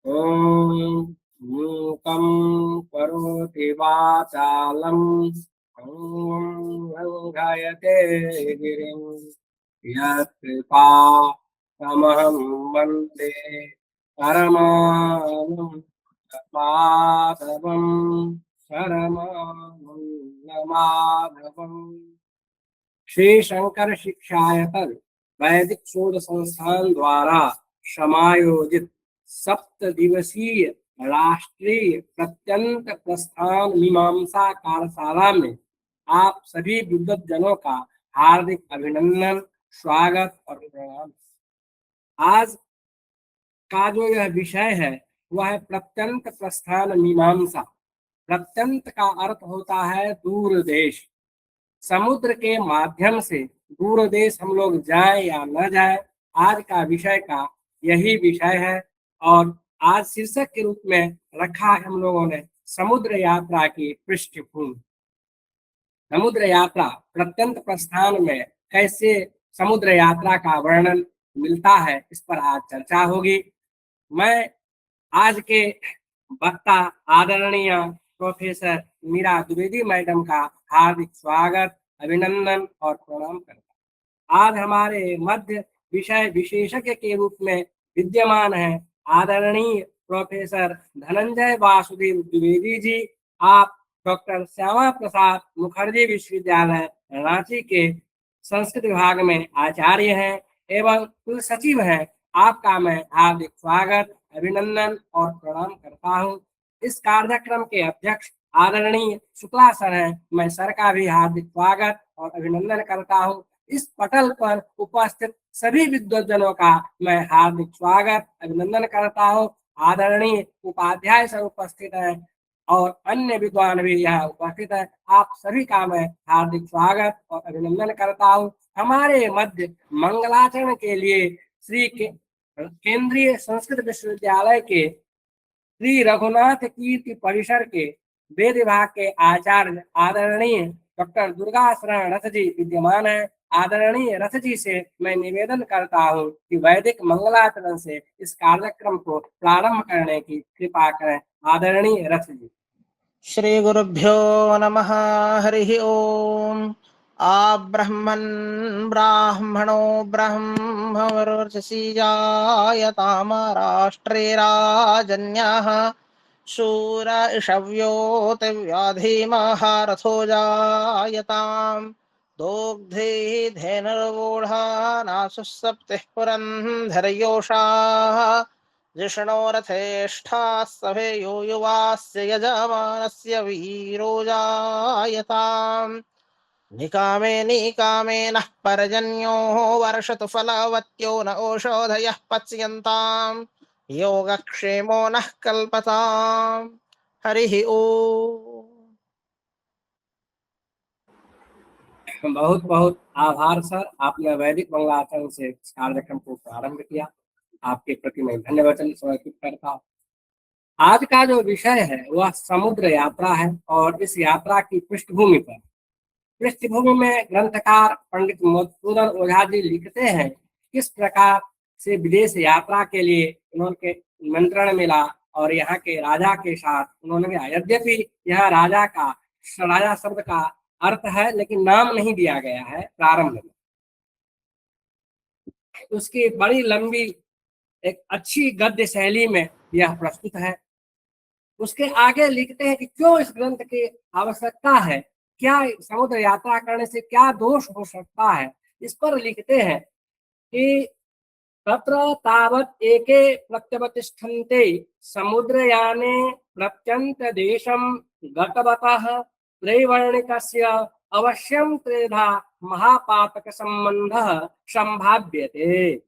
ॐ मूकं करोति वाचालं ॐ लङ्घयते गिरिं यत्कृपा तमहं वन्दे परमानन्दमाधवं परमानन्दमाधवम्। श्री शंकर शिक्षायतन वैदिक शोध संस्थान द्वारा समायोजित 7 दिवसीय राष्ट्रीय प्रत्यंत प्रस्थान मीमांसा कार्यशाला में आप सभी विद्वत जनों का हार्दिक अभिनंदन, स्वागत और प्रणाम। आज का जो यह विषय है वह है प्रत्यंत प्रस्थान मीमांसा। प्रत्यंत का अर्थ होता है दूर देश। समुद्र के माध्यम से दूर देश हम लोग जाएं या न जाएं, आज का विषय का यही विषय है। और आज शीर्षक के रूप में रखा है हम लोगों ने समुद्र यात्रा की पृष्ठभूमि। समुद्र यात्रा प्रत्यंत प्रस्थान में कैसे समुद्र यात्रा का वर्णन मिलता है, इस पर आज चर्चा होगी। मैं आज के वक्ता आदरणीय प्रोफेसर मीरा द्विवेदी मैडम का हार्दिक स्वागत, अभिनंदन और प्रणाम करता। आज हमारे मध्य विषय विशेषज्ञ के रूप में विद्यमान है आदरणीय प्रोफेसर धनंजय वासुदेव द्विवेदी जी। आप डॉक्टर श्यामा प्रसाद मुखर्जी विश्वविद्यालय रांची के संस्कृत विभाग में आचार्य हैं एवं कुल सचिव हैं। आपका मैं हार्दिक स्वागत, अभिनंदन और प्रणाम करता हूं। इस कार्यक्रम के अध्यक्ष आदरणीय शुक्ला सर हैं। मैं सर का भी हार्दिक स्वागत और अभिनंदन करता हूं। इस पटल पर उपस्थित सभी विद्वज्जनों का मैं हार्दिक स्वागत अभिनंदन करता हूं। आदरणीय उपाध्याय सर उपस्थित हैं और अन्य विद्वान भी यहाँ उपस्थित है। आप सभी का मैं हार्दिक स्वागत और अभिनंदन करता हूँ। हमारे मध्य मंगलाचरण के लिए श्री केंद्रीय संस्कृत विश्वविद्यालय के श्री रघुनाथ कीर्ति परिसर के वेद विभाग के आचार्य आदरणीय डॉक्टर दुर्गा शरण रथ जी विद्यमान है। आदरणीय रथ जी से मैं निवेदन करता हूँ कि वैदिक मंगलाचरण से इस कार्यक्रम को प्रारंभ करने की कृपा करें। आदरणीय रथ जी। श्री गुरुभ्यो नमः। हरि ओम। आब्रह्मन् ब्राह्मणो ब्रह्मवर्चसी जायताम राष्ट्रे राजन्यः शूर इषव्योतिव्याधीमः रथो जायताम् दोग्धे धेनुर्वोढा नासुसप्तिः पुरन्धरयोषाः जिष्णोरथेष्ठाः सभेयो युवास्य यजमानस्य वीरो जायताम् निकामे निकामे नः पर्जन्यो वर्षतु फलवत्यो न ओषधयः पच्यन्ताम् योगक्षेमो नः कल्पताम्। हरिः ओम्। बहुत बहुत आभार सर, आपने वैदिक मंगलाचरण से इस कार्यक्रम को प्रारंभ किया। आपके प्रति मैं धन्यवाद समर्पित करता हूँ। आज का जो विषय है वह समुद्र यात्रा है और इस यात्रा की पृष्ठभूमि में ग्रंथकार पंडित मधुसूदन ओझा जी लिखते हैं किस प्रकार से विदेश यात्रा के लिए उन्होंने निमंत्रण मिला और यहाँ के राजा के साथ उन्होंने गया। यद्यपि यहाँ राजा शब्द का अर्थ है लेकिन नाम नहीं दिया गया है प्रारंभ में। उसकी बड़ी लंबी एक अच्छी गद्य शैली में यह प्रस्तुत है। उसके आगे लिखते हैं कि क्यों इस ग्रंथ की आवश्यकता है, क्या समुद्र यात्रा करने से क्या दोष हो सकता है। इस पर लिखते हैं कि तत्र तावत् एके प्रत्यवतिष्ठन्ते समुद्रयाने प्रत्यन्त देशं गतवतः त्रैवर्णिकस्य अवश्यं त्रेधा महापातक संबंधः संभाव्यते।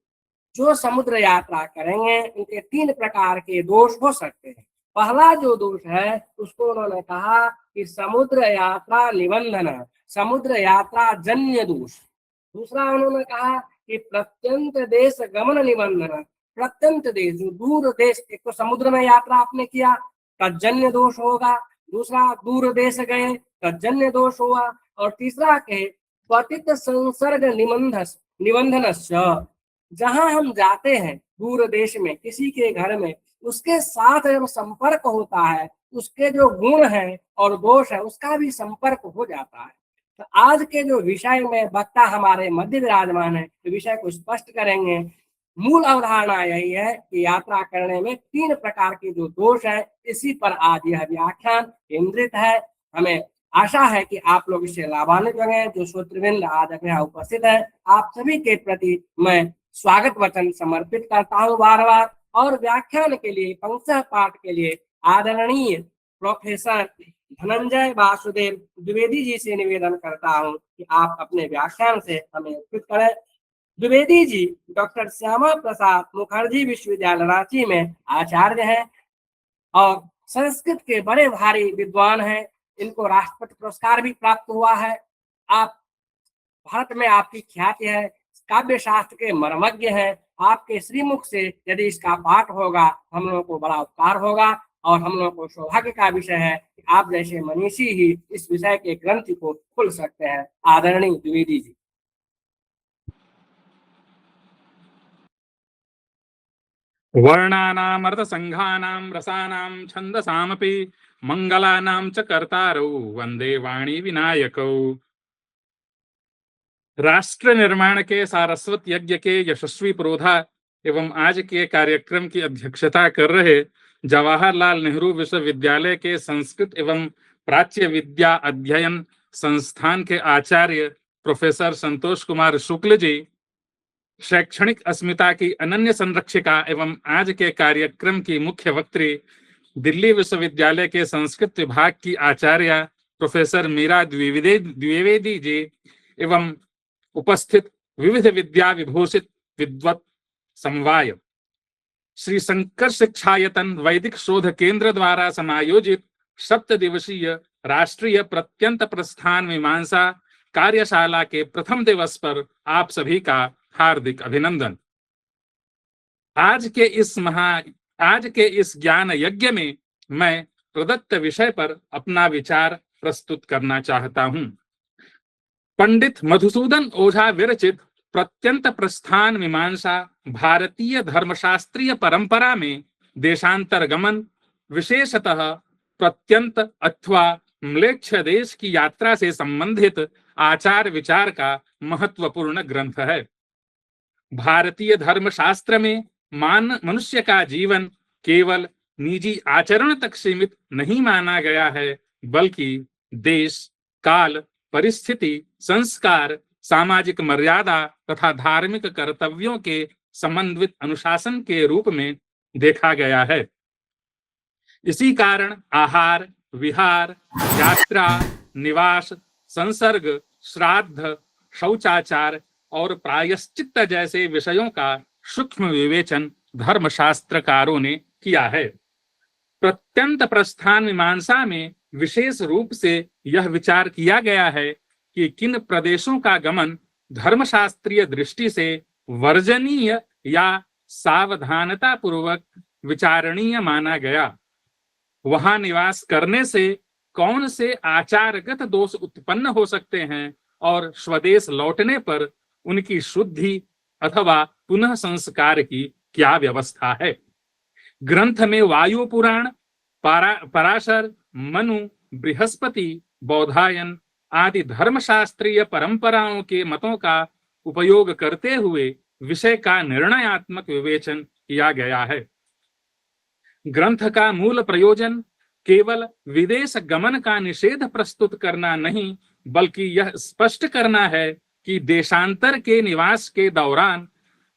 जो समुद्र यात्रा करेंगे उनके 3 प्रकार के दोष हो सकते हैं। पहला जो दोष है उसको उन्होंने कहा कि समुद्र यात्रा निबंधन, समुद्र यात्रा जन्य दोष। दूसरा उन्होंने कहा कि प्रत्यंत देश गमन निबंधन, प्रत्यंत देश जो दूर देश, एक तो समुद्र में यात्रा आपने किया तजन्य दोष होगा, दूसरा दूर देश गए तजन्य दोष हुआ, और तीसरा कहे पतित संसर्ग निबंधन। जहां हम जाते हैं दूर देश में किसी के घर में उसके साथ जब संपर्क होता है, उसके जो गुण हैं और दोष है उसका भी संपर्क हो जाता है। तो आज के जो विषय में वक्ता हमारे मध्य विराजमान है, तो विषय को स्पष्ट करेंगे। मूल अवधारणा यही है कि यात्रा करने में 3 प्रकार के जो दोष है, इसी पर आज यह व्याख्यान केंद्रित है। हमें आशा है कि आप लोग इससे लाभान्वित होंगे। जो श्रोतृवृंद आज यहाँ उपस्थित है, आप सभी के प्रति मैं स्वागत वचन समर्पित करता हूँ बार बार। और व्याख्यान के लिए, पंक्तः पाठ के लिए आदरणीय प्रोफेसर धनंजय वासुदेव द्विवेदी जी से निवेदन करता हूँ कि आप अपने व्याख्यान से हमें उपस्थित करें। द्विवेदी जी डॉक्टर श्यामा प्रसाद मुखर्जी विश्वविद्यालय रांची में आचार्य हैं और संस्कृत के बड़े भारी विद्वान हैं। इनको राष्ट्रपति पुरस्कार भी प्राप्त हुआ है। आप भारत में आपकी ख्याति है, काव्य शास्त्र के मर्मज्ञ हैं। आपके श्रीमुख से यदि इसका पाठ होगा, हम लोगों को बड़ा उपकार होगा और हम लोगों को सौभाग्य का विषय है कि आप जैसे मनीषी ही इस विषय के ग्रंथ को खोल सकते हैं। आदरणीय द्विवेदी जी। वर्णानामर्थसङ्घानां रसानां छन्दसामपि मङ्गलानां च कर्तारौ वन्दे वाणी विनायकौ। राष्ट्र निर्माण के सारस्वत यज्ञ के यशस्वी पुरोधा एवं आज के कार्यक्रम की अध्यक्षता कर रहे जवाहरलाल नेहरू विश्वविद्यालय के संस्कृत एवं प्राच्य विद्या अध्ययन संस्थान के आचार्य प्रोफेसर संतोष कुमार शुक्ल जी, शैक्षणिक अस्मिता की अनन्य संरक्षिका एवं आज के कार्यक्रम की मुख्य वक्त्री दिल्ली विश्वविद्यालय के संस्कृत विभाग की आचार्य प्रोफेसर मीरा द्विवेदी जी एवं उपस्थित विविध विद्या विभूषित विद्वत समवाय, श्री शंकर शिक्षायतन वैदिक शोध केंद्र द्वारा समायोजित 7 दिवसीय राष्ट्रीय प्रत्यंत प्रस्थान मीमांसा कार्यशाला के प्रथम दिवस पर आप सभी का हार्दिक अभिनंदन। आज के इस ज्ञान यज्ञ में मैं प्रदत्त विषय पर अपना विचार प्रस्तुत करना चाहता हूं। पंडित मधुसूदन ओझा विरचित प्रत्यंत प्रस्थान मीमांसा भारतीय धर्मशास्त्रीय परंपरा में देशांतर गमन, विशेषतः प्रत्यंत अथवा म्लेच्छ देश की यात्रा से संबंधित आचार विचार का महत्वपूर्ण ग्रंथ है। भारतीय धर्मशास्त्र में मनुष्य का जीवन केवल निजी आचरण तक सीमित नहीं माना गया है, बल्कि देश, काल, परिस्थिति, संस्कार, सामाजिक मर्यादा तथा धार्मिक कर्तव्यों के समन्वित अनुशासन के रूप में देखा गया है। इसी कारण आहार, विहार, यात्रा, निवास, संसर्ग, श्राद्ध, शौचाचार और प्रायश्चित्त जैसे विषयों का सूक्ष्म विवेचन धर्मशास्त्रकारों ने किया है। प्रत्यंत प्रस्थान मीमांसा में विशेष रूप से यह विचार किया गया है कि किन प्रदेशों का गमन धर्मशास्त्रीय दृष्टि से वर्जनीय या सावधानता पूर्वक विचारणीय माना गया। वहां निवास करने से कौन से आचारगत दोष उत्पन्न हो सकते हैं और स्वदेश लौटने पर उनकी शुद्धि अथवा पुनः संस्कार की क्या व्यवस्था है। ग्रंथ में वायु पुराण, पराशर, मनु, बृहस्पति, बौधायन आदि धर्मशास्त्रीय परंपराओं के मतों का उपयोग करते हुए विषय का निर्णयात्मक विवेचन किया गया है। ग्रंथ का मूल प्रयोजन केवल विदेश गमन का निषेध प्रस्तुत करना नहीं, बल्कि यह स्पष्ट करना है कि देशांतर के निवास के दौरान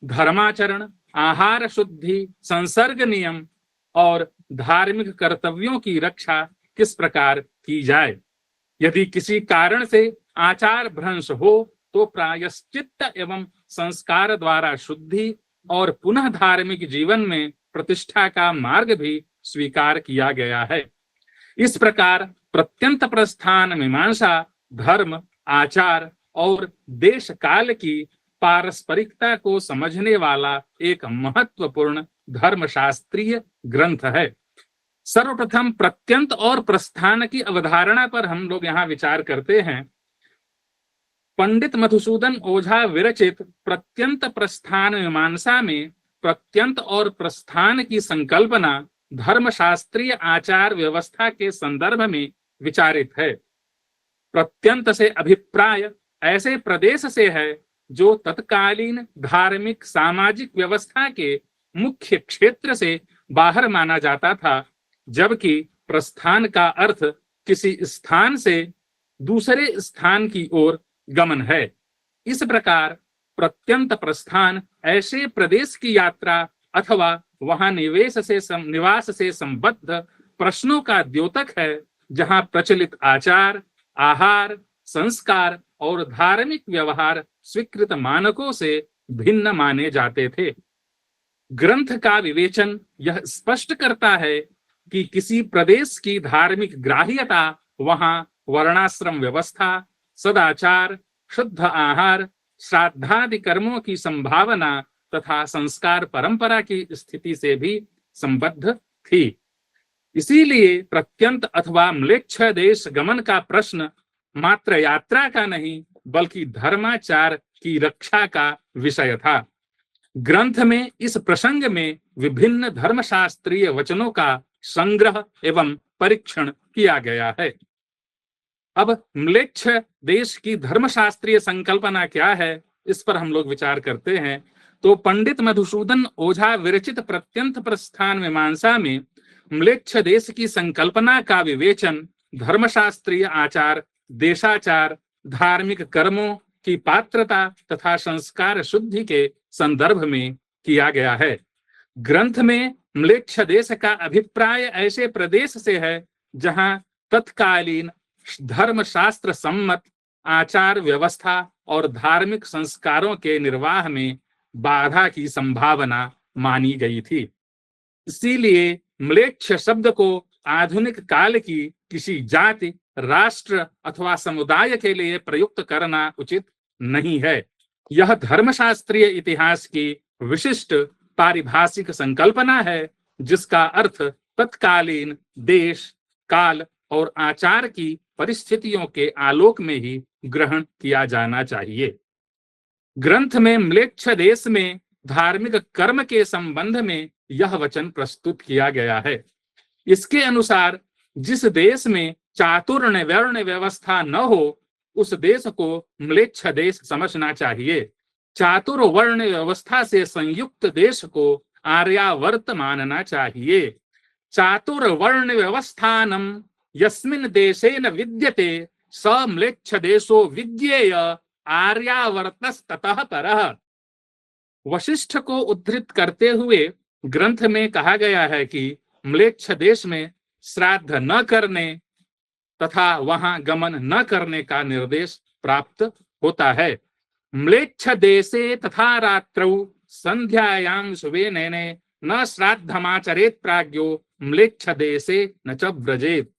धर्माचरण, आहार शुद्धि, संसर्ग नियम और धार्मिक कर्तव्यों की रक्षा किस प्रकार की जाए। यदि किसी कारण से आचार भ्रंश हो तो प्रायश्चित्त एवं संस्कार द्वारा शुद्धि और पुनः धार्मिक जीवन में प्रतिष्ठा का मार्ग भी स्वीकार किया गया है। इस प्रकार प्रत्यंत प्रस्थान मीमांसा धर्म, आचार और देश काल की पारस्परिकता को समझने वाला एक महत्वपूर्ण धर्मशास्त्रीय ग्रंथ है। सर्वप्रथम प्रत्यंत और प्रस्थान की अवधारणा पर हम लोग यहाँ विचार करते हैं। पंडित मधुसूदन ओझा विरचित प्रत्यंत प्रस्थान मीमांसा में प्रत्यंत और प्रस्थान की संकल्पना धर्मशास्त्रीय आचार व्यवस्था के संदर्भ में विचारित है। प्रत्यंत से अभिप्राय ऐसे प्रदेश से है जो तत्कालीन धार्मिक सामाजिक व्यवस्था के मुख्य क्षेत्र से बाहर माना जाता था, जबकि प्रस्थान का अर्थ किसी स्थान से दूसरे स्थान की ओर गमन है। इस प्रकार प्रत्यंत प्रस्थान ऐसे प्रदेश की यात्रा अथवा वहां निवास से संबद्ध प्रश्नों का द्योतक है, जहां प्रचलित आचार, आहार, संस्कार और धार्मिक व्यवहार स्वीकृत मानकों से भिन्न माने जाते थे। ग्रंथ का विवेचन यह स्पष्ट करता है कि किसी प्रदेश की धार्मिक ग्राह्यता वहां वर्णाश्रम व्यवस्था, सदाचार, शुद्ध आहार, श्राद्धादि कर्मों की संभावना तथा संस्कार परंपरा की स्थिति से भी संबद्ध थी। इसीलिए प्रत्यंत अथवा म्लेच्छ देश गमन का प्रश्न मात्र यात्रा का नहीं बल्कि धर्माचार की रक्षा का विषय था। ग्रंथ में इस प्रसंग में विभिन्न धर्मशास्त्रीय वचनों का संग्रह एवं परीक्षण किया गया है। अब म्लेच्छ देश की धर्मशास्त्रीय संकल्पना क्या है, इस पर हम लोग विचार करते हैं। तो पंडित मधुसूदन ओझा विरचित प्रत्यंत प्रस्थान मीमांसा में म्लेच्छ देश की संकल्पना का विवेचन धर्मशास्त्रीय आचार, देशाचार, धार्मिक कर्मों की पात्रता तथा संस्कार शुद्धि के संदर्भ में किया गया है। ग्रंथ में म्लेच्छ देश का अभिप्राय ऐसे प्रदेश से है जहां तत्कालीन धर्मशास्त्र सम्मत आचार व्यवस्था और धार्मिक संस्कारों के निर्वाह में बाधा की संभावना मानी गई थी। इसीलिए म्लेच्छ शब्द को आधुनिक काल की किसी जाति, राष्ट्र अथवा समुदाय के लिए प्रयुक्त करना उचित नहीं है। यह धर्मशास्त्रीय इतिहास की विशिष्ट पारिभाषिक संकल्पना है, जिसका अर्थ तत्कालीन देश, काल और आचार की परिस्थितियों के आलोक में ही ग्रहण किया जाना चाहिए। ग्रंथ में म्लेच्छ देश में धार्मिक कर्म के संबंध में यह वचन प्रस्तुत किया गया है। इसके अनुसार जिस देश में चातुर्ण्य वर्ण व्यवस्था न हो, उस देश को म्लेच्छ देश समझना चाहिए। चातुर वर्ण व्यवस्था से संयुक्त देश को आर्यावर्त मानना चाहिए। चातुर वर्ण व्यवस्थानम यस्मिन् देशेन विद्यते स म्लेच्छ देशो विद्येय आर्यावर्तस्ततः परः। वशिष्ठ को उद्धृत करते हुए ग्रंथ में कहा गया है कि म्लेच्छ देश में श्राद्ध न करने तथा वहां गमन न करने का निर्देश प्राप्त होता है। म्लेच्छ देशे तथा रात्रौ संध्यायां सुवेनेने न श्राद्धमाचरेत् प्राज्ञो म्लेच्छ देशे न च व्रजेत्।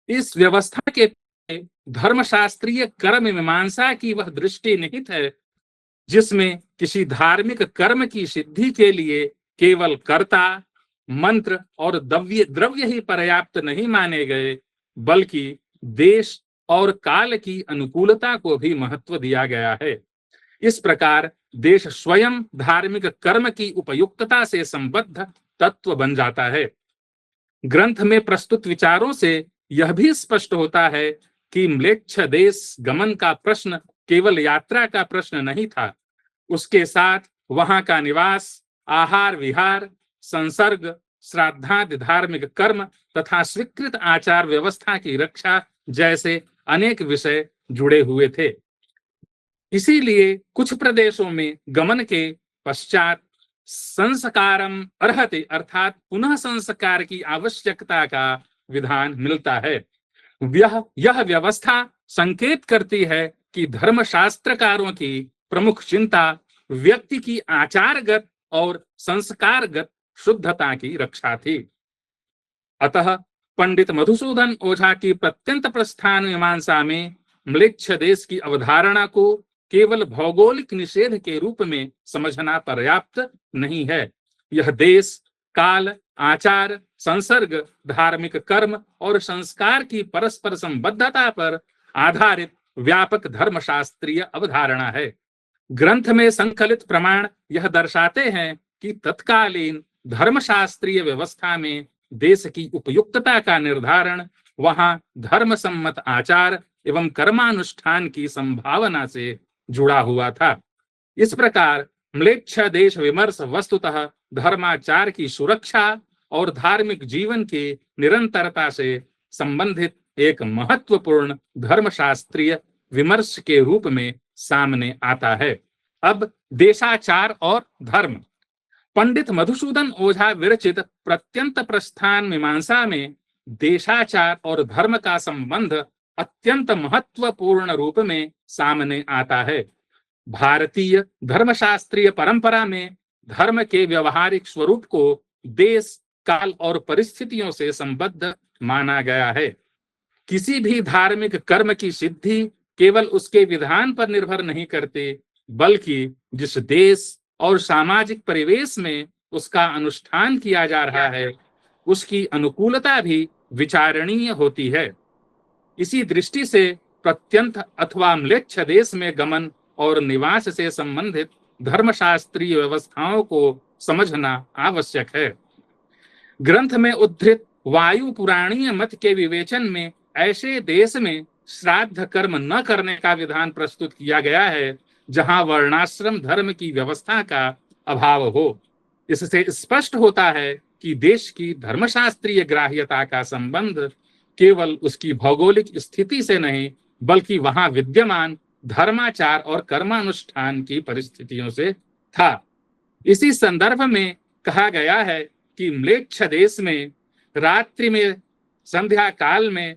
इस व्यवस्था के धर्मशास्त्रीय कर्म मीमांसा की वह दृष्टि निहित है जिसमें किसी धार्मिक कर्म की सिद्धि के लिए केवल कर्ता, मंत्र और द्रव्य ही पर्याप्त नहीं माने गए, बल्कि देश और काल की अनुकूलता को भी महत्व दिया गया है। इस प्रकार देश स्वयं धार्मिक कर्म की उपयुक्तता से संबद्ध तत्व बन जाता है। ग्रंथ में प्रस्तुत विचारों से यह भी स्पष्ट होता है कि म्लेच्छ देश गमन का प्रश्न केवल यात्रा का प्रश्न नहीं था। उसके साथ वहां का निवास, आहार विहार, संसर्ग, श्राद्धादि धार्मिक कर्म तथा स्वीकृत आचार व्यवस्था की रक्षा जैसे अनेक विषय जुड़े हुए थे। इसीलिए कुछ प्रदेशों में गमन के पश्चात संस्कारम अर्हति अर्थात पुनः संस्कार की आवश्यकता का विधान मिलता है। यह व्यवस्था संकेत करती है कि धर्मशास्त्रकारों की प्रमुख चिंता व्यक्ति की आचारगत और संस्कारगत शुद्धता की रक्षा थी। अतः पंडित मधुसूदन ओझा की प्रत्यंत प्रस्थान मीमांसा में म्लेच्छ देश की अवधारणा को केवल भौगोलिक निषेध के रूप में समझना पर्याप्त नहीं है। यह देश, काल, आचार, संसर्ग, धार्मिक कर्म और संस्कार की परस्पर संबद्धता पर आधारित व्यापक धर्मशास्त्रीय अवधारणा है। ग्रंथ में संकलित प्रमाण यह दर्शाते हैं कि तत्कालीन धर्मशास्त्रीय व्यवस्था में देश की उपयुक्तता का निर्धारण वहां धर्म सम्मत आचार एवं कर्मानुष्ठान की संभावना से जुड़ा हुआ था। इस प्रकार म्लेच्छ देश विमर्श वस्तुतः धर्माचार की सुरक्षा और धार्मिक जीवन की निरंतरता से संबंधित एक महत्वपूर्ण धर्मशास्त्रीय विमर्श के रूप में सामने आता है। अब देशाचार और धर्म। पंडित मधुसूदन ओझा विरचित प्रत्यंत प्रस्थान मीमांसा में देशाचार और धर्म का संबंध अत्यंत महत्वपूर्ण रूप में सामने आता है। भारतीय धर्मशास्त्रीय परंपरा में धर्म के व्यवहारिक स्वरूप को देश, काल और परिस्थितियों से संबद्ध माना गया है। किसी भी धार्मिक कर्म की सिद्धि केवल उसके विधान पर निर्भर नहीं करते, बल्कि जिस देश और सामाजिक परिवेश में उसका अनुष्ठान किया जा रहा है उसकी अनुकूलता भी विचारणीय होती है। इसी दृष्टि से प्रत्यंत अथवा म्लेच्छ देश में गमन और निवास से संबंधित धर्मशास्त्रीय व्यवस्थाओं को समझना आवश्यक है। ग्रंथ में उद्धृत वायु पुराणीय मत के विवेचन में ऐसे देश में श्राद्ध कर्म न करने का विधान प्रस्तुत किया गया है जहां वर्णाश्रम धर्म की व्यवस्था का अभाव हो। इससे स्पष्ट होता है कि देश की धर्मशास्त्रीय ग्राह्यता का संबंध केवल उसकी भौगोलिक स्थिति से नहीं, बल्कि वहां विद्यमान धर्माचार और कर्मानुष्ठान की परिस्थितियों से था। इसी संदर्भ में कहा गया है कि म्लेच्छ देश में रात्रि में, संध्या काल में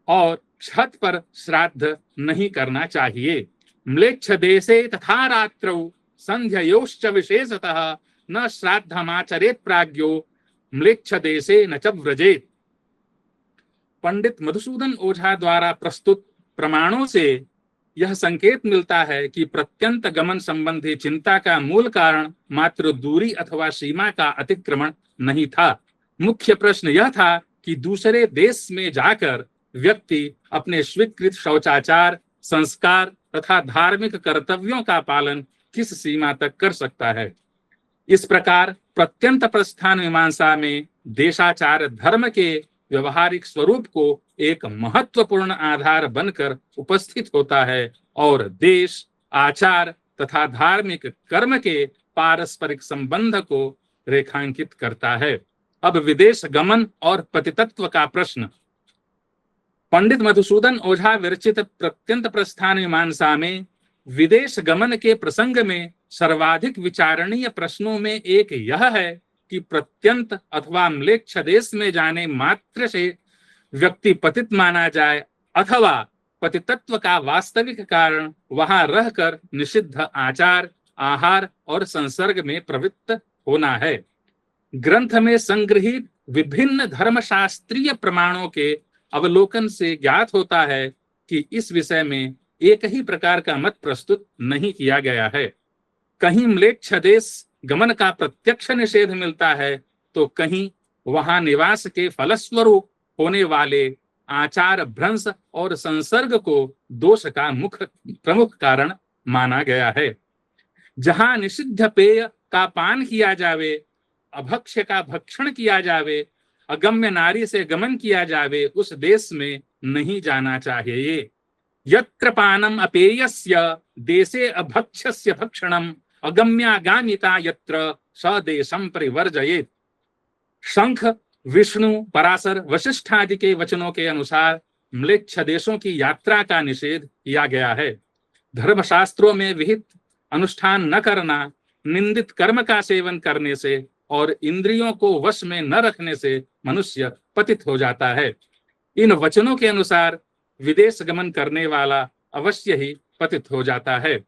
और छत पर श्राद्ध नहीं करना चाहिए। म्लेच्छ देशे तथा रात्रौ संध्यायोश्च विशेषतः न श्राद्धमाचरेत् प्राज्ञो म्लेच्छ देशे न च व्रजेत्। पंडित मधुसूदन ओझा द्वारा प्रस्तुत प्रमाणों से यह संकेत मिलता है कि प्रत्यंत गमन संबंधी चिंता का मूल कारण मात्र दूरी अथवा सीमा का अतिक्रमण नहीं था। मुख्य प्रश्न यह था कि दूसरे देश में जाकर व्यक्ति अपने स्वीकृत शौचाचार, संस्कार तथा धार्मिक कर्तव्यों का पालन किस सीमा तक कर सकता है। इस प्रकार प्रत्यंत प्रस्थान मीमांसा में देशाचार धर्म के व्यवहारिक स्वरूप को एक महत्वपूर्ण आधार बनकर उपस्थित होता है और देश, आचार तथा धार्मिक कर्म के पारस्परिक संबंध को रेखांकित करता है। अब विदेश गमन और पतितत्व का प्रश्न। पंडित मधुसूदन ओझा विरचित प्रत्यंत प्रस्थान मीमांसा में विदेश गमन के प्रसंग में सर्वाधिक विचारणीय प्रश्नों में एक यह है कि प्रत्यंत अथवा म्लेच्छ देश में जाने मात्र से व्यक्ति पतित माना जाए अथवा पतितत्व का वास्तविक कारण वहां रहकर निषिद्ध आचार, आहार और संसर्ग में प्रवृत्त होना है। ग्रंथ में संग्रहित विभिन्न धर्मशास्त्रीय प्रमाणों के अवलोकन से ज्ञात होता है कि इस विषय में एक ही प्रकार का मत प्रस्तुत नहीं किया गया है। कहीं म्लेच्छ देश गमन का प्रत्यक्ष निषेध मिलता है तो कहीं वहां निवास के फलस्वरूप होने वाले आचार भ्रंश और संसर्ग को दोष का प्रमुख कारण माना गया है। जहां निषिद्ध पेय का पान किया जावे, अभक्ष्य का भक्षण किया जावे, अगम्य नारी से गमन किया जावे, उस देश में नहीं जाना चाहिए। यत्र पानम अपेयस्य देशे अभक्ष्यस्य भक्षणम अगम्यागामिता यत्र स देशम परिवर्जयेत्। शंख, विष्णु, पराशर, वशिष्ठ आदि के वचनों के अनुसार म्लेच्छ देशों की यात्रा का निषेध किया गया है। धर्मशास्त्रों में विहित अनुष्ठान न करना, निंदित कर्म का सेवन करने से और इंद्रियों को वश में न रखने से मनुष्य पतित हो जाता है। इन वचनों के अनुसार विदेश गमन करने वाला अवश्य ही पतित हो जाता है।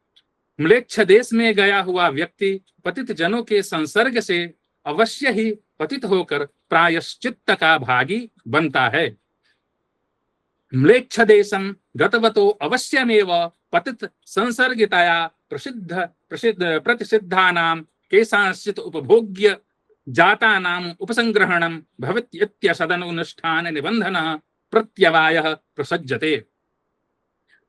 म्लेच्छ देश में गया हुआ व्यक्ति पतित जनों के संसर्ग से अवश्य ही पतित होकर प्रायश्चित्त का भागी बनता है। म्लेच्छ देशम गतवतो अवश्यमेव पतित संसर्गितया प्रतिसिद्धानां केषांश्चित् उपभोग्य जातानां उपसंग्रहणं भवत्यसदनुष्ठान निबंधनः प्रत्यवायः प्रसज्जते।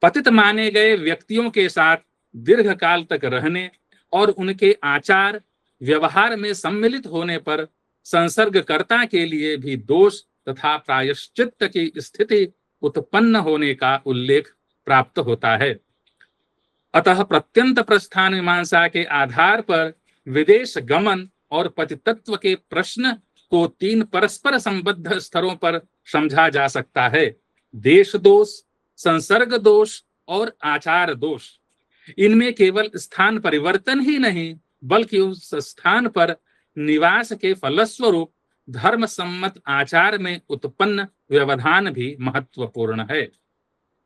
पतित माने गए व्यक्तियों के साथ दीर्घ काल तक रहने और उनके आचार व्यवहार में सम्मिलित होने पर संसर्गकर्ता के लिए भी दोष तथा प्रायश्चित्त की स्थिति उत्पन्न होने का उल्लेख प्राप्त होता है। अतः प्रत्यंत प्रस्थान मीमांसा के आधार पर विदेश गमन और पतितत्व के प्रश्न को 3 परस्पर संबद्ध स्तरों पर समझा जा सकता है: देश दोष, संसर्ग दोष और आचार दोष। इनमें केवल स्थान परिवर्तन ही नहीं बल्कि उस स्थान पर निवास के फलस्वरूप धर्म सम्मत आचार में उत्पन्न व्यवधान भी महत्वपूर्ण है।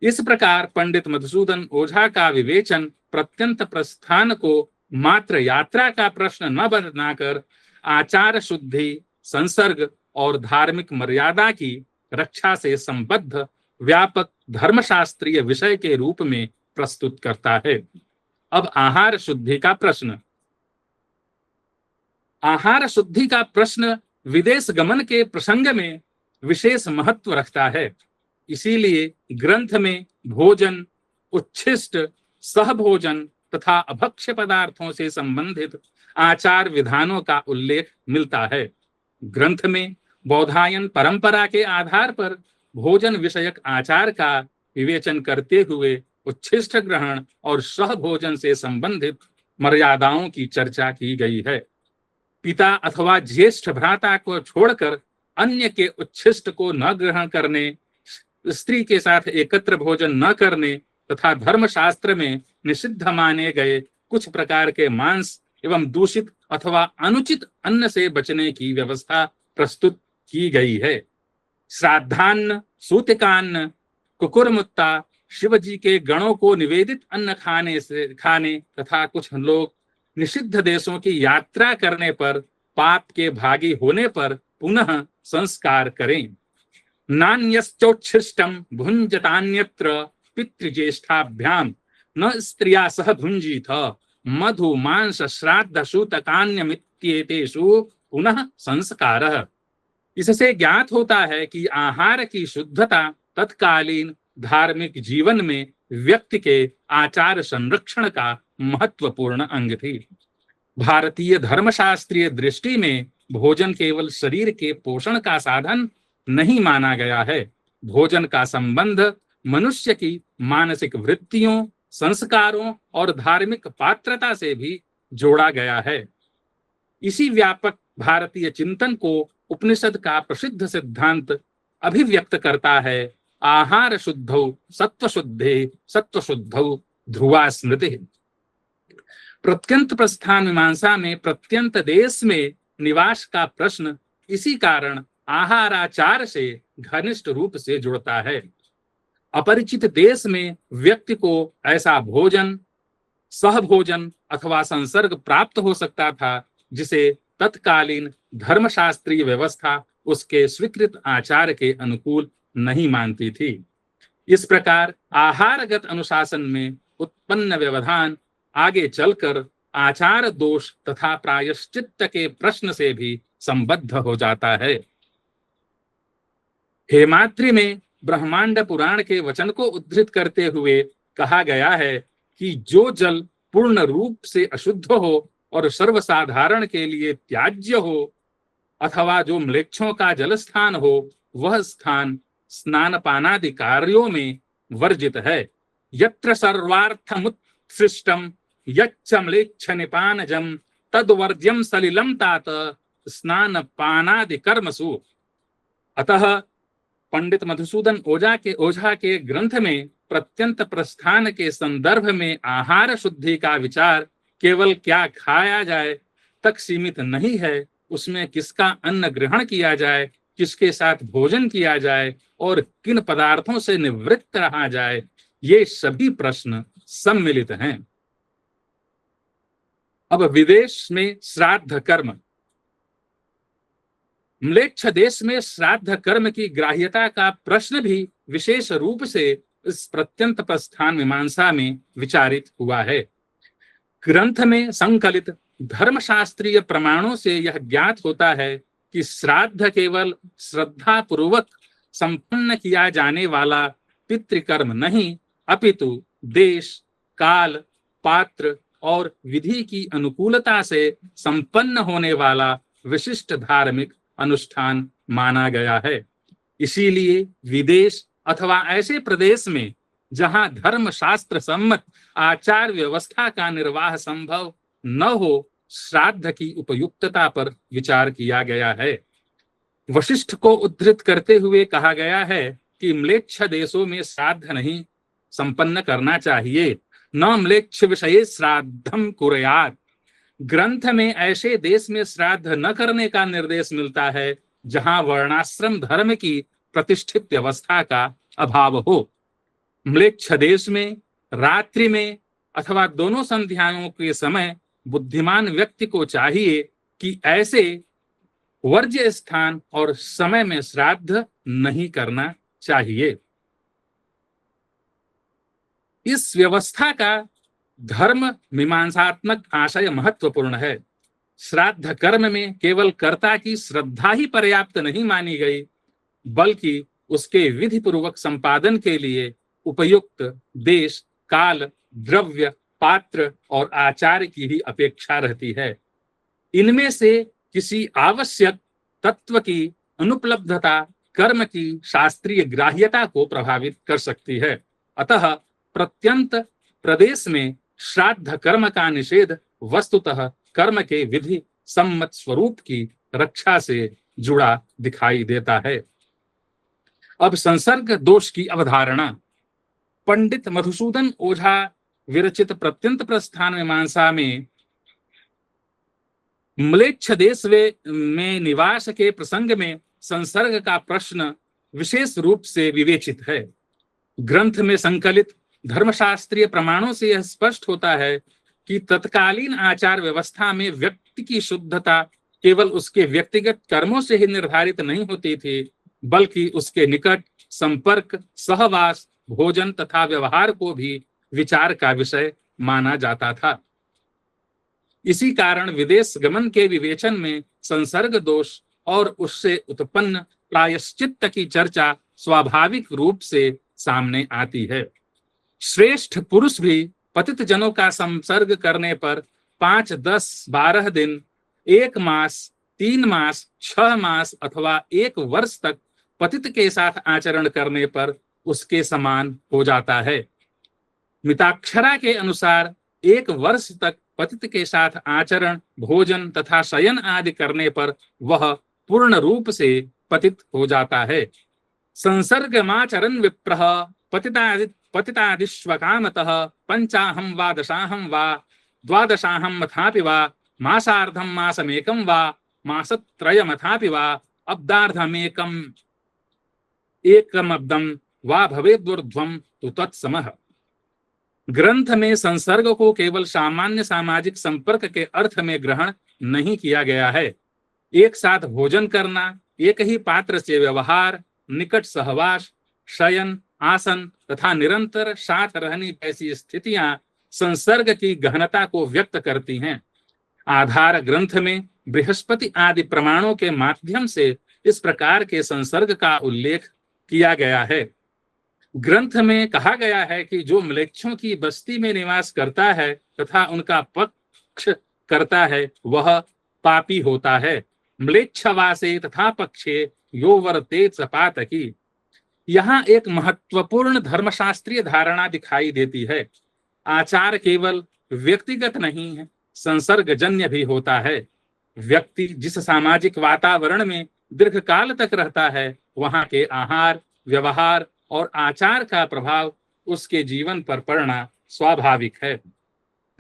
इस प्रकार पंडित मधुसूदन ओझा का विवेचन प्रत्यंत प्रस्थान को मात्र यात्रा का प्रश्न न बनाकर आचार शुद्धि, संसर्ग और धार्मिक मर्यादा की रक्षा से संबद्ध व्यापक धर्मशास्त्रीय विषय के रूप में प्रस्तुत करता है। अब आहार शुद्धि का प्रश्न। आहार शुद्धि का प्रश्न विदेश गमन के प्रसंग में विशेष महत्व रखता है। इसीलिए ग्रंथ में भोजन, उच्छिष्ट, सहभोजन तथा अभक्ष्य पदार्थों से संबंधित आचार विधानों का उल्लेख मिलता है। ग्रंथ में बौधायन परंपरा के आधार पर भोजन विषयक आचार का विवेचन करते हुए उच्छिष्ट ग्रहण और सहभोजन से संबंधित मर्यादाओं की चर्चा की गई है। पिता अथवा ज्येष्ठ भ्राता को छोड़कर अन्य के उच्छिष्ट को न ग्रहण करने, स्त्री के साथ एकत्र भोजन न करने तथा धर्मशास्त्र में निषिद्ध माने गए कुछ प्रकार के मांस एवं दूषित अथवा अनुचित अन्न से बचने की व्यवस्था प्रस्तुत की गई है। श्राद्धान्न, सूतिकान्न, कुकुरमुत्ता, शिव जी के गणों को निवेदित अन्न खाने तथा कुछ लोग निषिद्ध देशों की यात्रा करने पर पाप के भागी होने पर पुनः संस्कार करें। नान्यश्चोच्छिष्टं भुञ्जतान्यत्र पितृज्येष्ठाभ्याम न स्त्रिया सह भुञ्जीथ मधु मांस श्राद्ध सूतकान्यमित्येतेषु पुनः संस्कारः। इससे ज्ञात होता है कि आहार की शुद्धता तत्कालीन धार्मिक जीवन में व्यक्ति के आचार संरक्षण का महत्वपूर्ण अंग थी। भारतीय धर्मशास्त्रीय दृष्टि में भोजन केवल शरीर के पोषण का साधन नहीं माना गया है। भोजन का संबंध मनुष्य की मानसिक वृत्तियों, संस्कारों और धार्मिक पात्रता से भी जोड़ा गया है। इसी व्यापक भारतीय चिंतन को उपनिषद का प्रसिद्ध सिद्धांत अभिव्यक्त करता है। आहार शुद्धौ सत्वशुद्धे सत्वशुद्धौ ध्रुवा स्मृति। प्रत्यंत प्रस्थान मीमांसा में प्रत्यंत देश में निवास का प्रश्न इसी कारण आहाराचार से घनिष्ठ रूप से जुड़ता है। अपरिचित देश में व्यक्ति को ऐसा भोजन, सहभोजन अथवा संसर्ग प्राप्त हो सकता था जिसे तत्कालीन धर्मशास्त्रीय व्यवस्था उसके स्वीकृत आचार के अनुकूल नहीं मानती थी। इस प्रकार आहारगत अनुशासन में उत्पन्न व्यवधान आगे चलकर आचार दोष तथा प्रायश्चित्त के प्रश्न से भी संबद्ध हो जाता है। हेमाद्रि में ब्रह्मांड पुराण के वचन को उद्धृत करते हुए कहा गया है कि जो जल पूर्ण रूप से अशुद्ध हो और सर्वसाधारण के लिए त्याज्य हो अथवा जो म्लेच्छों का जल स्थान हो वह स्थान स्नान पानादि कार्यों में वर्जित है। यत्र सर्वार्थमुत्सृष्टम यच्च म्लेच्छ निपानजम तद्वर्ज्यम सलिलम तात स्नान पानादि कर्मसु। अतः पंडित मधुसूदन ओझा के ग्रंथ में प्रत्यंत प्रस्थान के संदर्भ में आहार शुद्धि का विचार केवल क्या खाया जाए तक सीमित नहीं है, उसमें किसका अन्न ग्रहण किया जाए, किसके साथ भोजन किया जाए और किन पदार्थों से निवृत्त रहा जाए, ये सभी प्रश्न सम्मिलित हैं। अब विदेश में श्राद्ध कर्म। म्लेच्छ देश में श्राद्ध कर्म की ग्राह्यता का प्रश्न भी विशेष रूप से इस प्रत्यंत प्रस्थान मीमांसा में विचारित हुआ है। ग्रंथ में संकलित धर्मशास्त्रीय प्रमाणों से यह ज्ञात होता है कि श्राद्ध केवल श्रद्धा पूर्वक संपन्न किया जाने वाला पितृकर्म नहीं, अपितु देश, काल, पात्र और विधि की अनुकूलता से संपन्न होने वाला विशिष्ट धार्मिक अनुष्ठान माना गया है। इसीलिए विदेश अथवा ऐसे प्रदेश में जहां धर्म शास्त्र सम्मत आचार व्यवस्था का निर्वाह संभव न हो, श्राद्ध की उपयुक्तता पर विचार किया गया है। वशिष्ठ को उद्धृत करते हुए कहा गया है कि म्लेच्छ देशों में श्राद्ध नहीं संपन्न करना चाहिए, न म्लेच्छ विषये श्राद्धम कुर्यात्। ग्रंथ में ऐसे देश में श्राद्ध न करने का निर्देश मिलता है जहां वर्णाश्रम धर्म की प्रतिष्ठित व्यवस्था का अभाव हो। म्लेच्छ देश में रात्रि में अथवा दोनों संध्याओं के समय बुद्धिमान व्यक्ति को चाहिए कि ऐसे वर्ज्य स्थान और समय में श्राद्ध नहीं करना चाहिए। इस व्यवस्था का धर्म मीमांसात्मक आशय महत्वपूर्ण है। श्राद्ध कर्म में केवल कर्ता की श्रद्धा ही पर्याप्त नहीं मानी गई, बल्कि उसके विधि पूर्वक संपादन के लिए उपयुक्त देश, काल, द्रव्य, पात्र और आचार की भी अपेक्षा रहती है। इनमें से किसी आवश्यक तत्व की अनुपलब्धता कर्म की शास्त्रीय ग्राह्यता को प्रभावित कर सकती है। अतः प्रत्यंत प्रदेश में श्राद्ध कर्म का निषेध वस्तुतः कर्म के विधि सम्मत स्वरूप की रक्षा से जुड़ा दिखाई देता है। अब संसर्ग दोष की अवधारणा। पंडित मधुसूदन ओझा विरचित प्रत्यंत प्रस्थान मीमांसा में म्लेच्छ देश में निवास के प्रसंग में संसर्ग का प्रश्न विशेष रूप से विवेचित है। ग्रंथ में संकलित धर्मशास्त्रीय प्रमाणों से यह स्पष्ट होता है कि तत्कालीन आचार व्यवस्था में व्यक्ति की शुद्धता केवल उसके व्यक्तिगत कर्मों से ही निर्धारित नहीं होती थी, बल्कि उसके निकट संपर्क, सहवास, भोजन तथा व्यवहार को भी विचार का विषय माना जाता था। इसी कारण विदेश गमन के विवेचन में संसर्ग दोष और उससे उत्पन्न प्रायश्चित्त की चर्चा स्वाभाविक रूप से सामने आती है। श्रेष्ठ पुरुष भी पतित जनों का संसर्ग करने पर 5, 10, 12 दिन, 1 मास, 3 मास, 6 मास अथवा 1 वर्ष तक पतित के साथ आचरण करने पर उसके समान हो जाता है। मिताक्षरा के अनुसार 1 वर्ष तक पतित के साथ आचरण, भोजन तथा शयन आदि करने पर वह पूर्ण रूप से पतित हो जाता है। संसर्गमाचरन् विप्रः पतितादिष्वकामतः पंचाहं वा दशाहं वा द्वादशाहं मथापि वा मासार्धं मासमेकं वा मासत्रयमथापि वा अब्दार्धमेकम् एकमब्दं वा भवेद्ऊर्ध्वं तु तत्समः। ग्रंथ में संसर्ग को केवल सामान्य सामाजिक संपर्क के अर्थ में ग्रहण नहीं किया गया है। एक साथ भोजन करना, एक ही पात्र से व्यवहार, निकट सहवास, शयन, आसन तथा निरंतर साथ रहने जैसी स्थितियां संसर्ग की गहनता को व्यक्त करती हैं। आधार ग्रंथ में बृहस्पति आदि प्रमाणों के माध्यम से इस प्रकार के संसर्ग का उल्लेख किया गया है। ग्रंथ में कहा गया है कि जो म्लेच्छों की बस्ती में निवास करता है तथा उनका पक्ष करता है वह पापी होता है। म्लेच्छवासे तथा पक्षे यो वर्तेत स पातकी। यहाँ एक महत्वपूर्ण धर्मशास्त्रीय धारणा दिखाई देती है। आचार केवल व्यक्तिगत नहीं है, संसर्गजन्य भी होता है। व्यक्ति जिस सामाजिक वातावरण में दीर्घकाल तक रहता है, वहां के आहार, व्यवहार और आचार का प्रभाव उसके जीवन पर पड़ना स्वाभाविक है।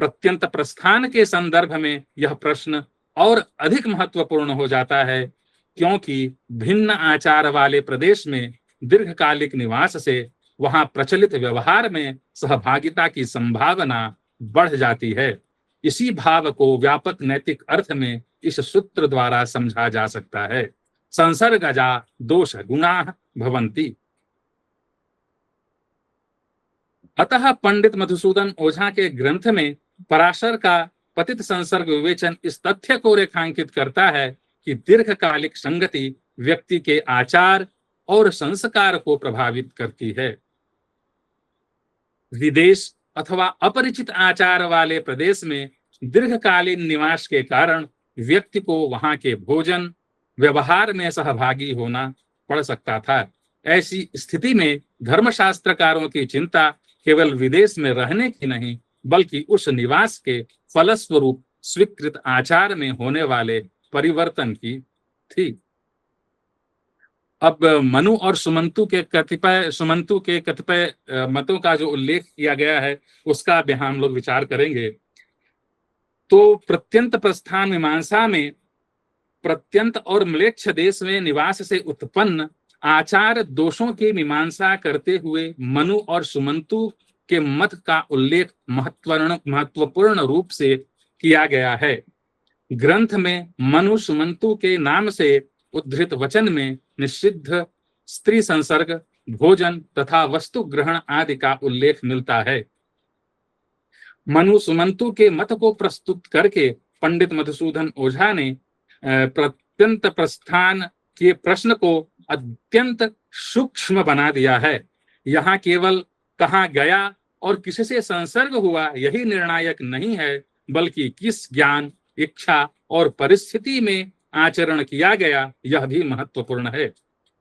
प्रत्यंत प्रस्थान के संदर्भ में यह प्रश्न और अधिक महत्वपूर्ण हो जाता है, क्योंकि भिन्न आचार वाले प्रदेश में दीर्घकालिक निवास से वहां प्रचलित व्यवहार में सहभागिता की संभावना बढ़ जाती है। इसी भाव को व्यापक नैतिक अर्थ में इस सूत्र द्वारा समझा जा सकता है। संसर्गजा दोष गुणाः भवन्ति। अतः पंडित मधुसूदन ओझा के ग्रंथ में पराशर का पतित संसर्ग विवेचन इस तथ्य को रेखांकित करता है कि दीर्घकालिक संगति व्यक्ति के आचार और संस्कार को प्रभावित करती है। विदेश अथवा अपरिचित आचार वाले प्रदेश में दीर्घकालीन निवास के कारण व्यक्ति को वहां के भोजन व्यवहार में सहभागी होना पड़ सकता था। ऐसी स्थिति में धर्मशास्त्रकारों की चिंता केवल विदेश में रहने की नहीं, बल्कि उस निवास के फलस्वरूप स्वीकृत आचार में होने वाले परिवर्तन की थी। अब मनु और सुमंतु के कतिपय मतों का जो उल्लेख किया गया है उसका भी हम लोग विचार करेंगे। तो प्रत्यंत प्रस्थान मीमांसा में प्रत्यंत और म्लेच्छ देश में निवास से उत्पन्न आचार दोषों की मीमांसा करते हुए मनु और सुमंतु के मत का उल्लेख महत्वपूर्ण रूप से किया गया है। ग्रंथ में मनु सुमंतु के नाम से उद्धृत वचन में निषिद्ध स्त्री संसर्ग, भोजन तथा वस्तु ग्रहण आदि का उल्लेख मिलता है। मनु सुमंतु के मत को प्रस्तुत करके पंडित मधुसूदन ओझा ने प्रत्यंत प्रस्थान के प्रश्न को अत्यंत सूक्ष्म बना दिया है। यहाँ केवल कहाँ गया और किससे संसर्ग हुआ यही निर्णायक नहीं है, बल्कि किस ज्ञान, इच्छा और परिस्थिति में आचरण किया गया यह भी महत्वपूर्ण है।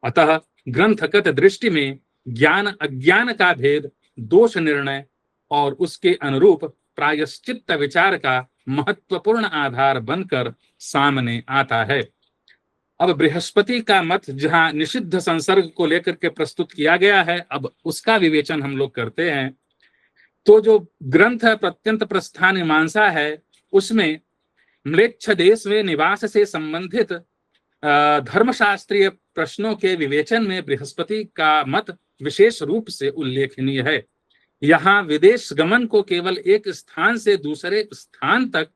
अतः ग्रंथगत दृष्टि में ज्ञान अज्ञान का भेद दोष निर्णय और उसके अनुरूप प्रायश्चित्त विचार का महत्वपूर्ण आधार बनकर सामने आता है। अब बृहस्पति का मत जहां निषिद्ध संसर्ग को लेकर के प्रस्तुत किया गया है, अब उसका विवेचन हम लोग करते हैं। तो जो ग्रंथ प्रत्यंत प्रस्थान मीमांसा है उसमें म्लेच्छ देश में निवास से संबंधित धर्मशास्त्रीय प्रश्नों के विवेचन में बृहस्पति का मत विशेष रूप से उल्लेखनीय है। यहाँ विदेश गमन को केवल एक स्थान से दूसरे स्थान तक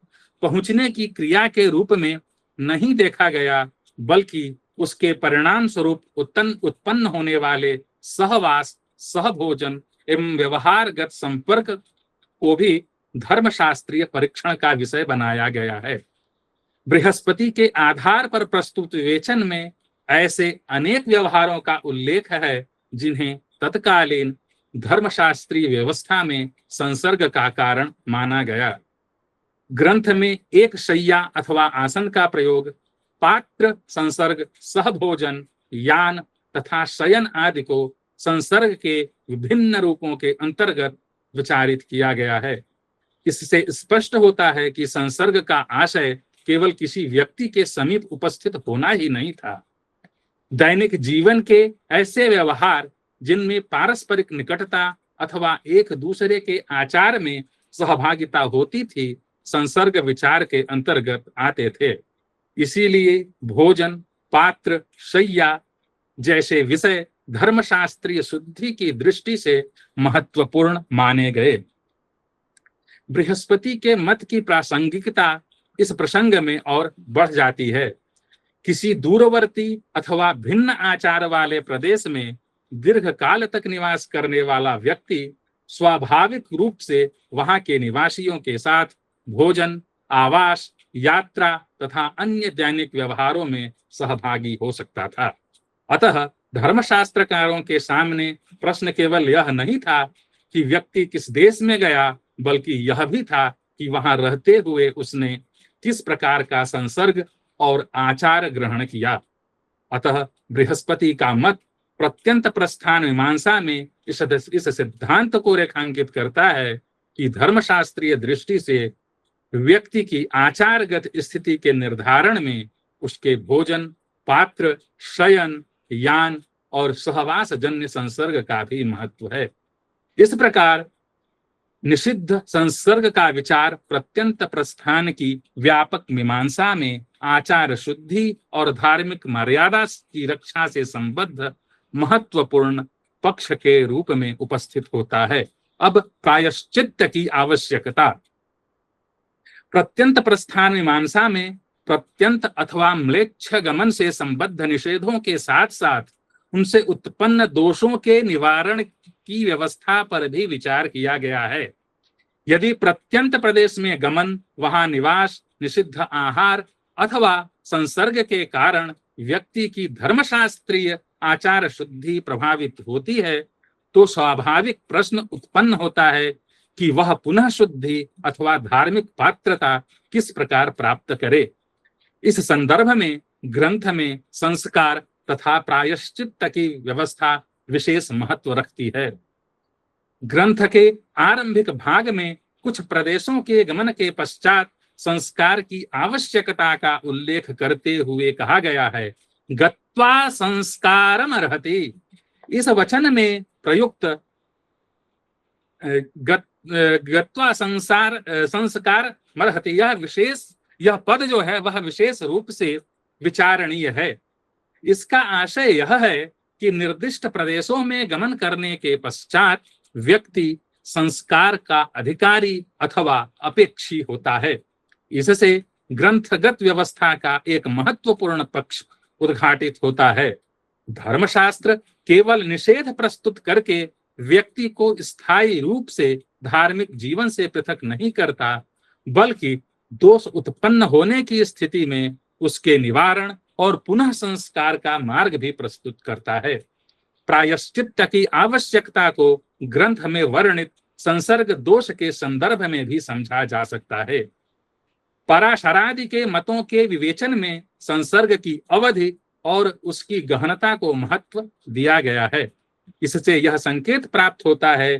पहुंचने की क्रिया के रूप में नहीं देखा गया, बल्कि उसके परिणाम स्वरूप उत्पन्न होने वाले सहवास, सहभोजन एवं व्यवहारगत संपर्क को भी धर्मशास्त्रीय परीक्षण का विषय बनाया गया है। बृहस्पति के आधार पर प्रस्तुत विवेचन में ऐसे अनेक व्यवहारों का उल्लेख है जिन्हें तत्कालीन धर्मशास्त्रीय व्यवस्था में संसर्ग का कारण माना गया। ग्रंथ में एक शैया अथवा आसन का प्रयोग, पात्र संसर्ग, सहभोजन, यान तथा शयन आदि को संसर्ग के विभिन्न रूपों के अंतर्गत विचारित किया गया है। इससे स्पष्ट होता है कि संसर्ग का आशय केवल किसी व्यक्ति के समीप उपस्थित होना ही नहीं था। दैनिक जीवन के ऐसे व्यवहार जिनमें पारस्परिक निकटता अथवा एक दूसरे के आचार में सहभागिता होती थी, संसर्ग विचार के अंतर्गत आते थे। इसीलिए भोजन, पात्र, शैया जैसे विषय धर्मशास्त्रीय शुद्धि की दृष्टि से महत्वपूर्ण माने गए। बृहस्पति के मत की प्रासंगिकता इस प्रसंग में और बढ़ जाती है। किसी दूरवर्ती अथवा भिन्न आचार वाले प्रदेश में दीर्घकाल तक निवास करने वाला व्यक्ति स्वाभाविक रूप से वहां के निवासियों के साथ भोजन, आवास, यात्रा तथा अन्य दैनिक व्यवहारों में सहभागी हो सकता था। अतः धर्मशास्त्रकारों के सामने प्रश्न केवल यह नहीं था कि व्यक्ति किस देश में गया, बल्कि यह भी था कि वहां रहते हुए उसने किस प्रकार का संसर्ग और आचार ग्रहण किया। अतः बृहस्पति का मत प्रत्यंत प्रस्थान मीमांसा में इस सिद्धांत को रेखांकित करता है कि धर्मशास्त्रीय दृष्टि से व्यक्ति की आचारगत स्थिति के निर्धारण में उसके भोजन, पात्र, शयन, यान और सहवास जन्य संसर्ग का भी महत्व है। इस प्रकार निषिद्ध संसर्ग का विचार प्रत्यंत प्रस्थान की व्यापक मीमांसा में आचार शुद्धि और धार्मिक मर्यादा की रक्षा से संबद्ध महत्वपूर्ण पक्ष के रूप में उपस्थित होता है। अब प्रायश्चित्त की आवश्यकता। प्रत्यंत प्रस्थान मीमांसा में प्रत्यंत अथवा म्लेच्छ गमन से संबद्ध निषेधों के साथ साथ उनसे उत्पन्न दोषों के निवारण की व्यवस्था पर भी विचार किया गया है। यदि प्रत्यंत प्रदेश में गमन, वहां निवास, निषिद्ध आहार अथवा संसर्ग के कारण व्यक्ति की धर्मशास्त्रीय आचार शुद्धि प्रभावित होती है, तो स्वाभाविक प्रश्न उत्पन्न होता है कि वह पुनः शुद्धि अथवा धार्मिक पात्रता किस प्रकार प्राप्त करे। इस संदर्भ में ग्रंथ में संस्कार तथा प्रायश्चित्त की व्यवस्था विशेष महत्व रखती है। ग्रंथ के आरंभिक भाग में कुछ प्रदेशों के गमन के पश्चात संस्कार की आवश्यकता का उल्लेख करते हुए कहा गया है, गत्वा संस्कारम अर्हति। इस वचन में प्रयुक्त गत्वा संस्कार मर्हति यह पद जो है वह विशेष रूप से विचारणीय है। इसका आशय यह है कि निर्दिष्ट प्रदेशों में गमन करने के पश्चात व्यक्ति संस्कार का अधिकारी अथवा अपेक्षी होता है। इससे ग्रंथगत व्यवस्था का एक महत्वपूर्ण पक्ष उद्घाटित होता है। धर्मशास्त्र केवल निषेध प्रस्तुत करके व्यक्ति को स्थायी रूप से धार्मिक जीवन से पृथक नहीं करता, बल्कि दोष उत्पन्न होने की स्थिति में उसके निवारण और पुनः संस्कार का मार्ग भी प्रस्तुत करता है। प्रायश्चित्त की आवश्यकता को ग्रंथ में वर्णित संसर्ग दोष के संदर्भ में भी समझा जा सकता है। पराशरादि के मतों के विवेचन में संसर्ग की अवधि और उसकी गहनता को महत्व दिया गया है। इससे यह संकेत प्राप्त होता है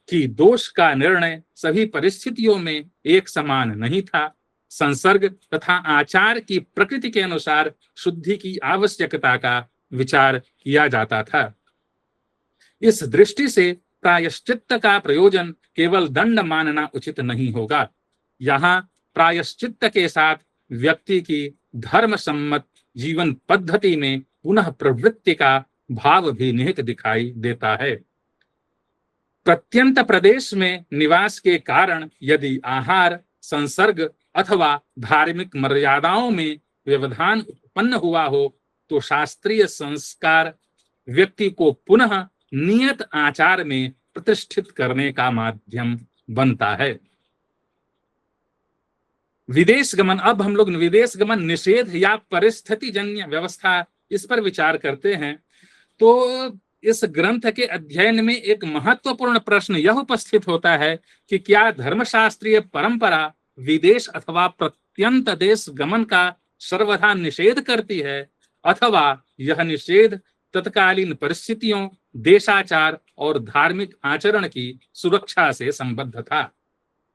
कि दोष का निर्णय सभी परिस्थितियों में एक समान नहीं था। संसर्ग तथा आचार की प्रकृति के अनुसार शुद्धि की आवश्यकता का विचार किया जाता था। इस दृष्टि से प्रायश्चित्त का प्रयोजन केवल दंड मानना उचित नहीं होगा। यहाँ प्रायश्चित्त के साथ व्यक्ति की धर्म सम्मत जीवन पद्धति में पुनः प्रवृत्ति का भाव भी निहित दिखाई देता है। प्रत्यंत प्रदेश में निवास के कारण यदि आहार, संसर्ग अथवा धार्मिक मर्यादाओं में व्यवधान उत्पन्न हुआ हो तो शास्त्रीय संस्कार व्यक्ति को पुनः नियत आचार में प्रतिष्ठित करने का माध्यम बनता है। विदेश गमन, अब हम लोग विदेश गमन निषेध या परिस्थिति जन्य व्यवस्था इस पर विचार करते हैं। तो इस ग्रंथ के अध्ययन में एक महत्वपूर्ण प्रश्न यह उपस्थित होता है कि क्या धर्मशास्त्रीय परंपरा विदेश अथवा प्रत्यंत देश गमन का सर्वथा निषेध करती है, अथवा यह निषेध तत्कालीन परिस्थितियों, देशाचार और धार्मिक आचरण की सुरक्षा से संबद्ध था।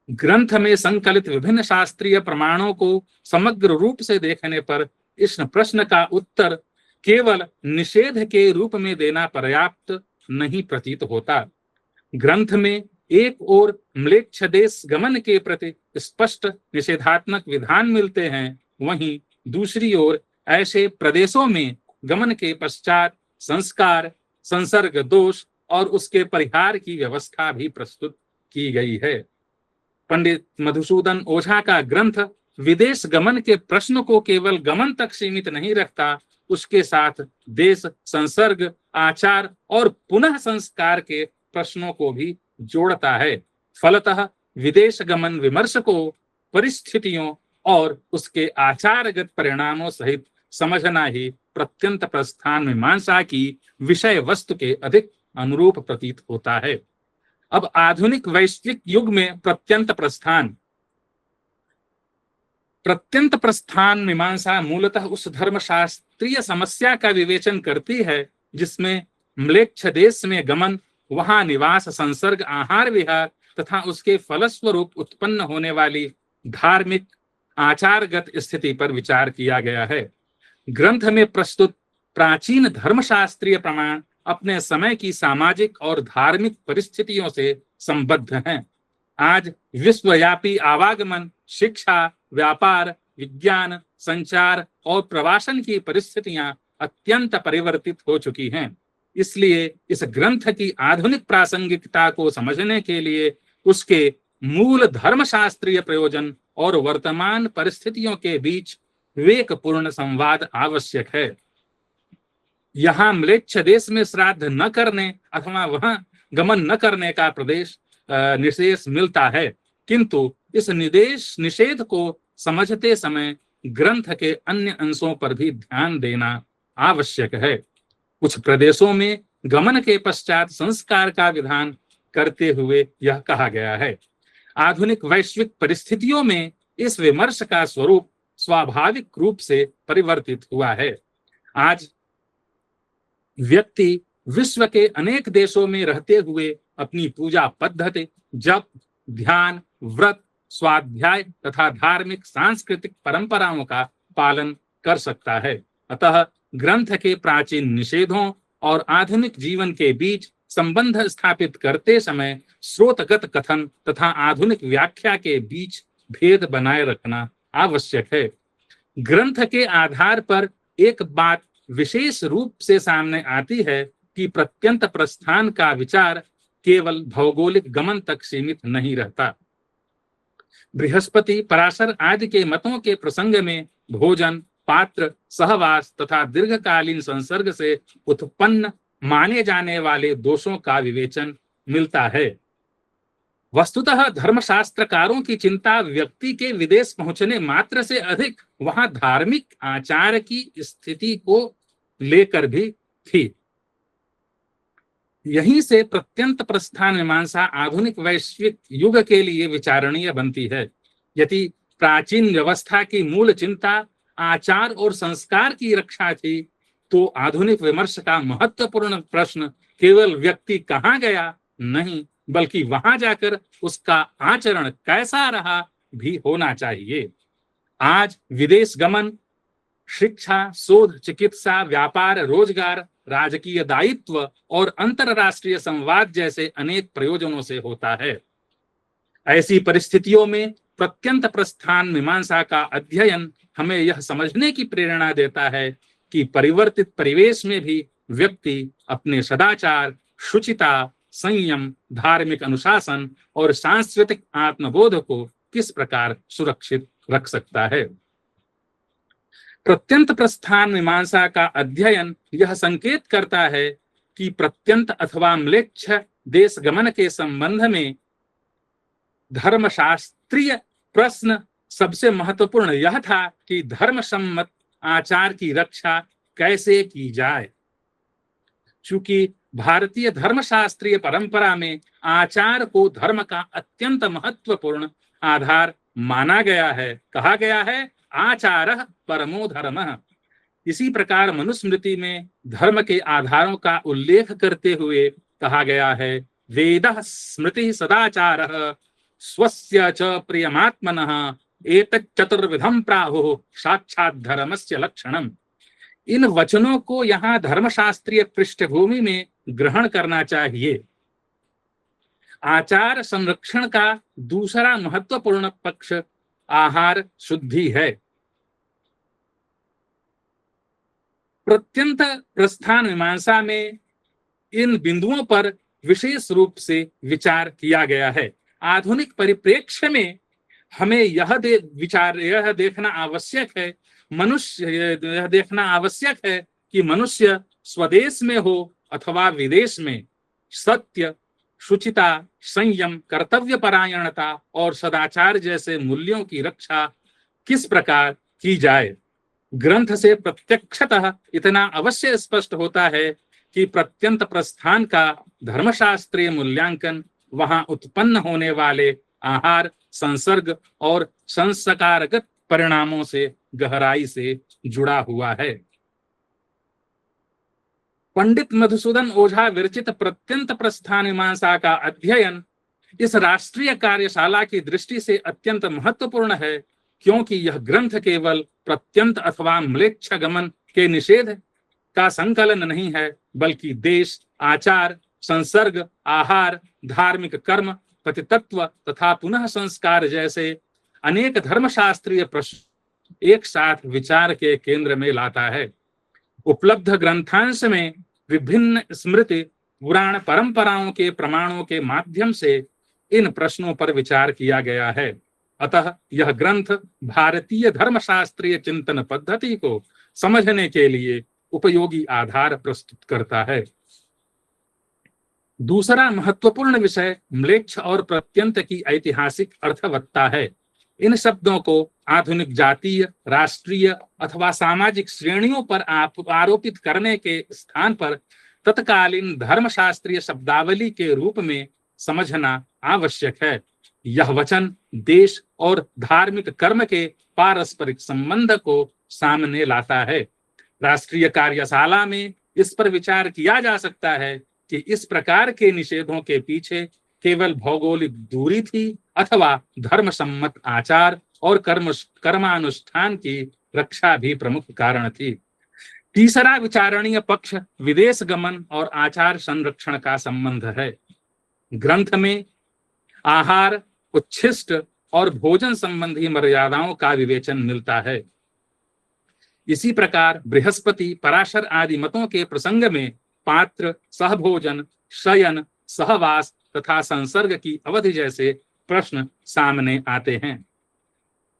ग्रंथ में संकलित विभिन्न शास्त्रीय प्रमाणों को समग्र रूप से देखने पर इस प्रश्न का उत्तर केवल निषेध के रूप में देना पर्याप्त नहीं प्रतीत होता। ग्रंथ में एक ओर म्लेच्छ देश गमन के प्रति स्पष्ट निषेधात्मक विधान मिलते हैं, वहीं दूसरी ओर ऐसे प्रदेशों में गमन के पश्चात संस्कार, संसर्ग दोष और उसके परिहार की व्यवस्था भी प्रस्तुत की गई है। पंडित मधुसूदन ओझा का ग्रंथ विदेश गमन के प्रश्न को केवल गमन तक सीमित नहीं रखता, उसके साथ देश, संसर्ग, आचार और पुनः संस्कार के प्रश्नों को भी जोड़ता है। फलतः विदेश गमन विमर्श को परिस्थितियों और उसके आचारगत परिणामों सहित समझना ही प्रत्यंत प्रस्थान मीमांसा की विषय वस्तु के अधिक अनुरूप प्रतीत होता है। अब आधुनिक वैश्विक युग में प्रत्यंत प्रस्थान मीमांसा मूलतः उस धर्मशास्त्रीय समस्या का विवेचन करती है जिसमें म्लेच्छ देश में गमन, वहां निवास, संसर्ग, आहार विहार तथा उसके फलस्वरूप उत्पन्न होने वाली धार्मिक आचारगत स्थिति पर विचार किया गया है। ग्रंथ में प्रस्तुत प्राचीन धर्मशास्त्रीय प्रमाण अपने समय की सामाजिक और धार्मिक परिस्थितियों से संबद्ध हैं। आज विश्वव्यापी आवागमन, शिक्षा, व्यापार, विज्ञान, संचार और प्रवासन की परिस्थितियां अत्यंत परिवर्तित हो चुकी हैं। इसलिए इस ग्रंथ की आधुनिक प्रासंगिकता को समझने के लिए उसके मूल धर्मशास्त्रीय प्रयोजन और वर्तमान परिस्थितियों के बीच विवेकपूर्ण संवाद आवश्यक है। यहाँ म्लेच्छ देश में श्राद्ध न करने अथवा वहां गमन न करने का निर्देश मिलता है, किंतु इस निषेध को समझते समय ग्रंथ के अन्य अंशों पर भी ध्यान देना आवश्यक है। कुछ प्रदेशों में गमन के पश्चात संस्कार का विधान करते हुए यह कहा गया है। आधुनिक वैश्विक परिस्थितियों में इस विमर्श का स्वरूप स्वाभाविक रूप से परिवर्तित हुआ है। आज व्यक्ति विश्व के अनेक देशों में रहते हुए अपनी पूजा पद्धति, जप, ध्यान, व्रत, स्वाध्याय तथा धार्मिक सांस्कृतिक परंपराओं का पालन कर सकता है। अतः ग्रंथ के प्राचीन निषेधों और आधुनिक जीवन के बीच संबंध स्थापित करते समय स्रोतगत कथन तथा आधुनिक व्याख्या के बीच भेद बनाए रखना आवश्यक है। ग्रंथ के आधार पर एक बात विशेष रूप से सामने आती है कि प्रत्यंत प्रस्थान का विचार केवल भौगोलिक गमन तक सीमित नहीं रहता। बृहस्पति, पराशर आदि के मतों के प्रसंग में भोजन, पात्र, सहवास तथा दीर्घकालीन संसर्ग से उत्पन्न माने जाने वाले दोषों का विवेचन मिलता है। वस्तुतः धर्मशास्त्रकारों की चिंता व्यक्ति के विदेश पहुंचने मात्र से अधिक वहां धार्मिक आचार की स्थिति को लेकर भी थी। यहीं से प्रत्यंत प्रस्थान मीमांसा आधुनिक वैश्विक युग के लिए विचारणीय बनती है। यदि प्राचीन व्यवस्था की मूल चिंता आचार और संस्कार की रक्षा थी, तो आधुनिक विमर्श का महत्वपूर्ण प्रश्न केवल व्यक्ति कहाँ गया नहीं, बल्कि वहां जाकर उसका आचरण कैसा रहा भी होना चाहिए। आज विदेश गमन शिक्षा, शोध, चिकित्सा, व्यापार, रोजगार, राजकीय दायित्व और अंतरराष्ट्रीय संवाद जैसे अनेक प्रयोजनों से होता है। ऐसी परिस्थितियों में प्रत्यंत प्रस्थान मीमांसा का अध्ययन हमें यह समझने की प्रेरणा देता है कि परिवर्तित परिवेश में भी व्यक्ति अपने सदाचार, शुचिता, संयम, धार्मिक अनुशासन और सांस्कृतिक आत्मबोध को किस प्रकार सुरक्षित रख सकता है। प्रत्यंत प्रस्थान मीमांसा का अध्ययन यह संकेत करता है कि प्रत्यंत अथवा म्लेच्छ देश गमन के संबंध में धर्मशास्त्रीय प्रश्न सबसे महत्वपूर्ण यह था कि धर्म सम्मत आचार की रक्षा कैसे की जाए। चूंकि भारतीय धर्मशास्त्रीय परंपरा में आचार को धर्म का अत्यंत महत्वपूर्ण आधार माना गया है, कहा गया है आचारः परमो धर्मः। इसी प्रकार मनुस्मृति में धर्म के आधारों का उल्लेख करते हुए कहा गया है वेदः स्मृतिः सदाचारः स्वस्य च प्रियमात्मनः एतत् चतुर्विधं प्राहुः साक्षात् धर्मस्य लक्षणम्। इन वचनों को यहाँ धर्मशास्त्रीय पृष्ठभूमि में ग्रहण करना चाहिए। आचार संरक्षण का दूसरा महत्वपूर्ण पक्ष आहार शुद्धि है। प्रत्यंत प्रस्थान मीमांसा में इन बिंदुओं पर विशेष रूप से विचार किया गया है। आधुनिक परिप्रेक्ष्य में हमें यह देखना आवश्यक है कि मनुष्य स्वदेश में हो अथवा विदेश में सत्य, शुचिता, संयम, कर्तव्य परायणता और सदाचार जैसे मूल्यों की रक्षा किस प्रकार की जाए। ग्रंथ से प्रत्यक्षतः इतना अवश्य स्पष्ट होता है कि प्रत्यंत प्रस्थान का धर्मशास्त्रीय मूल्यांकन वहां उत्पन्न होने वाले आहार, संसर्ग और संस्कारगत परिणामों से गहराई से जुड़ा हुआ है। पंडित मधुसूदन ओझा विरचित प्रत्यंत प्रस्थान मीमांसा का अध्ययन इस राष्ट्रीय कार्यशाला की दृष्टि से अत्यंत महत्वपूर्ण है, क्योंकि यह ग्रंथ केवल प्रत्यंत अथवा म्लेच्छ गमन के निषेध का संकलन नहीं है, बल्कि देश, आचार, संसर्ग, आहार, धार्मिक कर्म, पतितत्व तथा पुनः संस्कार जैसे अनेक धर्मशास्त्रीय प्रश्न एक साथ विचार के केंद्र में लाता है। उपलब्ध ग्रंथांश में विभिन्न स्मृति, पुराण परंपराओं के प्रमाणों के माध्यम से इन प्रश्नों पर विचार किया गया है। अतः यह ग्रंथ भारतीय धर्मशास्त्रीय चिंतन पद्धति को समझने के लिए उपयोगी आधार प्रस्तुत करता है। दूसरा महत्वपूर्ण विषय म्लेच्छ और प्रत्यंत की ऐतिहासिक अर्थवत्ता है। इन शब्दों को आधुनिक जातीय, राष्ट्रीय अथवा सामाजिक श्रेणियों पर आरोपित करने के स्थान पर तत्कालीन धर्मशास्त्रीय शब्दावली के रूप में समझना आवश्यक है। यह वचन देश और धार्मिक कर्म के पारस्परिक संबंध को सामने लाता है। राष्ट्रीय कार्यशाला में इस पर विचार किया जा सकता है कि इस प्रकार के निषेधों के पीछे केवल भौगोलिक दूरी थी अथवा धर्म सम्मत आचार और कर्मानुष्ठान की रक्षा भी प्रमुख कारण थी। तीसरा विचारणीय पक्ष विदेश गमन और आचार संरक्षण का संबंध है। ग्रंथ में आहार, उच्छिष्ट और भोजन संबंधी मर्यादाओं का विवेचन मिलता है। इसी प्रकार बृहस्पति, पराशर आदि मतों के प्रसंग में पात्र, सहभोजन, शयन, सहवास तथा संसर्ग की अवधि जैसे प्रश्न सामने आते हैं।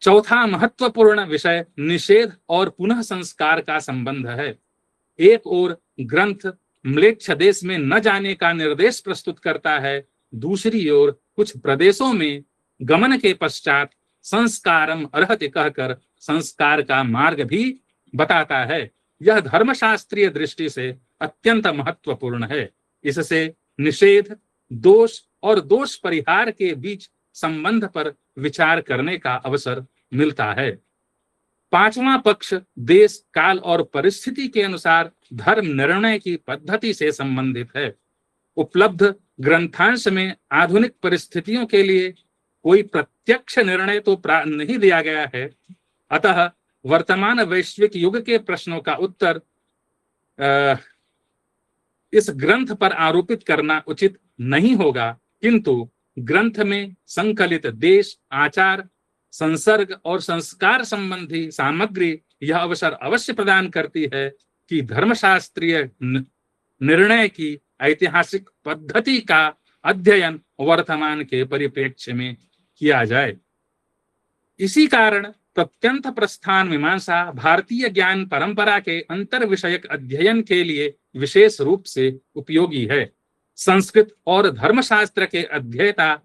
चौथा महत्वपूर्ण विषय निषेध और पुनः संस्कार का संबंध है। एक ओर ग्रंथ म्लेच्छ देश में न जाने का निर्देश प्रस्तुत करता है, दूसरी ओर कुछ प्रदेशों में गमन के पश्चात संस्कारम अर्हति कहकर संस्कार का मार्ग भी बताता है। यह धर्मशास्त्रीय दृष्टि से अत्यंत महत्वपूर्ण है। इससे निषेध, दोष और दोष परिहार के बीच संबंध पर विचार करने का अवसर मिलता है। पांचवा पक्ष देश, काल और परिस्थिति के अनुसार धर्म निर्णय की पद्धति से संबंधित है। उपलब्ध ग्रंथांश में आधुनिक परिस्थितियों के लिए कोई प्रत्यक्ष निर्णय तो नहीं दिया गया है, अतः वर्तमान वैश्विक युग के प्रश्नों का उत्तर इस ग्रंथ पर आरोपित करना उचित नहीं होगा, किंतु ग्रंथ में संकलित देश, आचार, संसर्ग और संस्कार संबंधी सामग्री यह अवसर अवश्य प्रदान करती है कि धर्मशास्त्रीय निर्णय की ऐतिहासिक पद्धति का अध्ययन वर्तमान के परिप्रेक्ष्य में किया जाए। इसी कारण प्रत्यंत प्रस्थान मीमांसा भारतीय ज्ञान परंपरा के अंतर विषयक अध्ययन के लिए विशेष रूप से उपयोगी है। संस्कृत और धर्मशास्त्र के अध्येता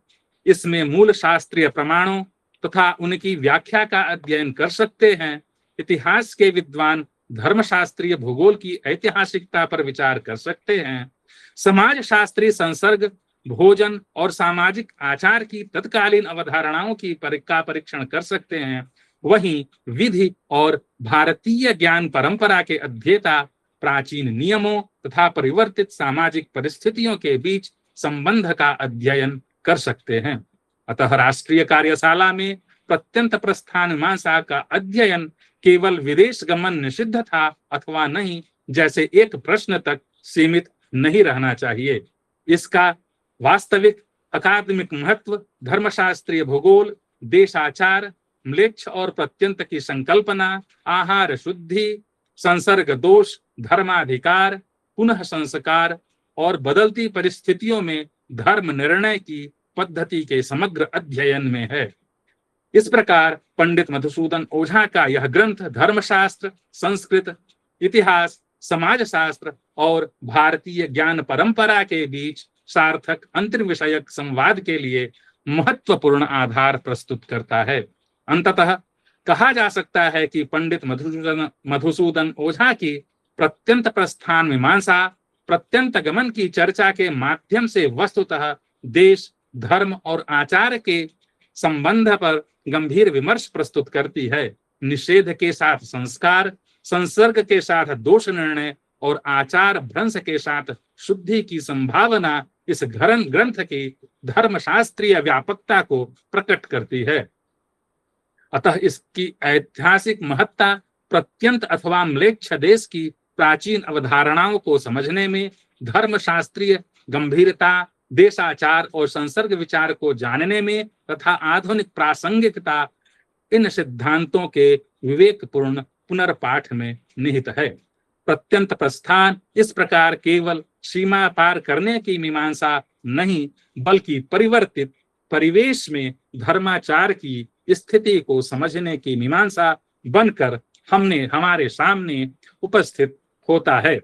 इसमें मूल शास्त्रीय प्रमाणों तथा उनकी व्याख्या का अध्ययन कर सकते हैं। इतिहास के विद्वान धर्मशास्त्रीय भूगोल की ऐतिहासिकता पर विचार कर सकते हैं। समाज शास्त्री संसर्ग, भोजन और सामाजिक आचार की तत्कालीन अवधारणाओं की परीक्षण कर सकते हैं। वहीं विधि और भारतीय ज्ञान परंपरा के अध्येता प्राचीन नियमों तथा परिवर्तित सामाजिक परिस्थितियों के बीच संबंध का अध्ययन कर सकते हैं। अतः राष्ट्रीय कार्यशाला में प्रत्यंत प्रस्थान मीमांसा का अध्ययन केवल विदेश गमन निषिद्ध था अथवा नहीं जैसे एक प्रश्न तक सीमित नहीं रहना चाहिए। इसका वास्तविक अकादमिक महत्व धर्मशास्त्रीय भूगोल, देशाचार, म्लेच्छ और प्रत्यंत की संकल्पना, आहार शुद्धि, संसर्ग दोष, धर्माधिकार, पुनः संस्कार और बदलती परिस्थितियों में धर्म निर्णय की पद्धति के समग्र अध्ययन में है। इस प्रकार पंडित मधुसूदन ओझा का यह ग्रंथ धर्मशास्त्र, संस्कृत, इतिहास, समाजशास्त्र और भारतीय ज्ञान परंपरा के बीच सार्थक अंतर्विषयक संवाद के लिए महत्वपूर्ण आधार प्रस्तुत करता है। अंततः कहा जा सकता है कि पंडित मधुसूदन ओझा की प्रत्यंत प्रस्थान मीमांसा प्रत्यंत गमन की चर्चा के माध्यम से वस्तुतः देश, धर्म और आचार के संबंध पर गंभीर विमर्श प्रस्तुत करती है। निषेध के साथ संस्कार, संसर्ग के साथ दोष निर्णय और आचार भ्रंश के साथ शुद्धि की संभावना इस ग्रंथ की धर्मशास्त्रीय व्यापकता को प्रकट करती है। अतः इसकी ऐतिहासिक महत्ता प्रत्यंत अथवा म्लेच्छ देश की प्राचीन अवधारणाओं को समझने में, धर्मशास्त्रीय गंभीरता, देशाचार और संसर्ग विचार को जानने में तथा आधुनिक प्रासंगिकता इन सिद्धांतों के विवेकपूर्ण पुनर्पाठ में निहित है। प्रत्यंत प्रस्थान इस प्रकार केवल सीमा पार करने की मीमांसा नहीं बल्कि परिवर्तित परिवेश में धर्माचार की स्थिति को समझने की मीमांसा बनकर हमारे सामने उपस्थित होता है।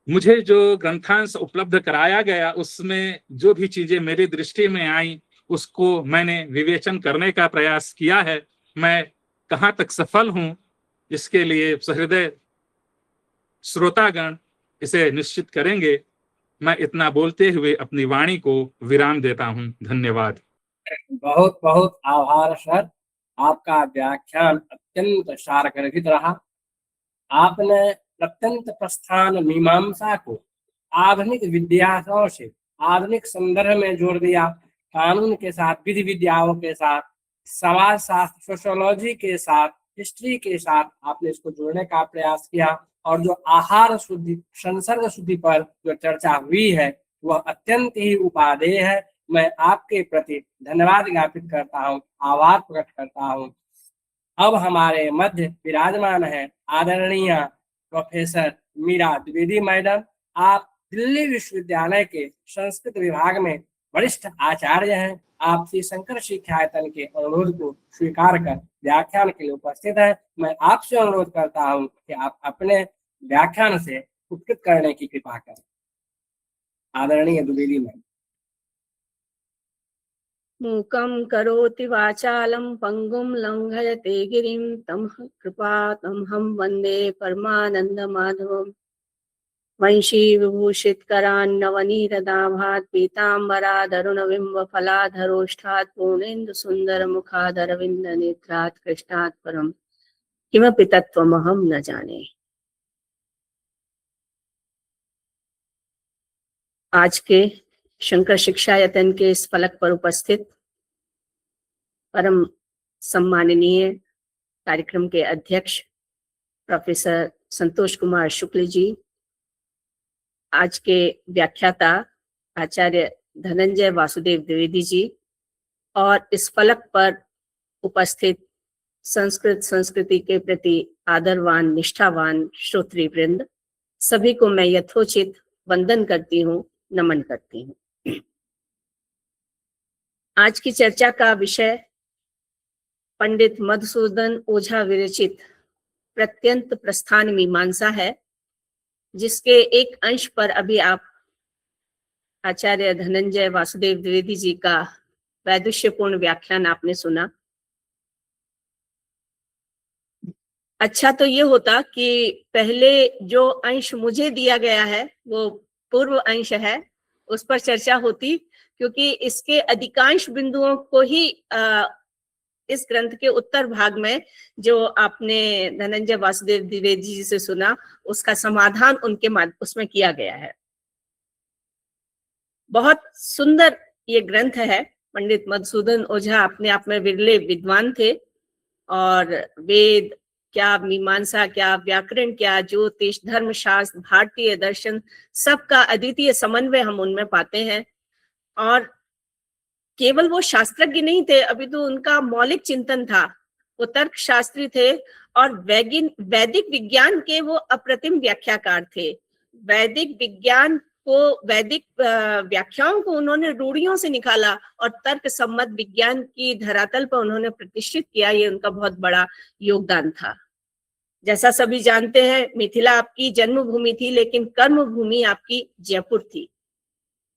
मुझे जो ग्रंथांश उपलब्ध कराया गया उसमें जो भी चीजें मेरी दृष्टि में आई उसको मैंने विवेचन करने का प्रयास किया है। मैं कहाँ तक सफल हूं इसके लिए सहृदय श्रोतागण इसे निश्चित करेंगे। मैं इतना बोलते हुए अपनी वाणी को विराम देता हूँ। धन्यवाद। बहुत बहुत आभार सर, आपका व्याख्यान अत्यंत सारगर्भित रहा। आपने प्रत्यंत प्रस्थान मीमांसा को आधुनिक विद्याओं से आधुनिक संदर्भ में जोड़ दिया। कानून के साथ, विधि विद्याओं के साथ, समाज शास्त्र, सोशियोलॉजी के साथ, हिस्ट्री के साथ आपने इसको जोड़ने का प्रयास किया। और जो आहार शुद्धि, संसर्ग शुद्धि पर जो चर्चा हुई है वह अत्यंत ही उपादेय है। मैं आपके प्रति धन्यवाद ज्ञापित करता हूँ, आभार प्रकट करता हूँ। अब हमारे मध्य विराजमान है आदरणीय प्रोफेसर मीरा द्विवेदी मैडम। आप दिल्ली विश्वविद्यालय के संस्कृत विभाग में वरिष्ठ आचार्य हैं। आप श्री शंकर शिक्षायतन के अनुरोध को स्वीकार कर व्याख्यान के लिए उपस्थित हैं। मैं आपसे अनुरोध करता हूं कि आप अपने व्याख्यान से उपकृत करने की कृपा करें। आदरणीय द्विवेदी मैडम। मूकं करोति वाचालं पंगुं लंघयते गिरिं तं कृपातमहं वन्दे परमानन्दमाधवम्। वंशी विभूषितकरान् नवनीरदाभात् पीताम्बरादरुणबिम्बफलाधरोष्ठात् पूर्णेन्दुसुन्दरमुखादरविन्दनेत्रात् कृष्णात् परं किमपि तत्त्वमहं न जाने। आज के शंकर शिक्षायतन के इस फलक पर उपस्थित परम सम्माननीय कार्यक्रम के अध्यक्ष प्रोफेसर संतोष कुमार शुक्ल जी, आज के व्याख्याता आचार्य धनंजय वासुदेव द्विवेदी जी, और इस फलक पर उपस्थित संस्कृत संस्कृति के प्रति आदरवान निष्ठावान श्रोत्री वृंद, सभी को मैं यथोचित वंदन करती हूँ, नमन करती हूँ। आज की चर्चा का विषय पंडित मधुसूदन ओझा विरचित प्रत्यंत प्रस्थान मीमांसा है, जिसके एक अंश पर अभी आप आचार्य धनंजय वासुदेव द्विवेदी जी का वैदुष्यपूर्ण व्याख्यान आपने सुना। अच्छा तो ये होता कि पहले जो अंश मुझे दिया गया है वो पूर्व अंश है, उस पर चर्चा होती, क्योंकि इसके अधिकांश बिंदुओं को ही इस ग्रंथ के उत्तर भाग में जो आपने धनंजय वासुदेव द्विवेदी जी से सुना, उसका समाधान उनके उसमें किया गया है। बहुत सुंदर ये ग्रंथ है। पंडित मधुसूदन ओझा अपने आप में विरले विद्वान थे, और वेद क्या, मीमांसा क्या, व्याकरण क्या, ज्योतिष, धर्मशास्त्र, भारतीय दर्शन, सबका अद्वितीय समन्वय हम उनमें पाते हैं। और केवल वो शास्त्रज्ञ नहीं थे, अभी तो उनका मौलिक चिंतन था। वो तर्क शास्त्री थे और वैदिक विज्ञान के वो अप्रतिम व्याख्याकार थे। वैदिक विज्ञान को, वैदिक व्याख्याओं को उन्होंने रूढ़ियों से निकाला और तर्क सम्मत विज्ञान की धरातल पर उन्होंने प्रतिष्ठित किया। ये उनका बहुत बड़ा योगदान था। जैसा सभी जानते हैं, मिथिला आपकी जन्मभूमि थी, लेकिन कर्म भूमि आपकी जयपुर थी।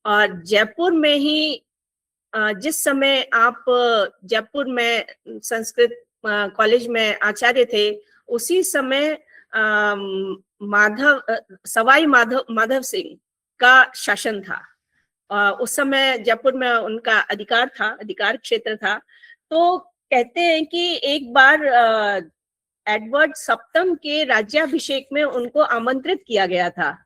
और जयपुर में ही जिस समय आप जयपुर में संस्कृत कॉलेज में आचार्य थे, उसी समय सवाई माधव सिंह का शासन था। उस समय जयपुर में उनका अधिकार क्षेत्र था। तो कहते हैं कि एक बार एडवर्ड सप्तम के राज्याभिषेक में उनको आमंत्रित किया गया था,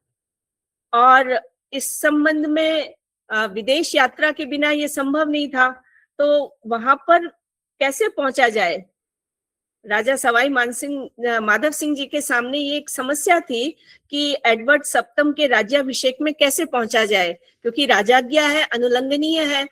और इस संबंध में विदेश यात्रा के बिना ये संभव नहीं था। तो वहां पर कैसे पहुंचा जाए, राजा सवाई माधव सिंह जी के सामने ये एक समस्या थी कि एडवर्ड सप्तम के राज्याभिषेक में कैसे पहुंचा जाए, क्योंकि राजाज्ञा है, अनुलंघनीय है।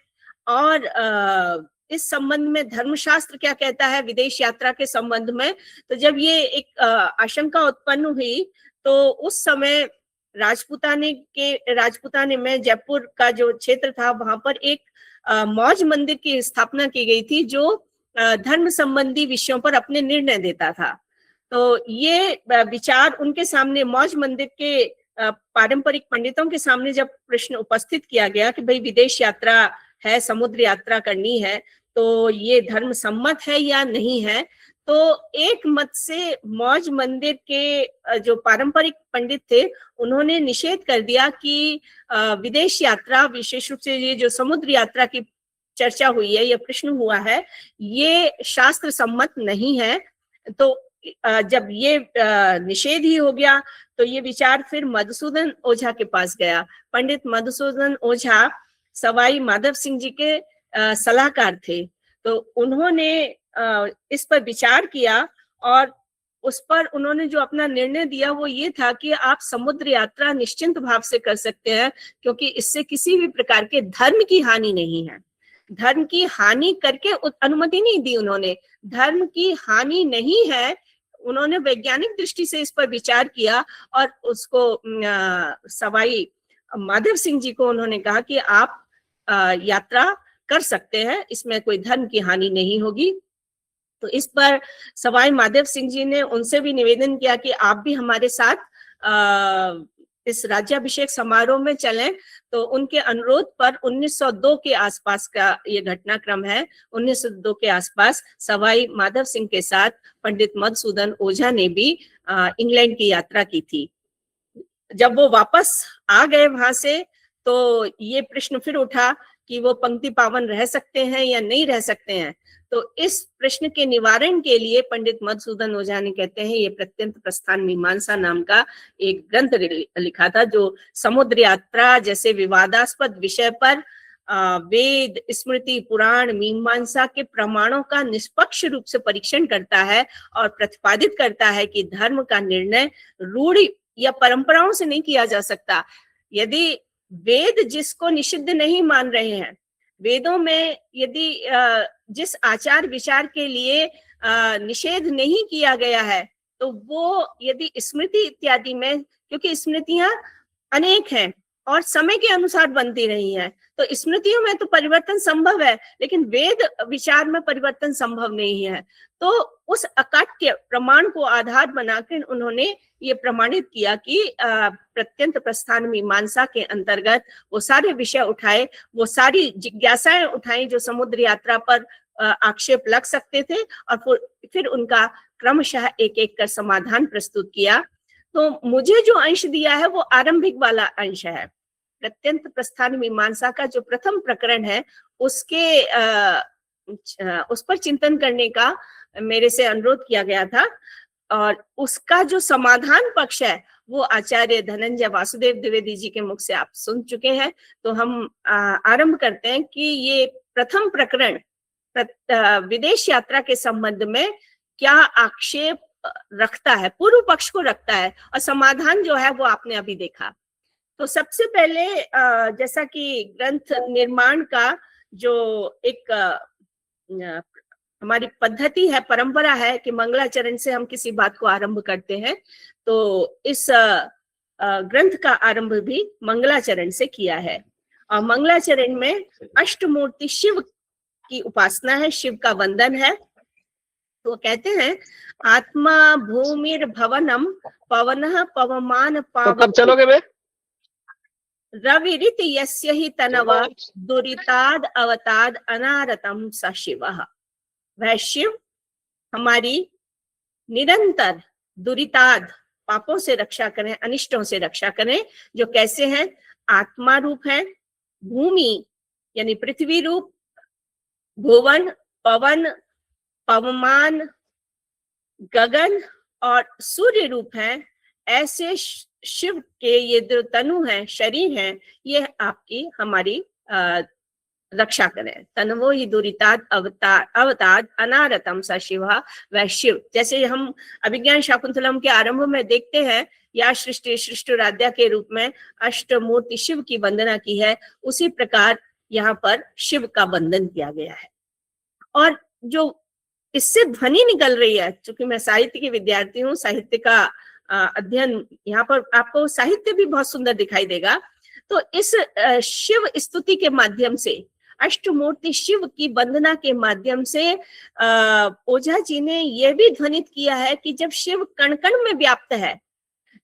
और इस संबंध में धर्मशास्त्र क्या कहता है विदेश यात्रा के संबंध में। तो जब ये एक आशंका उत्पन्न हुई, तो उस समय राजपुताने में जयपुर का जो क्षेत्र था, वहां पर एक मौज मंदिर की स्थापना की गई थी, जो धर्म संबंधी विषयों पर अपने निर्णय देता था। तो ये विचार उनके सामने, मौज मंदिर के पारंपरिक पंडितों के सामने जब प्रश्न उपस्थित किया गया कि भाई विदेश यात्रा है, समुद्र यात्रा करनी है, तो ये धर्म सम्मत है या नहीं है, तो एक मत से मौज मंदिर के जो पारंपरिक पंडित थे उन्होंने निषेध कर दिया कि विदेश यात्रा, विशेष रूप से ये जो समुद्र यात्रा की चर्चा हुई है, ये प्रश्न हुआ है, ये शास्त्र सम्मत नहीं है। तो जब ये निषेध ही हो गया तो ये विचार फिर मधुसूदन ओझा के पास गया। पंडित मधुसूदन ओझा सवाई माधव सिंह जी के सलाहकार थे, तो उन्होंने इस पर विचार किया और उस पर उन्होंने जो अपना निर्णय दिया वो ये था कि आप समुद्र यात्रा निश्चिंत भाव से कर सकते हैं, क्योंकि इससे किसी भी प्रकार के धर्म की हानि नहीं है। धर्म की हानि करके अनुमति नहीं दी उन्होंने, धर्म की हानि नहीं है। उन्होंने वैज्ञानिक दृष्टि से इस पर विचार किया और उसको सवाई माधव सिंह जी को उन्होंने कहा कि आप यात्रा कर सकते हैं, इसमें कोई धर्म की हानि नहीं होगी। तो इस पर सवाई माधव सिंह जी ने उनसे भी निवेदन किया कि आप भी हमारे साथ इस राज्याभिषेक समारोह में चलें। तो उनके अनुरोध पर 1902 के आसपास का ये घटनाक्रम है। 1902 के आसपास सवाई माधव सिंह के साथ पंडित मधुसूदन ओझा ने भी इंग्लैंड की यात्रा की थी। जब वो वापस आ गए वहां से तो ये प्रश्न फिर उठा कि वो पंक्ति पावन रह सकते हैं या नहीं रह सकते हैं। तो इस प्रश्न के निवारण के लिए पंडित मधुसूदन ओझा ने, कहते हैं, ये प्रत्यंत प्रस्थान मीमांसा नाम का एक ग्रंथ लिखा था, जो समुद्र यात्रा जैसे विवादास्पद विषय पर वेद, स्मृति, पुराण, मीमांसा के प्रमाणों का निष्पक्ष रूप से परीक्षण करता है और प्रतिपादित करता है कि धर्म का निर्णय रूढ़ि या परंपराओं से नहीं किया जा सकता। यदि वेद जिसको निषिद्ध नहीं मान रहे हैं, वेदों में यदि जिस आचार विचार के लिए निषेध नहीं किया गया है, तो वो यदि स्मृति इत्यादि में, क्योंकि स्मृतियां अनेक हैं और समय के अनुसार बनती रही हैं, तो स्मृतियों में तो परिवर्तन संभव है, लेकिन वेद विचार में परिवर्तन संभव नहीं है। तो उस अकाट्य प्रमाण को आधार बनाकर उन्होंने ये प्रमाणित किया कि प्रत्यंत प्रस्थान मीमांसा के अंतर्गत वो सारे विषय उठाए, वो सारी जिज्ञासाएं उठाई जो समुद्र यात्रा पर आक्षेप लग सकते थे, और फिर उनका क्रमशः एक एक कर समाधान प्रस्तुत किया। तो मुझे जो अंश दिया है वो आरंभिक वाला अंश है। प्रत्यंत प्रस्थान मीमांसा का जो प्रथम प्रकरण है उसके उस पर चिंतन करने का मेरे से अनुरोध किया गया था, और उसका जो समाधान पक्ष है वो आचार्य धनंजय वासुदेव द्विवेदी जी के मुख से आप सुन चुके हैं। तो हम आरंभ करते हैं कि ये प्रथम प्रकरण विदेश यात्रा के संबंध में क्या आक्षेप रखता है, पूर्व पक्ष को रखता है, और समाधान जो है वो आपने अभी देखा। तो सबसे पहले जैसा कि ग्रंथ निर्माण का जो एक हमारी पद्धति है, परंपरा है कि मंगलाचरण से हम किसी बात को आरंभ करते हैं, तो इस ग्रंथ का आरंभ भी मंगलाचरण से किया है। और मंगलाचरण में अष्टमूर्ति शिव की उपासना है, शिव का वंदन है। तो कहते हैं, आत्मा भूमिर भवनम पवनः पवमान तो कब चलोगे बे? रविरित यस्य हि तनवा दुरिताद अवताद अनारतम स शिवः। वह शिव हमारी निरंतर दुरिताद, पापों से रक्षा करें, अनिष्टों से रक्षा करें, जो कैसे हैं? आत्मा रूप है, भूमि यानी पृथ्वी रूप, भुवन, पवन, पवमान, गगन और सूर्य रूप है। ऐसे शिव के ये जो तनु हैं, शरीर हैं, ये आपकी हमारी रक्षा करें। तनवो ही दुरिताद अवताद अनारतम स शिवा, वह शिव। जैसे हम अभिज्ञान शाकुंतलम के आरंभ में देखते हैं, या सृष्टि सृष्टुराध्या के रूप में अष्टमूर्ति शिव की वंदना की है, उसी प्रकार यहाँ पर शिव का वंदन किया गया है। और जो इससे ध्वनि निकल रही है, क्योंकि मैं साहित्य की विद्यार्थी हूँ, साहित्य का अध्ययन, यहाँ पर आपको साहित्य भी बहुत सुंदर दिखाई देगा। तो इस शिव स्तुति के माध्यम से, अष्टमूर्ति शिव की वंदना के माध्यम से ओझा जी ने यह भी ध्वनित किया है कि जब शिव कण कण में व्याप्त है,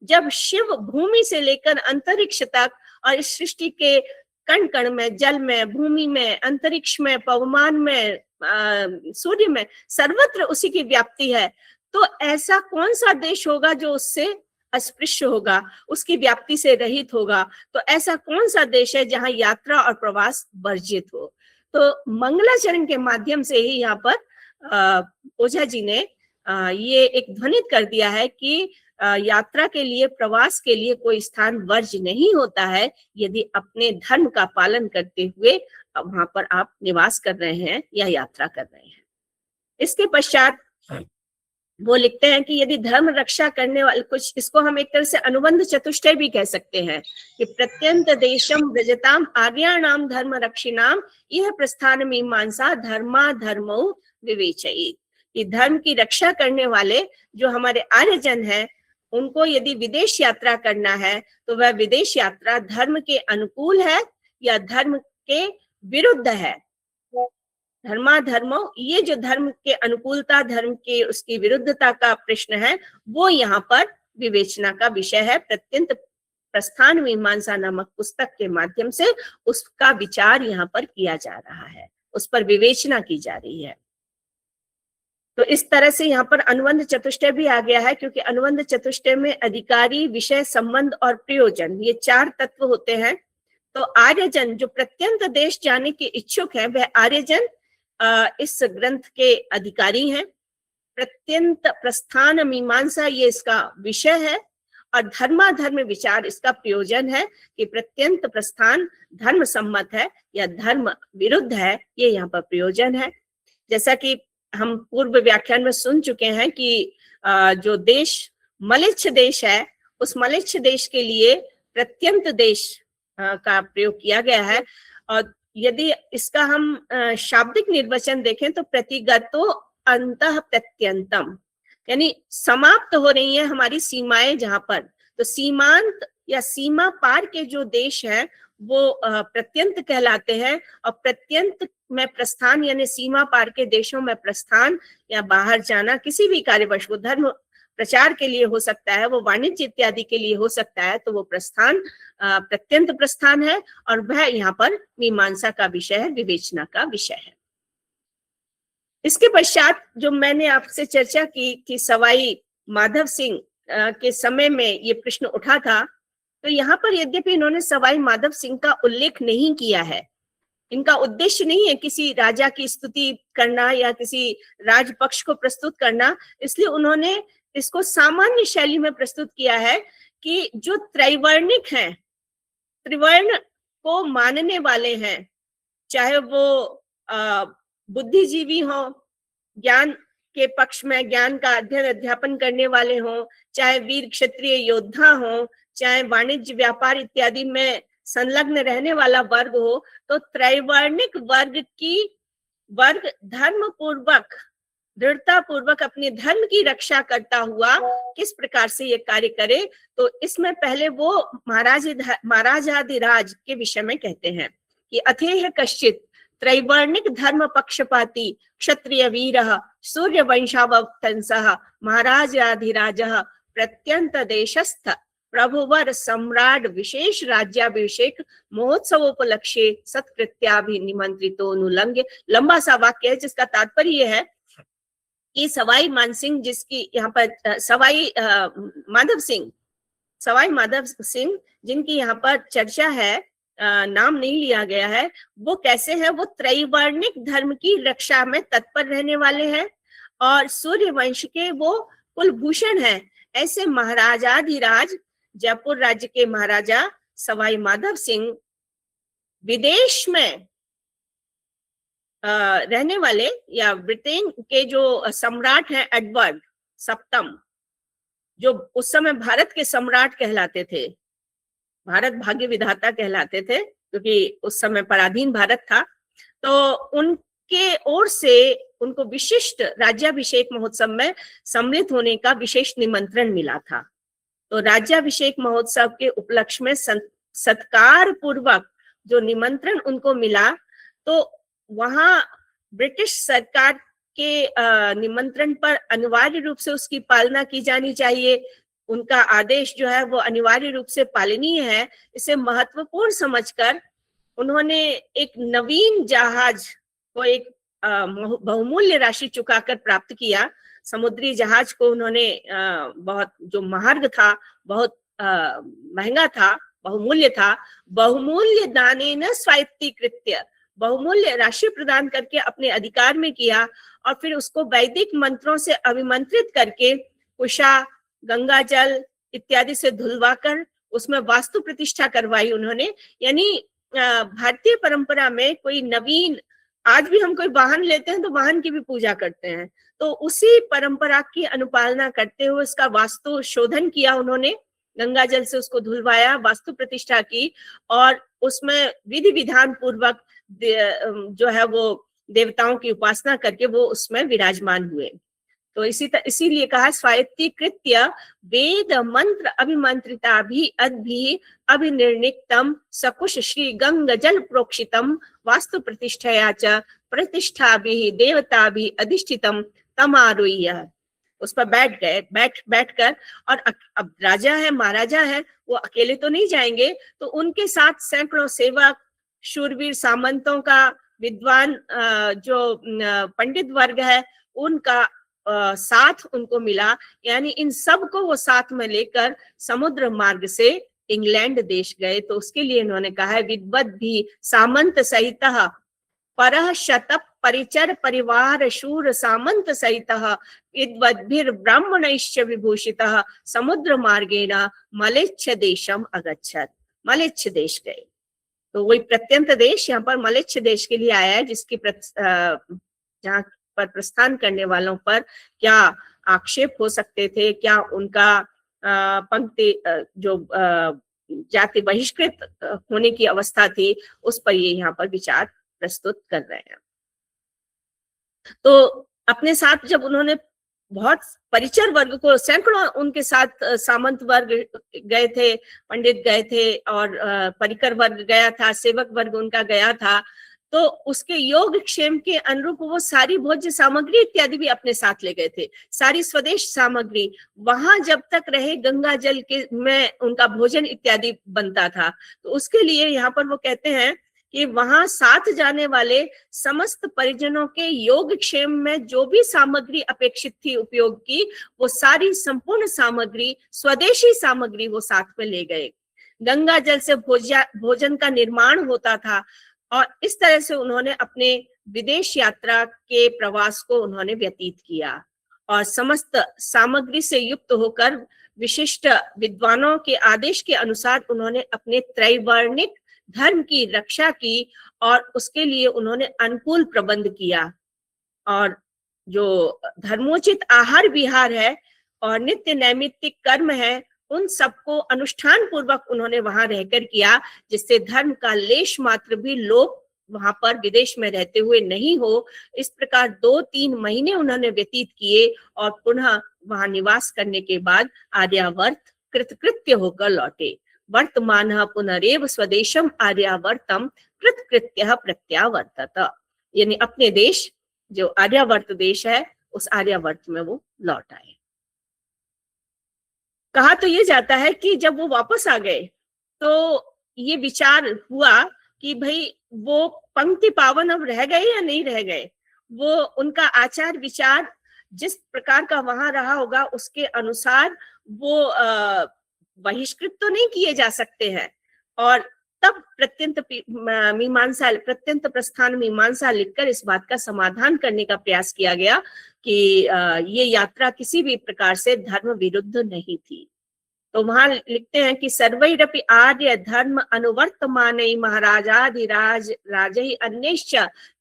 जब शिव भूमि से लेकर अंतरिक्ष तक और इस सृष्टि के कण कण में, जल में, भूमि में, अंतरिक्ष में, पवमान में, सूर्य में सर्वत्र उसी की व्याप्ति है, तो ऐसा कौन सा देश होगा जो उससे अस्पृश्य होगा, उसकी व्याप्ति से रहित होगा? तो ऐसा कौन सा देश है जहां यात्रा और प्रवास वर्जित हो? तो मंगलाचरण के माध्यम से ही यहाँ पर ओझा जी ने ये एक ध्वनित कर दिया है कि यात्रा के लिए, प्रवास के लिए कोई स्थान वर्ज्य नहीं होता है यदि अपने धर्म का पालन करते हुए वहां पर आप निवास कर रहे हैं या यात्रा कर रहे हैं। इसके पश्चात वो लिखते हैं कि यदि धर्म रक्षा करने वाले, कुछ इसको हम एक तरह से अनुबंध चतुष्टय भी कह सकते हैं, कि प्रत्यंत देशम व्रजताम आर्याणाम धर्म रक्षिणाम यह प्रस्थान मीमांसा धर्मा धर्मो विवेचयेत्। कि धर्म की रक्षा करने वाले जो हमारे आर्यजन हैं, उनको यदि विदेश यात्रा करना है तो वह विदेश यात्रा धर्म के अनुकूल है या धर्म के विरुद्ध है। धर्मा धर्मो, ये जो धर्म के अनुकूलता, धर्म के उसकी विरुद्धता का प्रश्न है, वो यहाँ पर विवेचना का विषय है। प्रत्यंत प्रस्थान मीमांसा नामक पुस्तक के माध्यम से उसका विचार यहाँ पर किया जा रहा है, उस पर विवेचना की जा रही है। तो इस तरह से यहाँ पर अनुबंध चतुष्टय भी आ गया है, क्योंकि अनुबंध चतुष्टय में अधिकारी, विषय, संबंध और प्रयोजन, ये 4 तत्व होते हैं। तो आर्यजन जो प्रत्यंत देश जाने के इच्छुक है, वह आर्यजन इस ग्रंथ के अधिकारी हैं। प्रत्यंत प्रस्थान मीमांसा ये इसका विषय है, और धर्माधर्म विचार इसका प्रयोजन है कि प्रत्यंत प्रस्थान धर्म सम्मत है या धर्म विरुद्ध है, ये यहाँ पर प्रयोजन है। जैसा कि हम पूर्व व्याख्यान में सुन चुके हैं कि जो देश मलेच्छ देश है, उस मलेच्छ देश के लिए प्रत्यंत देश का प्रयोग किया गया है। और यदि इसका हम शाब्दिक निर्वचन देखें तो प्रतिगतो अंतः प्रत्यंतम, यानी समाप्त हो रही है हमारी सीमाएं जहां पर। तो सीमांत या सीमा पार के जो देश हैं वो प्रत्यंत कहलाते हैं, और प्रत्यंत में प्रस्थान यानी सीमा पार के देशों में प्रस्थान या बाहर जाना किसी भी कार्यवश, वो धर्म प्रचार के लिए हो सकता है, वो वाणिज्य इत्यादि के लिए हो सकता है, तो वो प्रस्थान प्रत्यंत प्रस्थान है, और वह यहाँ पर मीमांसा का विषय है, विवेचना का विषय है। इसके पश्चात जो मैंने आपसे चर्चा की कि सवाई माधव सिंह के समय में ये प्रश्न उठा था, तो यहाँ पर यद्यपि इन्होंने सवाई माधव सिंह का उल्लेख नहीं किया है, इनका उद्देश्य नहीं है किसी राजा की स्तुति करना या किसी राजपक्ष को प्रस्तुत करना, इसलिए उन्होंने इसको सामान्य शैली में प्रस्तुत किया है कि जो त्रैवर्णिक हैं, त्रिवर्ण को मानने वाले हैं, चाहे वो बुद्धिजीवी हो, ज्ञान के पक्ष में ज्ञान का अध्ययन अध्यापन करने वाले हो, चाहे वीर क्षत्रिय योद्धा हो, चाहे वाणिज्य व्यापार इत्यादि में संलग्न रहने वाला वर्ग हो, तो त्रैवर्णिक वर्ग धर्म पूर्वक, दृढ़ता पूर्वक अपने धर्म की रक्षा करता हुआ किस प्रकार से ये कार्य करे। तो इसमें पहले वो महाराजाधिराज के विषय में कहते हैं कि अथेह कश्चित त्रैवर्णिक धर्म पक्षपाती क्षत्रिय वीरः सूर्य वंशावतंसः महाराजाधिराजः प्रत्यंत देशस्थ प्रभुवर सम्राट विशेष राज्याभिषेक महोत्सवोपलक्ष्य सत्कृत्याभिनिमंत्रितोनुलंघ्य। लंबा सा वाक्य है जिसका तात्पर्य है कि सवाई मानसिंह, जिसकी यहाँ पर सवाई माधव सिंह जिनकी यहाँ पर चर्चा है, नाम नहीं लिया गया है, वो कैसे है, वो त्रैवर्णिक धर्म की रक्षा में तत्पर रहने वाले हैं और सूर्य वंश के वो कुलभूषण हैं। ऐसे महाराजाधिराज, जयपुर राज्य के महाराजा सवाई माधव सिंह विदेश में रहने वाले, या ब्रिटेन के जो सम्राट हैं एडवर्ड सप्तम, जो उस समय भारत के सम्राट कहलाते थे, भारत भाग्य विधाता कहलाते थे, क्योंकि उस समय पराधीन भारत था, तो उनके ओर से उनको विशिष्ट राज्याभिषेक महोत्सव में सम्मिलित होने का विशेष निमंत्रण मिला था। तो राज्याभिषेक महोत्सव के उपलक्ष्य में सत्कार पूर्वक जो निमंत्रण उनको मिला, तो वहां ब्रिटिश सरकार के निमंत्रण पर अनिवार्य रूप से उसकी पालना की जानी चाहिए। उनका आदेश जो है वो अनिवार्य रूप से पालनीय है। इसे महत्वपूर्ण समझकर उन्होंने एक नवीन जहाज को एक बहुमूल्य राशि चुकाकर प्राप्त किया। समुद्री जहाज को उन्होंने बहुत, जो मार्ग था बहुत महंगा था, बहुमूल्य था। बहुमूल्य दानेन स्वायत्तीकृत्य, बहुमूल्य राशि प्रदान करके अपने अधिकार में किया, और फिर उसको वैदिक मंत्रों से अभिमंत्रित करके कुशा, गंगा जल इत्यादि से धुलवाकर उसमें वास्तु प्रतिष्ठा करवाई उन्होंने। यानी भारतीय परंपरा में कोई नवीन, आज भी हम कोई वाहन लेते हैं तो वाहन की भी पूजा करते हैं, तो उसी परंपरा की अनुपालना करते हुए उसका वास्तु शोधन किया उन्होंने, गंगा जल से उसको धुलवाया, वास्तु प्रतिष्ठा की, और उसमें विधि विधान पूर्वक जो है वो देवताओं की उपासना करके वो उसमें विराजमान हुए। तो इसीलिए कहा स्वायत्तीकृत्य वेद मंत्र अभिमंत्रिता भी अद्भि अभिनिर्णितम सकुश श्री गंग जल प्रोक्षितम वास्तु प्रतिष्ठया च प्रतिष्ठा भी देवता भी अधिष्ठितम तमारुह्य। उस पर बैठकर, और अब राजा है, महाराजा है, वो अकेले तो नहीं जाएंगे, तो उनके साथ सैकड़ों सेवक, शूरवीर सामंतों का, विद्वान जो पंडित वर्ग है उनका साथ उनको मिला। यानी इन सब को वो साथ में लेकर समुद्र मार्ग से इंग्लैंड देश गए। तो उसके लिए इन्होंने कहा है विद्वद भी सामंत सहित परः शत परिचर परिवार शूर सामंत सहित विद्वद्भिर ब्राह्मणैश्च विभूषितः समुद्र मार्गेण मलेच्छ देशम अगच्छत। मलेच्छ देश गए, तो वही प्रत्यंत देश, यहाँ पर मलेच्छ देश के लिए आया है, जिसकी जहाँ पर प्रस्थान करने वालों पर क्या आक्षेप हो सकते थे, क्या उनका पंक्ति जो जाति बहिष्कृत होने की अवस्था थी, उस पर ये यहाँ पर विचार प्रस्तुत कर रहे हैं। तो अपने साथ जब उन्होंने बहुत परिचर वर्ग को, सैकड़ों उनके साथ सामंत वर्ग गए थे, पंडित गए थे, और परिकर वर्ग गया था, सेवक वर्ग उनका गया था, तो उसके योग क्षेम के अनुरूप वो सारी भोज्य सामग्री इत्यादि भी अपने साथ ले गए थे, सारी स्वदेश सामग्री। वहां जब तक रहे गंगा जल के में उनका भोजन इत्यादि बनता था। तो उसके लिए यहाँ पर वो कहते हैं कि वहां साथ जाने वाले समस्त परिजनों के योग क्षेम में जो भी सामग्री अपेक्षित थी उपयोग की, वो सारी संपूर्ण सामग्री, स्वदेशी सामग्री वो साथ में ले गए। गंगा जल से भोजन का निर्माण होता था, और इस तरह से उन्होंने अपने विदेश यात्रा के प्रवास को उन्होंने व्यतीत किया, और समस्त सामग्री से युक्त होकर विशिष्ट विद्वानों के आदेश के अनुसार उन्होंने अपने त्रैवर्णिक धर्म की रक्षा की, और उसके लिए उन्होंने अनुकूल प्रबंध किया। और जो धर्मोचित आहार विहार है और नित्य नैमित्तिक कर्म है, उन सबको अनुष्ठान पूर्वक उन्होंने वहां रहकर किया, जिससे धर्म का लेश मात्र भी लोप वहां पर विदेश में रहते हुए नहीं हो। इस प्रकार 2-3 महीने उन्होंने व्यतीत किए, और पुनः वहां निवास करने के बाद आर्यावर्त कृतकृत्य होकर लौटे। वर्तमान पुनरेव स्वदेशम आर्यावर्तम कृतकृत्य प्रत्यावर्तत। यानी अपने देश, जो आर्यावर्त देश है, उस आर्यावर्त में वो लौट आए। कहा तो ये जाता है कि जब वो वापस आ गए तो ये विचार हुआ कि भाई वो पंक्ति पावन अब रह गए या नहीं रह गए। वो उनका आचार विचार जिस प्रकार का वहां रहा होगा, उसके अनुसार वो बहिष्कृत तो नहीं किए जा सकते हैं। और तब प्रत्यंत प्रस्थान मीमांसा लिखकर इस बात का समाधान करने का प्रयास किया गया कि ये यात्रा किसी भी प्रकार से धर्म विरुद्ध नहीं थी। तो वहां लिखते हैं कि सर्वैरपि आर्य धर्म अनुवर्तमानै महाराजाधिराज राजै अन्यश्च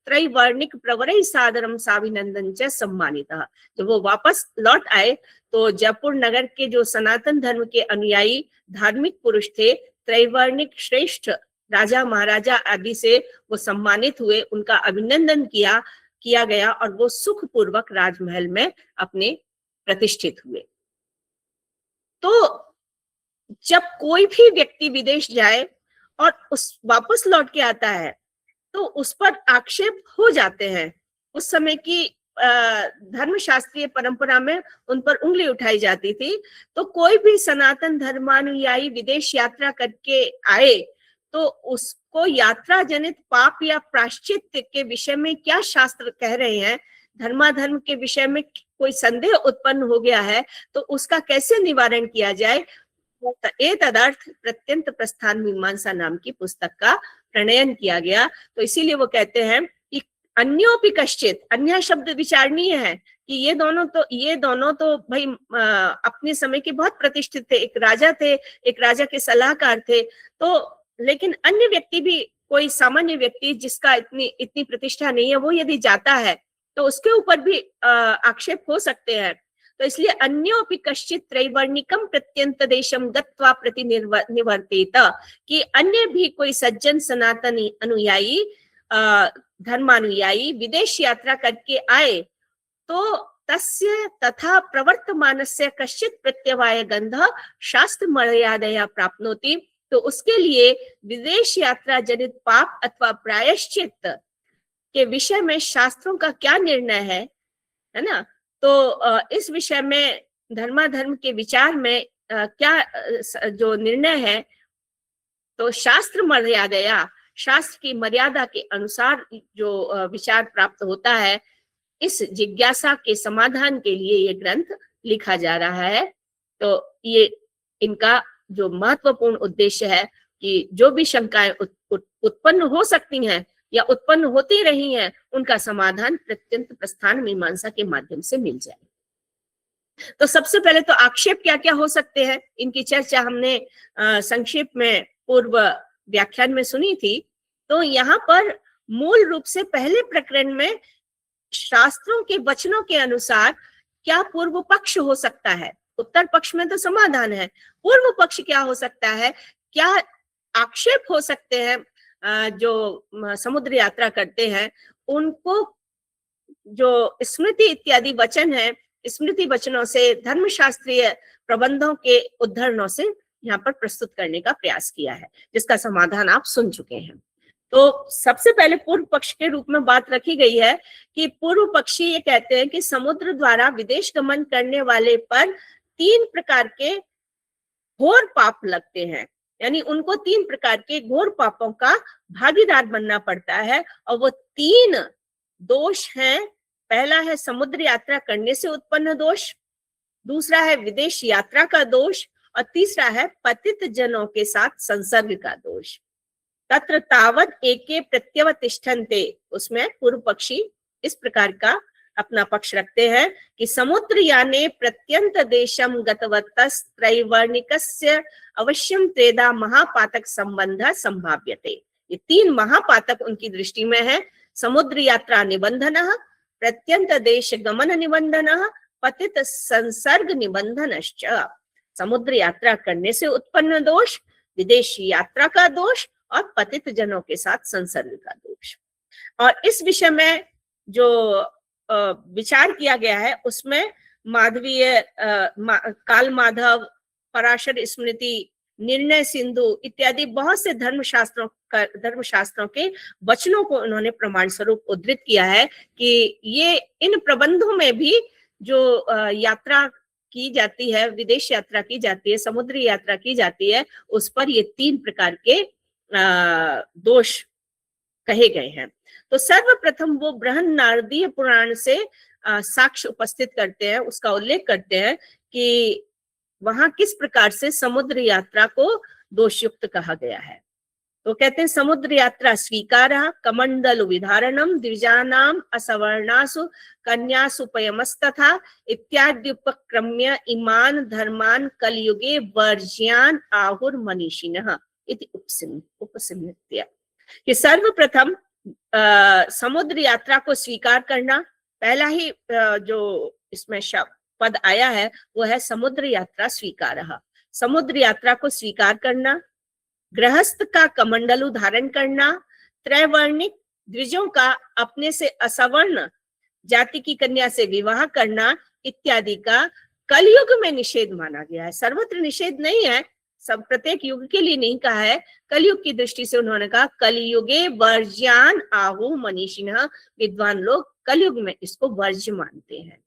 त्रैवर्णिक प्रवरै सादरम साभिनंदन च सम्मानितः। जब वो वापस लौट आए तो जयपुर नगर के जो सनातन धर्म के अनुयायी धार्मिक पुरुष थे, त्रैवर्णिक श्रेष्ठ राजा महाराजा आदि से वो सम्मानित हुए, उनका अभिनंदन किया गया, और वो सुखपूर्वक राजमहल में अपने प्रतिष्ठित हुए। तो जब कोई भी व्यक्ति विदेश जाए और उस वापस लौट के आता है, तो उस पर आक्षेप हो जाते हैं। उस समय की धर्मशास्त्रीय परंपरा में उन पर उंगली उठाई जाती थी। तो कोई भी सनातन धर्मानुयायी विदेश यात्रा करके आए तो उसको यात्रा जनित पाप या प्रायश्चित के विषय में क्या शास्त्र कह रहे हैं, धर्माधर्म के विषय में कोई संदेह उत्पन्न हो गया है तो उसका कैसे निवारण किया जाए, एतदर्थ प्रत्यंत प्रस्थान मीमांसा नाम की पुस्तक का प्रणयन किया गया। तो इसीलिए वो कहते हैं कि अन्योपि कश्चित, अन्य शब्द विचारणीय है कि ये दोनों तो भाई अपने समय के बहुत प्रतिष्ठित थे, एक राजा थे, एक राजा के सलाहकार थे, तो लेकिन अन्य व्यक्ति भी, कोई सामान्य व्यक्ति जिसका इतनी प्रतिष्ठा नहीं है, वो यदि जाता है तो उसके ऊपर भी आक्षेप हो सकते हैं। तो इसलिए अन्योपि कश्चित त्रैवर्णिकम प्रत्यंत देशम गत्वा प्रतिनिवर्तेत, कि अन्य भी कोई सज्जन सनातनी अनुयायी धर्मानुयायी विदेश यात्रा करके आए तो तस्य तथा प्रवर्तमानस्य कश्चित प्रत्यवाय गंध शास्त्र मर्यादया प्राप्नोति, तो उसके लिए विदेश यात्रा जनित पाप अथवा प्रायश्चित के विषय में शास्त्रों का क्या निर्णय है ना। तो इस विषय में धर्माधर्म के विचार में क्या जो निर्णय है, तो शास्त्र मर्यादया, शास्त्र की मर्यादा के अनुसार जो विचार प्राप्त होता है, इस जिज्ञासा के समाधान के लिए ये ग्रंथ लिखा जा रहा है। तो ये इनका जो महत्वपूर्ण उद्देश्य है कि जो भी शंकाएं उत्पन्न हो सकती हैं या उत्पन्न होती रही हैं, उनका समाधान प्रत्यंत प्रस्थान मीमांसा के माध्यम से मिल जाए। तो सबसे पहले तो आक्षेप क्या क्या हो सकते हैं, इनकी चर्चा हमने संक्षेप में पूर्व व्याख्यान में सुनी थी। तो यहाँ पर मूल रूप से पहले प्रकरण में शास्त्रों के वचनों के अनुसार क्या पूर्व पक्ष हो सकता है, उत्तर पक्ष में तो समाधान है, पूर्व पक्ष क्या हो सकता है, क्या आक्षेप हो सकते हैं। जो समुद्र यात्रा करते हैं उनको जो स्मृति इत्यादि वचन है, स्मृति वचनों से, धर्मशास्त्रीय प्रबंधों के उद्धरणों से यहाँ पर प्रस्तुत करने का प्रयास किया है, जिसका समाधान आप सुन चुके हैं। तो सबसे पहले पूर्व पक्ष के रूप में बात रखी गई है कि पूर्व पक्षी ये कहते हैं कि समुद्र द्वारा विदेश गमन करने वाले पर 3 प्रकार के घोर पाप लगते हैं, यानी उनको 3 प्रकार के घोर पापों का भागीदार बनना पड़ता है। और वो 3 दोष हैं, पहला है समुद्र यात्रा करने से उत्पन्न दोष, दूसरा है विदेश यात्रा का दोष, और तीसरा है पतित जनों के साथ संसर्ग का दोष। तत्र तावत एके प्रत्यवतिष्ठन्ते, उसमें पूर्व पक्षी इस प्रकार का अपना पक्ष रखते हैं कि समुद्र याने प्रत्यंत देशम गतवतस्त्रैवर्णिकस्य अवश्यम त्रेधा महापातक संबंध संभाव्यते। ये 3 महापातक उनकी दृष्टि में है, समुद्र यात्रा निबंधनः, प्रत्यंत देश गमन निबंधनः, पतित संसर्ग निबंधनश्च। समुद्र यात्रा करने से उत्पन्न दोष, विदेश यात्रा का दोष और पतित जनों के साथ संसर्ग का दोष। और इस विषय में जो विचार किया गया है उसमें माधवीय, काल माधव, पराशर स्मृति, निर्णय सिंधु इत्यादि बहुत से धर्मशास्त्रों के वचनों को उन्होंने प्रमाण स्वरूप उद्धृत किया है कि ये इन प्रबंधों में भी जो यात्रा की जाती है, विदेश यात्रा की जाती है, समुद्री यात्रा की जाती है, उस पर ये 3 प्रकार के दोष कहे गए हैं। तो सर्वप्रथम वो बृहन नारदीय पुराण से साक्ष्य उपस्थित करते हैं, उसका उल्लेख करते हैं कि वहां किस प्रकार से समुद्र यात्रा को दोषयुक्त कहा गया है। तो कहते हैं समुद्र यात्रा स्वीकारः कमंडल विधारणम द्विजानाम असवर्णासु कन्यासु पयमस्तथा इत्याद्युपक्रम्य इमान धर्मान कलयुगे वर्ज्यान आहुर मनीषिणः इति उपसंहृत्य। कि सर्वप्रथम समुद्र यात्रा को स्वीकार करना, पहला ही जो इसमें पद आया है वो है समुद्र यात्रा स्वीकारः, समुद्र यात्रा को स्वीकार करना, गृहस्थ का कमंडलु धारण करना, त्रैवर्णिक द्विजों का अपने से असवर्ण जाति की कन्या से विवाह करना इत्यादि का कलयुग में निषेध माना गया है। सर्वत्र निषेध नहीं है, सब प्रत्येक युग के लिए नहीं कहा है, कलयुग की दृष्टि से उन्होंने कहा कलयुगे वर्ज्यान आहु मनीषिणः, विद्वान लोग कलयुग में इसको वर्ज्य मानते हैं।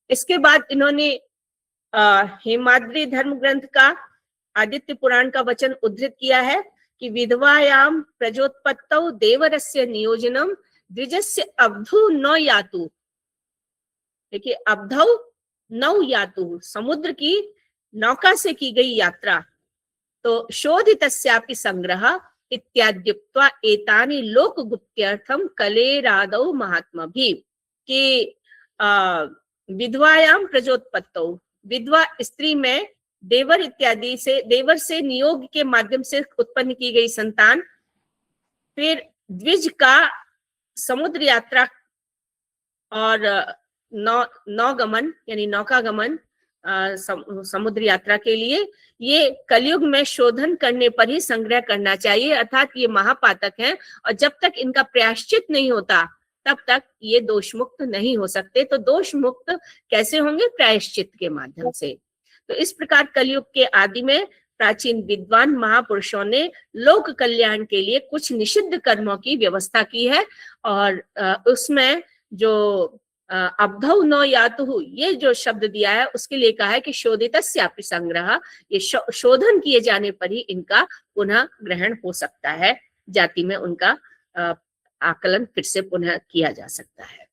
इसके बाद इन्होंने हेमाद्री धर्म ग्रंथ का आदित्य पुराण का वचन उद्धृत किया है कि विधवायां प्रजोत्पत्तौ देवरस्य नियोजनम द्विजस्य अब्धौ न यातु। देखिए, अब्धौ नौ यातु, समुद्र की नौका से की गई यात्रा, तो शोधितस्यापि संग्रह इत्याद्युक्त्वा एतानि लोकगुप्त्यर्थम कलेरादौ महात्मभिः, कि विधवायां प्रजोत्पत्तौ, विधवा स्त्री में देवर इत्यादि से, देवर से नियोग के माध्यम से उत्पन्न की गई संतान, फिर द्विज का समुद्र यात्रा और नौगमन यानी नौकागमन समुद्र यात्रा के लिए, ये कलयुग में शोधन करने पर ही संग्रह करना चाहिए, अर्थात ये महापातक हैं और जब तक इनका प्रायश्चित नहीं होता तब तक ये दोष मुक्त नहीं हो सकते। तो दोष मुक्त कैसे होंगे? प्रायश्चित के माध्यम से। तो इस प्रकार कलयुग के आदि में प्राचीन विद्वान महापुरुषों ने लोक कल्याण के लिए कुछ निषिद्ध कर्मों की व्यवस्था की है, और उसमें जो अब्धौ न यातु, ये जो शब्द दिया है उसके लिए कहा है कि शोधितस्यापि संग्रह, ये शोधन किए जाने पर ही इनका पुनः ग्रहण हो सकता है, जाति में उनका आकलन फिर से पुनः किया जा सकता है।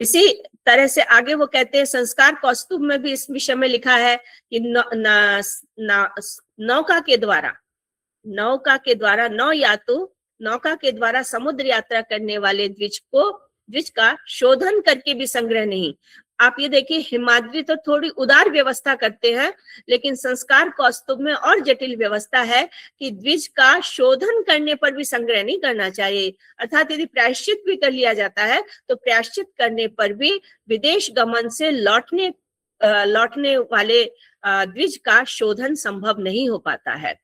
इसी तरह से आगे वो कहते हैं, संस्कार कौस्तुभ में भी इस विषय में लिखा है कि नौका के द्वारा नौ यातु, नौका के द्वारा समुद्र यात्रा करने वाले द्विज का शोधन करके भी संग्रह नहीं। आप ये देखिए, हिमाद्री तो थोड़ी उदार व्यवस्था करते हैं, लेकिन संस्कार कौस्तुभ में और जटिल व्यवस्था है कि द्विज का शोधन करने पर भी संग्रह नहीं करना चाहिए। अर्थात यदि प्रायश्चित भी कर लिया जाता है तो प्रायश्चित करने पर भी विदेश गमन से लौटने वाले द्विज का शोधन संभव नहीं हो पाता है।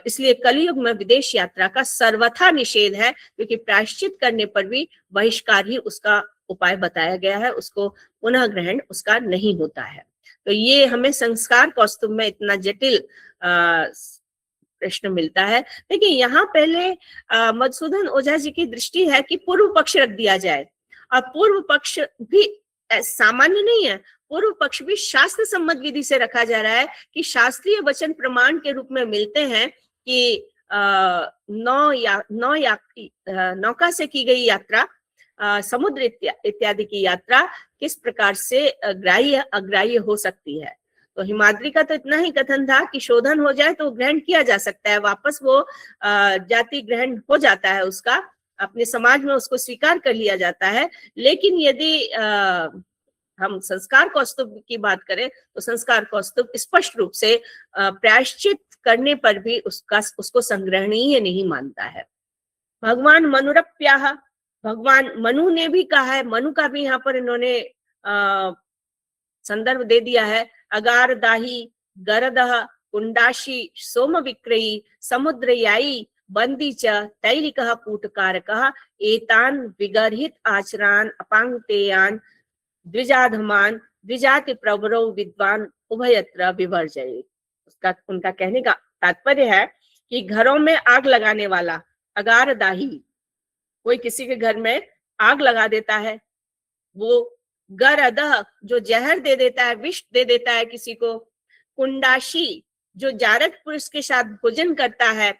इसलिए कलयुग में विदेश यात्रा का सर्वथा निषेध है, क्योंकि प्रायश्चित करने पर भी बहिष्कार ही उसका उपाय बताया गया है, उसको पुनः ग्रहण उसका नहीं होता है। तो ये हमें संस्कार कौस्तुभ में इतना जटिल प्रश्न मिलता है। देखिए, यहाँ पहले मधुसूदन ओझा जी की दृष्टि है कि पूर्व पक्ष रख दिया जाए, और पूर्व पक्ष भी सामान्य नहीं है, पूर्व पक्ष भी शास्त्र सम्मत विधि से रखा जा रहा है कि शास्त्रीय वचन प्रमाण के रूप में मिलते हैं कि नौका से की गई यात्रा, समुद्र इत्यादि की यात्रा किस प्रकार से ग्राह्य अग्राह्य हो सकती है। तो हिमाद्री का तो इतना ही कथन था कि शोधन हो जाए तो ग्रहण किया जा सकता है, वापस वो जाति ग्रहण हो जाता है, उसका अपने समाज में उसको स्वीकार कर लिया जाता है। लेकिन यदि हम संस्कार कौस्तुभ की बात करें तो संस्कार कौस्तुभ स्पष्ट रूप से प्रायश्चित करने पर भी उसको संग्रहणीय नहीं मानता है। भगवान मनुरप्याह, भगवान मनु ने भी कहा है, मनु का भी यहाँ पर इन्होंने संदर्भ दे दिया है। अगार दाही गरदह कुंडाशी सोम विक्रयी समुद्रयायी बंदी च तैलिकः कूटकारकः एतान विगर्हित आचरान अपांगतेयान द्विजाधमान द्विजाति प्रवरो विद्वान उभयत्र विवर्जयेत्। उनका कहने का तात्पर्य है कि घरों में आग लगाने वाला, अगार दाही, कोई किसी के घर में आग लगा देता है, वो गरदह जो जहर दे देता है, विष दे देता है किसी को, कुंडाशी जो जारक पुरुष के साथ भोजन करता है,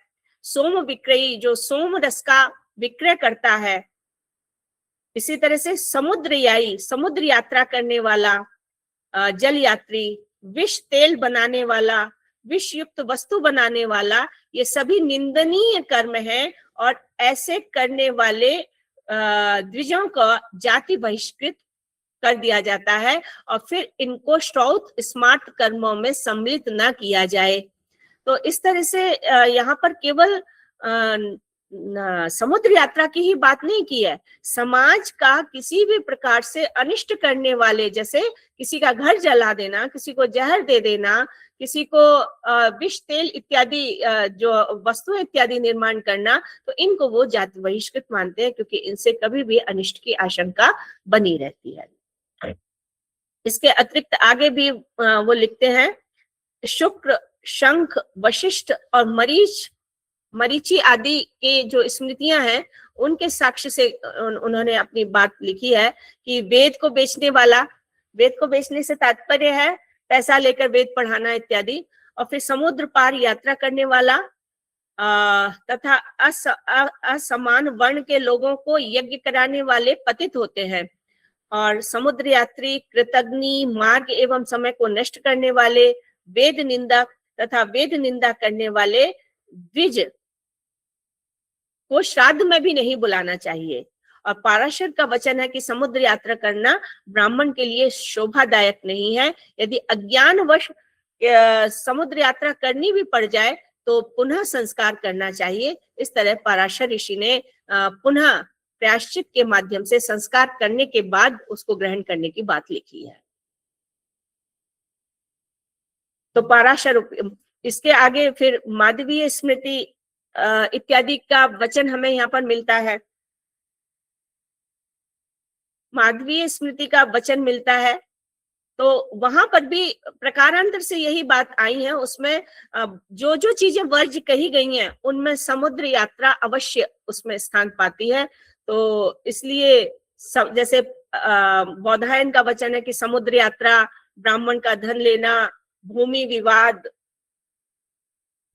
सोम विक्रयी जो सोम रस का विक्रय करता है, इसी तरह से समुद्रयायी समुद्र यात्रा करने वाला जल यात्री, विष तेल बनाने वाला, विष युक्त वस्तु बनाने वाला, ये सभी निंदनीय कर्म है और ऐसे करने वाले द्विजों को जाति बहिष्कृत कर दिया जाता है और फिर इनको श्रौत स्मार्ट कर्मों में सम्मिलित न किया जाए। तो इस तरह से यहाँ पर केवल समुद्र यात्रा की ही बात नहीं की है, समाज का किसी भी प्रकार से अनिष्ट करने वाले, जैसे किसी का घर जला देना, किसी को जहर दे देना, किसी को विष तेल इत्यादि जो वस्तु इत्यादि निर्माण करना, तो इनको वो जाति बहिष्कृत मानते हैं, क्योंकि इनसे कभी भी अनिष्ट की आशंका बनी रहती है। इसके अतिरिक्त आगे भी वो लिखते हैं, शुक्र, शंख, वशिष्ठ और मरीचि आदि के जो स्मृतियां हैं उनके साक्ष्य से उन्होंने अपनी बात लिखी है कि वेद को बेचने वाला, वेद को बेचने से तात्पर्य है पैसा लेकर वेद पढ़ाना इत्यादि, और फिर समुद्र पार यात्रा करने वाला, तथा असमान वर्ण के लोगों को यज्ञ कराने वाले पतित होते हैं, और समुद्र यात्री, कृतघ्नि, मार्ग एवं समय को नष्ट करने वाले, वेद निंदा तथा वेद निंदा करने वाले द्विज को श्राद्ध में भी नहीं बुलाना चाहिए। और पाराशर का वचन है कि समुद्र यात्रा करना ब्राह्मण के लिए शोभादायक नहीं है। यदि अज्ञानवश समुद्र यात्रा करनी भी पड़ जाए तो पुनः संस्कार करना चाहिए। इस तरह पाराशर ऋषि ने पुनः प्रायश्चित के माध्यम से संस्कार करने के बाद उसको ग्रहण करने की बात लिखी है। तो पाराशर, इसके आगे फिर माधवीय स्मृति इत्यादि का वचन हमें यहाँ पर मिलता है। माधवीय स्मृति का वचन मिलता है, तो वहां पर भी प्रकारांतर से यही बात आई है। उसमें जो जो चीजें वर्ज्य कही गई हैं उनमें समुद्र यात्रा अवश्य उसमें स्थान पाती है। तो इसलिए जैसे बौधायन का वचन है कि समुद्र यात्रा, ब्राह्मण का धन लेना, भूमि विवाद,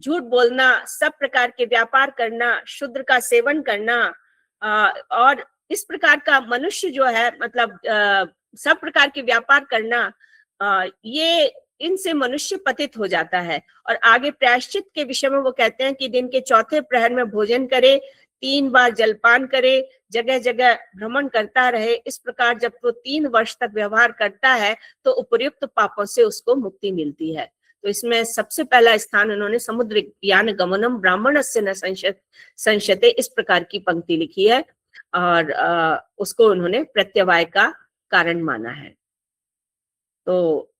झूठ बोलना, सब प्रकार के व्यापार करना, शूद्र का सेवन करना, और इस प्रकार का मनुष्य जो है, मतलब सब प्रकार के व्यापार करना, ये इनसे मनुष्य पतित हो जाता है। और आगे प्रायश्चित के विषय में वो कहते हैं कि दिन के चौथे प्रहर में भोजन करे, 3 बार जलपान करे, जगह जगह भ्रमण करता रहे। इस प्रकार जब वो 3 वर्ष तक व्यवहार करता है तो उपयुक्त पापों से उसको मुक्ति मिलती है। तो इसमें सबसे पहला स्थान उन्होंने समुद्र यान गमनम ब्राह्मणस्य न संशयते, इस प्रकार की पंक्ति लिखी है, और उसको उन्होंने प्रत्यवाय का कारण माना है। तो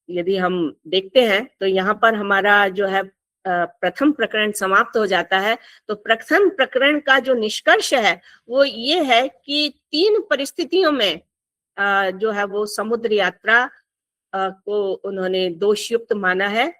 यदि हम देखते हैं तो यहाँ पर हमारा जो है प्रथम प्रकरण समाप्त हो जाता है। तो प्रथम प्रकरण का जो निष्कर्ष है वो ये है कि 3 परिस्थितियों में जो है वो समुद्र यात्रा को उन्होंने दोषयुक्त माना है।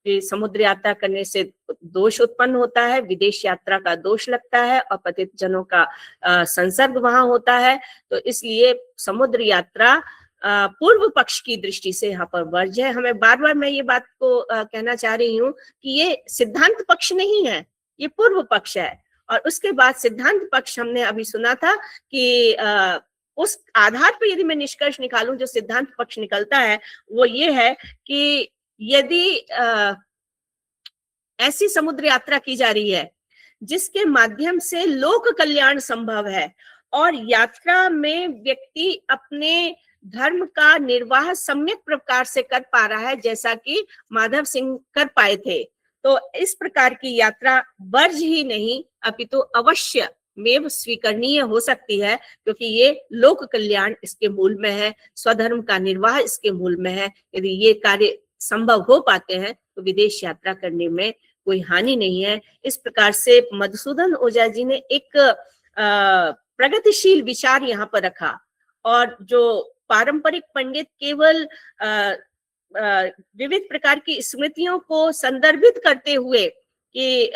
कि समुद्र यात्रा करने से दोष उत्पन्न होता है, विदेश यात्रा का दोष लगता है, और पतित जनों का संसर्ग वहां होता है। तो इसलिए समुद्र यात्रा पूर्व पक्ष की दृष्टि से यहाँ पर वर्ज्य है। हमें बार बार मैं ये बात को कहना चाह रही हूँ कि ये सिद्धांत पक्ष नहीं है, ये पूर्व पक्ष है। और उसके बाद सिद्धांत पक्ष हमने अभी सुना था कि उस आधार पर यदि मैं निष्कर्ष निकालूं, जो सिद्धांत पक्ष निकलता है वो ये है कि यदि ऐसी समुद्र यात्रा की जा रही है जिसके माध्यम से लोक कल्याण संभव है, और यात्रा में व्यक्ति अपने धर्म का निर्वाह सम्यक प्रकार से कर पा रहा है, जैसा कि माधव सिंह कर पाए थे, तो इस प्रकार की यात्रा वर्ज्य ही नहीं अपितु अवश्य मेव स्वीकरणीय हो सकती है, क्योंकि ये लोक कल्याण इसके मूल में है, स्वधर्म का निर्वाह इसके मूल में है। यदि ये कार्य संभव हो पाते हैं तो विदेश यात्रा करने में कोई हानि नहीं है। इस प्रकार से मधुसूदन ओझा जी ने एक प्रगतिशील विचार यहाँ पर रखा, और जो पारंपरिक पंडित केवल विविध प्रकार की स्मृतियों को संदर्भित करते हुए कि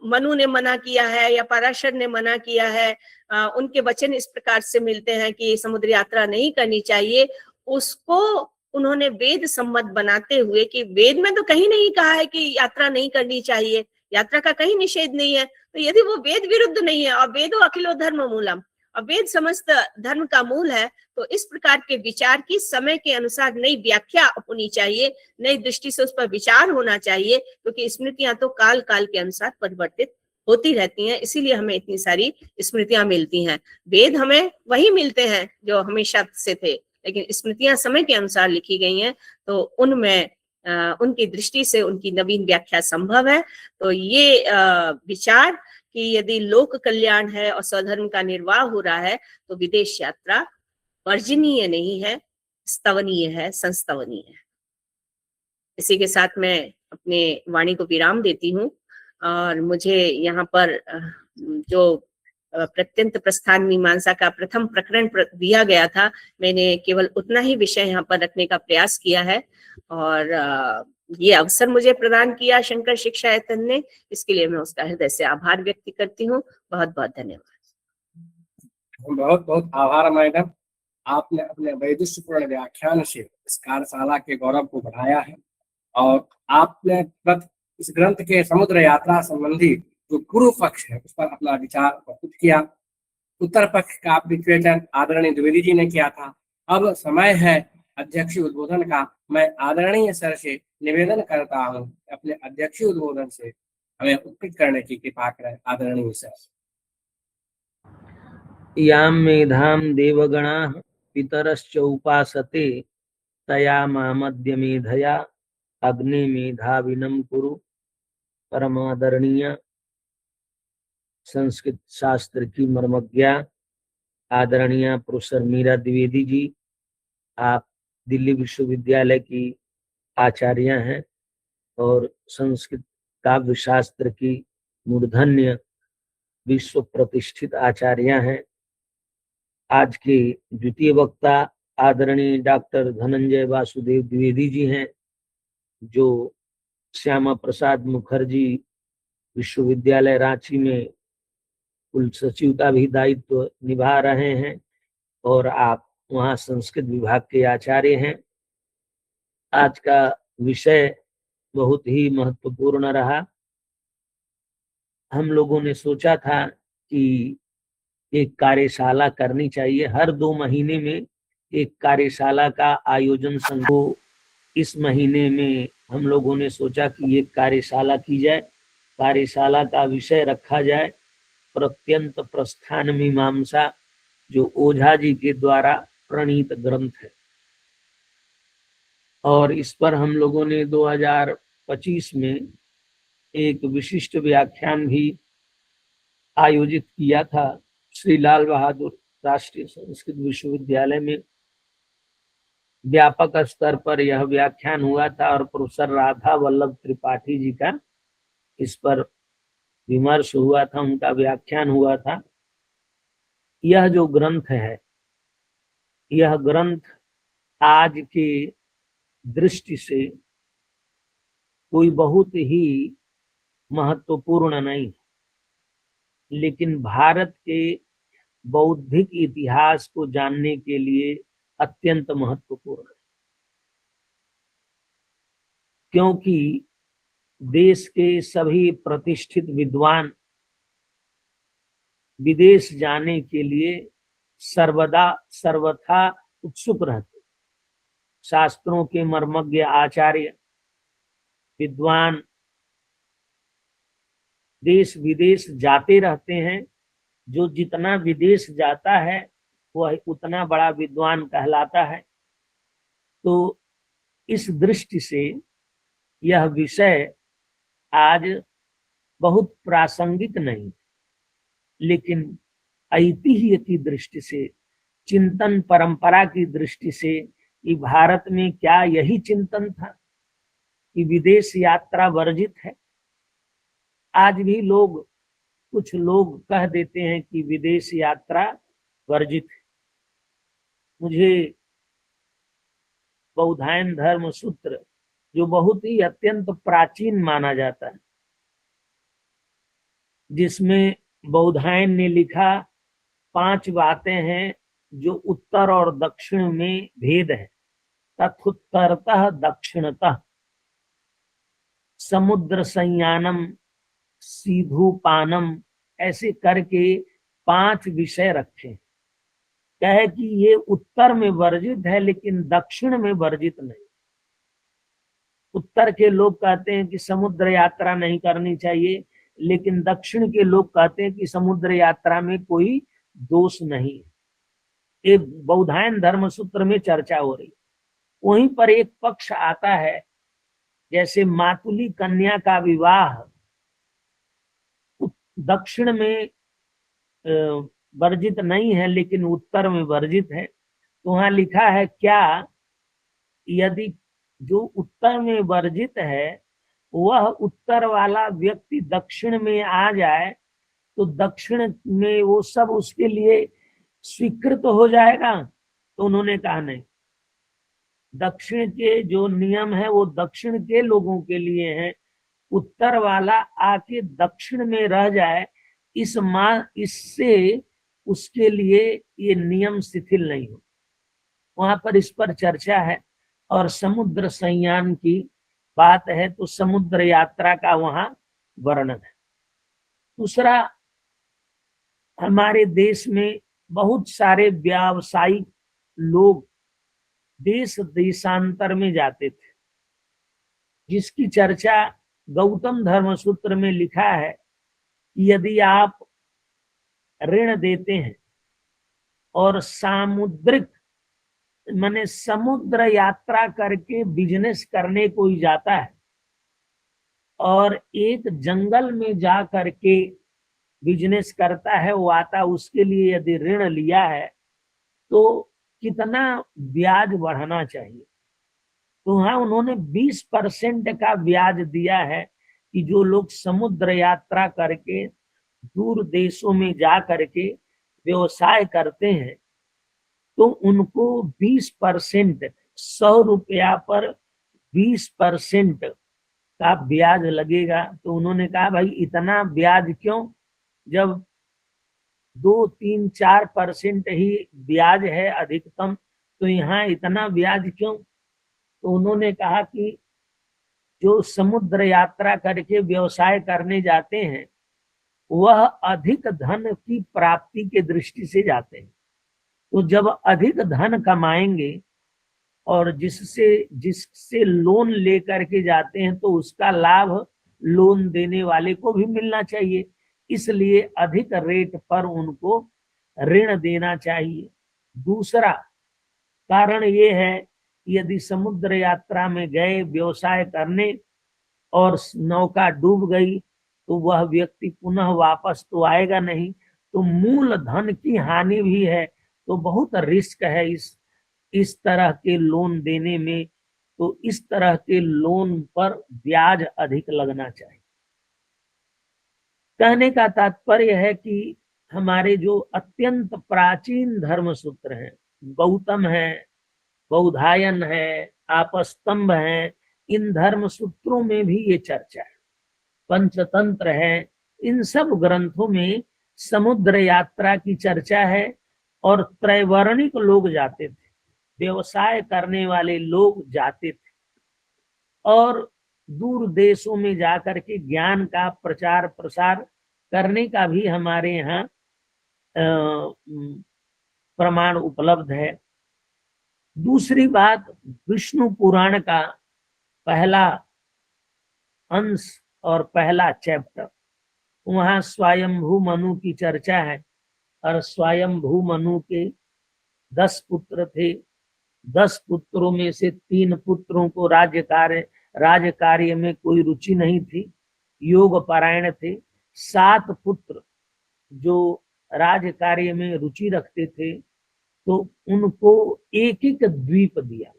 मनु ने मना किया है या पराशर ने मना किया है, उनके वचन इस प्रकार से मिलते हैं कि समुद्र यात्रा नहीं करनी चाहिए, उसको उन्होंने वेद सम्मत बनाते हुए कि वेद में तो कहीं नहीं कहा है कि यात्रा नहीं करनी चाहिए, यात्रा का कहीं निषेध नहीं है। तो यदि वो वेद विरुद्ध नहीं है, और वेदो अखिलो धर्म मूलम, और वेद समस्त धर्म का मूल है, तो इस प्रकार के विचार की समय के अनुसार नई व्याख्या होनी चाहिए, नई दृष्टि से उस पर विचार होना चाहिए, क्योंकि स्मृतियां तो काल काल के अनुसार परिवर्तित होती रहती हैं। इसीलिए हमें इतनी सारी स्मृतियां मिलती हैं। वेद हमें वही मिलते हैं जो हमेशा से थे, लेकिन स्मृतियां समय के अनुसार लिखी गई हैं, तो उनमें उनकी दृष्टि से उनकी नवीन व्याख्या संभव है। तो ये विचार कि यदि लोक कल्याण है और स्वधर्म का निर्वाह हो रहा है तो विदेश यात्रा वर्जनीय नहीं है, स्तवनीय है, संस्तवनीय है। इसी के साथ मैं अपने वाणी को विराम देती हूँ, और मुझे यहाँ पर जो प्रत्यंत प्रस्थान मीमांसा का प्रथम प्रकरण दिया गया था, मैंने केवल उतना ही विषय यहाँ पर रखने का प्रयास किया है, और ये अवसर मुझे प्रदान किया शंकर शिक्षा यतन ने, इसके लिए मैं उसका हृदय से आभार व्यक्त करती हूँ। बहुत बहुत धन्यवाद। बहुत बहुत आभार मैडम, आपने अपने वैदुष्यपूर्ण व्याख्यान से इस कार्यशाला के गौरव को बढ़ाया है, और आपने इस ग्रंथ के समुद्र यात्रा संबंधी जो पूर्व पक्ष है उस पर अपना विचार प्रस्तुत किया। उत्तर पक्ष का विवेचन आदरणीय द्विवेदी जी ने किया था। अब समय है अध्यक्षीय उद्बोधन का। मैं आदरणीय सर से निवेदन करता हूँ, अपने अध्यक्षीय उद्बोधन से हमें उत्कृत करने की कृपा करें। आदरणीय सर। यां मेधां देवगणाः पितरश्च उपासते तया मामद्य मेधया अग्नि मेधाविनं कुरु। परमादरणीय संस्कृत शास्त्र की मर्मज्ञा आदरणीय प्रोफेसर मीरा द्विवेदी जी, आप दिल्ली विश्वविद्यालय की आचार्य हैं और संस्कृत काव्य शास्त्र की मूर्धन्य विश्व प्रतिष्ठित आचार्य हैं। आज के द्वितीय वक्ता आदरणीय डॉक्टर धनंजय वासुदेव द्विवेदी जी हैं, जो श्यामा प्रसाद मुखर्जी विश्वविद्यालय रांची में कुल सचिव का भी दायित्व निभा रहे हैं और आप वहाँ संस्कृत विभाग के आचार्य हैं। आज का विषय बहुत ही महत्वपूर्ण रहा। हम लोगों ने सोचा था कि एक कार्यशाला करनी चाहिए, हर 2 महीने में एक कार्यशाला का आयोजन संभव। इस महीने में हम लोगों ने सोचा कि एक कार्यशाला की जाए। कार्यशाला का विषय रखा जाए प्रत्यंत प्रस्थान मीमांसा, जो ओझा जी के द्वारा प्रणीत ग्रंथ है। और इस पर हम लोगों ने 2025 में एक विशिष्ट व्याख्यान भी आयोजित किया था श्री लाल बहादुर राष्ट्रीय संस्कृत विश्वविद्यालय में। व्यापक स्तर पर यह व्याख्यान हुआ था और प्रोफेसर राधा वल्लभ त्रिपाठी जी का इस पर विमर्श हुआ था, उनका व्याख्यान हुआ था। यह जो ग्रंथ है, यह ग्रंथ आज के दृष्टि से कोई बहुत ही महत्वपूर्ण नहीं, लेकिन भारत के बौद्धिक इतिहास को जानने के लिए अत्यंत महत्वपूर्ण है। क्योंकि देश के सभी प्रतिष्ठित विद्वान विदेश जाने के लिए सर्वथा उत्सुक रहते। शास्त्रों के मर्मज्ञ आचार्य विद्वान देश विदेश जाते रहते हैं। जो जितना विदेश जाता है वह उतना बड़ा विद्वान कहलाता है। तो इस दृष्टि से यह विषय आज बहुत प्रासंगिक नहीं, लेकिन ऐतिह्य की दृष्टि से, चिंतन परंपरा की दृष्टि से कि भारत में क्या यही चिंतन था कि विदेश यात्रा वर्जित है। आज भी कुछ लोग कह देते हैं कि विदेश यात्रा वर्जित है। मुझे बौधायन धर्म सूत्र, जो बहुत ही अत्यंत प्राचीन माना जाता है, जिसमें बौधायन ने लिखा 5 बातें हैं जो उत्तर और दक्षिण में भेद है। तथुत्तरतः दक्षिणतः समुद्र संयानम सीधुपानम, ऐसे करके 5 विषय रखे। कहे कि ये उत्तर में वर्जित है लेकिन दक्षिण में वर्जित नहीं। उत्तर के लोग कहते हैं कि समुद्र यात्रा नहीं करनी चाहिए, लेकिन दक्षिण के लोग कहते हैं कि समुद्र यात्रा में कोई दोष नहीं। ये बौधायन धर्म सूत्र में चर्चा हो रही। वहीं पर एक पक्ष आता है, जैसे मातुली कन्या का विवाह दक्षिण में वर्जित नहीं है लेकिन उत्तर में वर्जित है। तो वहां लिखा है क्या, यदि जो उत्तर में वर्जित है वह उत्तर वाला व्यक्ति दक्षिण में आ जाए तो दक्षिण में वो सब उसके लिए स्वीकृत हो जाएगा। तो उन्होंने कहा नहीं, दक्षिण के जो नियम है वो दक्षिण के लोगों के लिए है। उत्तर वाला आके दक्षिण में रह जाए, इससे उसके लिए ये नियम शिथिल नहीं हो। वहां पर इस पर चर्चा है। और समुद्र संयान की बात है तो समुद्र यात्रा का वहां वर्णन है। दूसरा, हमारे देश में बहुत सारे व्यावसायिक लोग देश देशांतर में जाते थे, जिसकी चर्चा गौतम धर्म सूत्र में लिखा है कि यदि आप ऋण देते हैं और सामुद्रिक माने समुद्र यात्रा करके बिजनेस करने कोई जाता है और एक जंगल में जा करके बिजनेस करता है, वो आता, उसके लिए यदि ऋण लिया है तो कितना ब्याज बढ़ाना चाहिए। तो हाँ, उन्होंने 20% का ब्याज दिया है कि जो लोग समुद्र यात्रा करके दूर देशों में जा करके व्यवसाय करते हैं तो उनको 20%, 100 रुपया पर 20% का ब्याज लगेगा। तो उन्होंने कहा भाई इतना ब्याज क्यों, जब 2, 3, 4% ही ब्याज है अधिकतम, तो यहाँ इतना ब्याज क्यों। तो उन्होंने कहा कि जो समुद्र यात्रा करके व्यवसाय करने जाते हैं वह अधिक धन की प्राप्ति के दृष्टि से जाते हैं। तो जब अधिक धन कमाएंगे और जिससे जिससे लोन लेकर के जाते हैं तो उसका लाभ लोन देने वाले को भी मिलना चाहिए, इसलिए अधिक रेट पर उनको ऋण देना चाहिए। दूसरा कारण ये है कि यदि समुद्र यात्रा में गए व्यवसाय करने और नौका डूब गई तो वह व्यक्ति पुनः वापस तो आएगा नहीं, तो मूल धन की हानि भी है। तो बहुत रिस्क है इस तरह के लोन देने में। तो इस तरह के लोन पर ब्याज अधिक लगना चाहिए। कहने का तात्पर्य है कि हमारे जो अत्यंत प्राचीन धर्म सूत्र हैं, गौतम है, बौधायन है, आपस्तंभ है, इन धर्म सूत्रों में भी ये चर्चा है। पंचतंत्र है, इन सब ग्रंथों में समुद्र यात्रा की चर्चा है। और त्रैवर्णिक लोग जाते थे, व्यवसाय करने वाले लोग जाते थे और दूर देशों में जाकर के ज्ञान का प्रचार प्रसार करने का भी हमारे यहाँ प्रमाण उपलब्ध है। दूसरी बात, विष्णु पुराण का पहला अंश और पहला चैप्टर, वहां स्वयंभू मनु की चर्चा है। और स्वयंभू मनु के 10 पुत्र थे। 10 पुत्रों में से 3 पुत्रों को राज कार्य में कोई रुचि नहीं थी, योग परायण थे। 7 पुत्र जो राज कार्य में रुचि रखते थे तो उनको एक एक द्वीप दिया।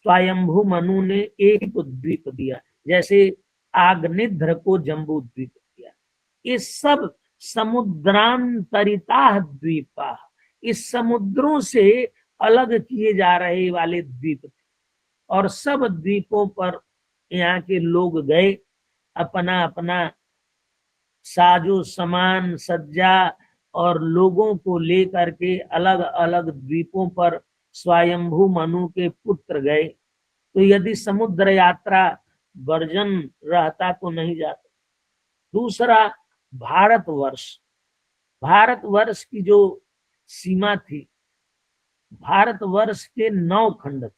स्वयंभू मनु ने एक द्वीप दिया, जैसे आग्निध्र को जम्बू द्वीप दिया। ये सब समुद्रांतरिता द्वीपा, इस समुद्रों से अलग किए जा रहे वाले द्वीप थे। और सब द्वीपों पर यहाँ के लोग गए, अपना अपना साजो सामान सज्जा और लोगों को लेकर के अलग अलग द्वीपों पर स्वयंभू मनु के पुत्र गए। तो यदि समुद्र यात्रा वर्जन रहता तो नहीं जाता। दूसरा, भारतवर्ष की जो सीमा थी, भारतवर्ष के 9 खंड थे,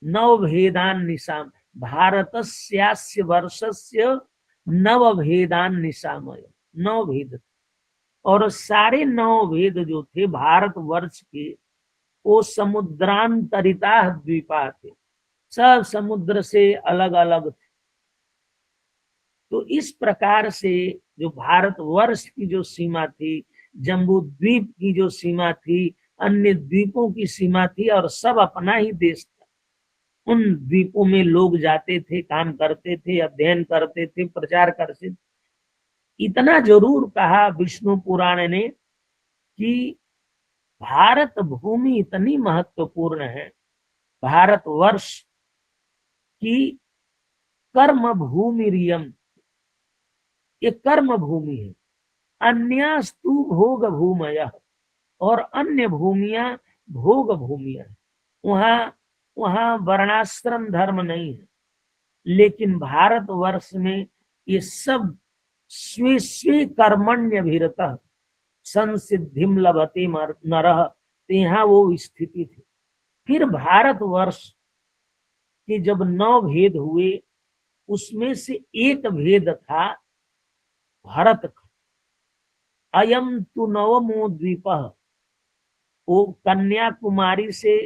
9 भेदान निशाम, भारतस्यास्य वर्षस्य 9 भेदान निशामय, 9 भेद। और सारे 9 भेद जो थे भारतवर्ष के, वो समुद्रांतरिता द्वीपा थे, सब समुद्र से अलग अलग थे। तो इस प्रकार से जो भारतवर्ष की जो सीमा थी, जम्बू द्वीप की जो सीमा थी, अन्य द्वीपों की सीमा थी, और सब अपना ही देश था। उन द्वीपों में लोग जाते थे, काम करते थे, अध्ययन करते थे, प्रचार करते थे। इतना जरूर कहा विष्णु पुराण ने कि भारत भूमि इतनी महत्वपूर्ण है, भारतवर्ष की कर्म भूमि रियम, ये कर्म भूमि है। अन्यास्तु भोग भूमय, और अन्य भूमियां भोग भूमियां। वहां वहां वर्णाश्रम धर्म नहीं है, लेकिन भारतवर्ष में ये सब स्वी स्वी कर्मण्य भीरतः संसिद्धिम लभते नरः, तो यहाँ वो स्थिति थी। फिर भारतवर्ष के जब 9 भेद हुए, उसमें से एक भेद था भरत खंड। अयम तु नवमो द्वीपः, वो कन्याकुमारी से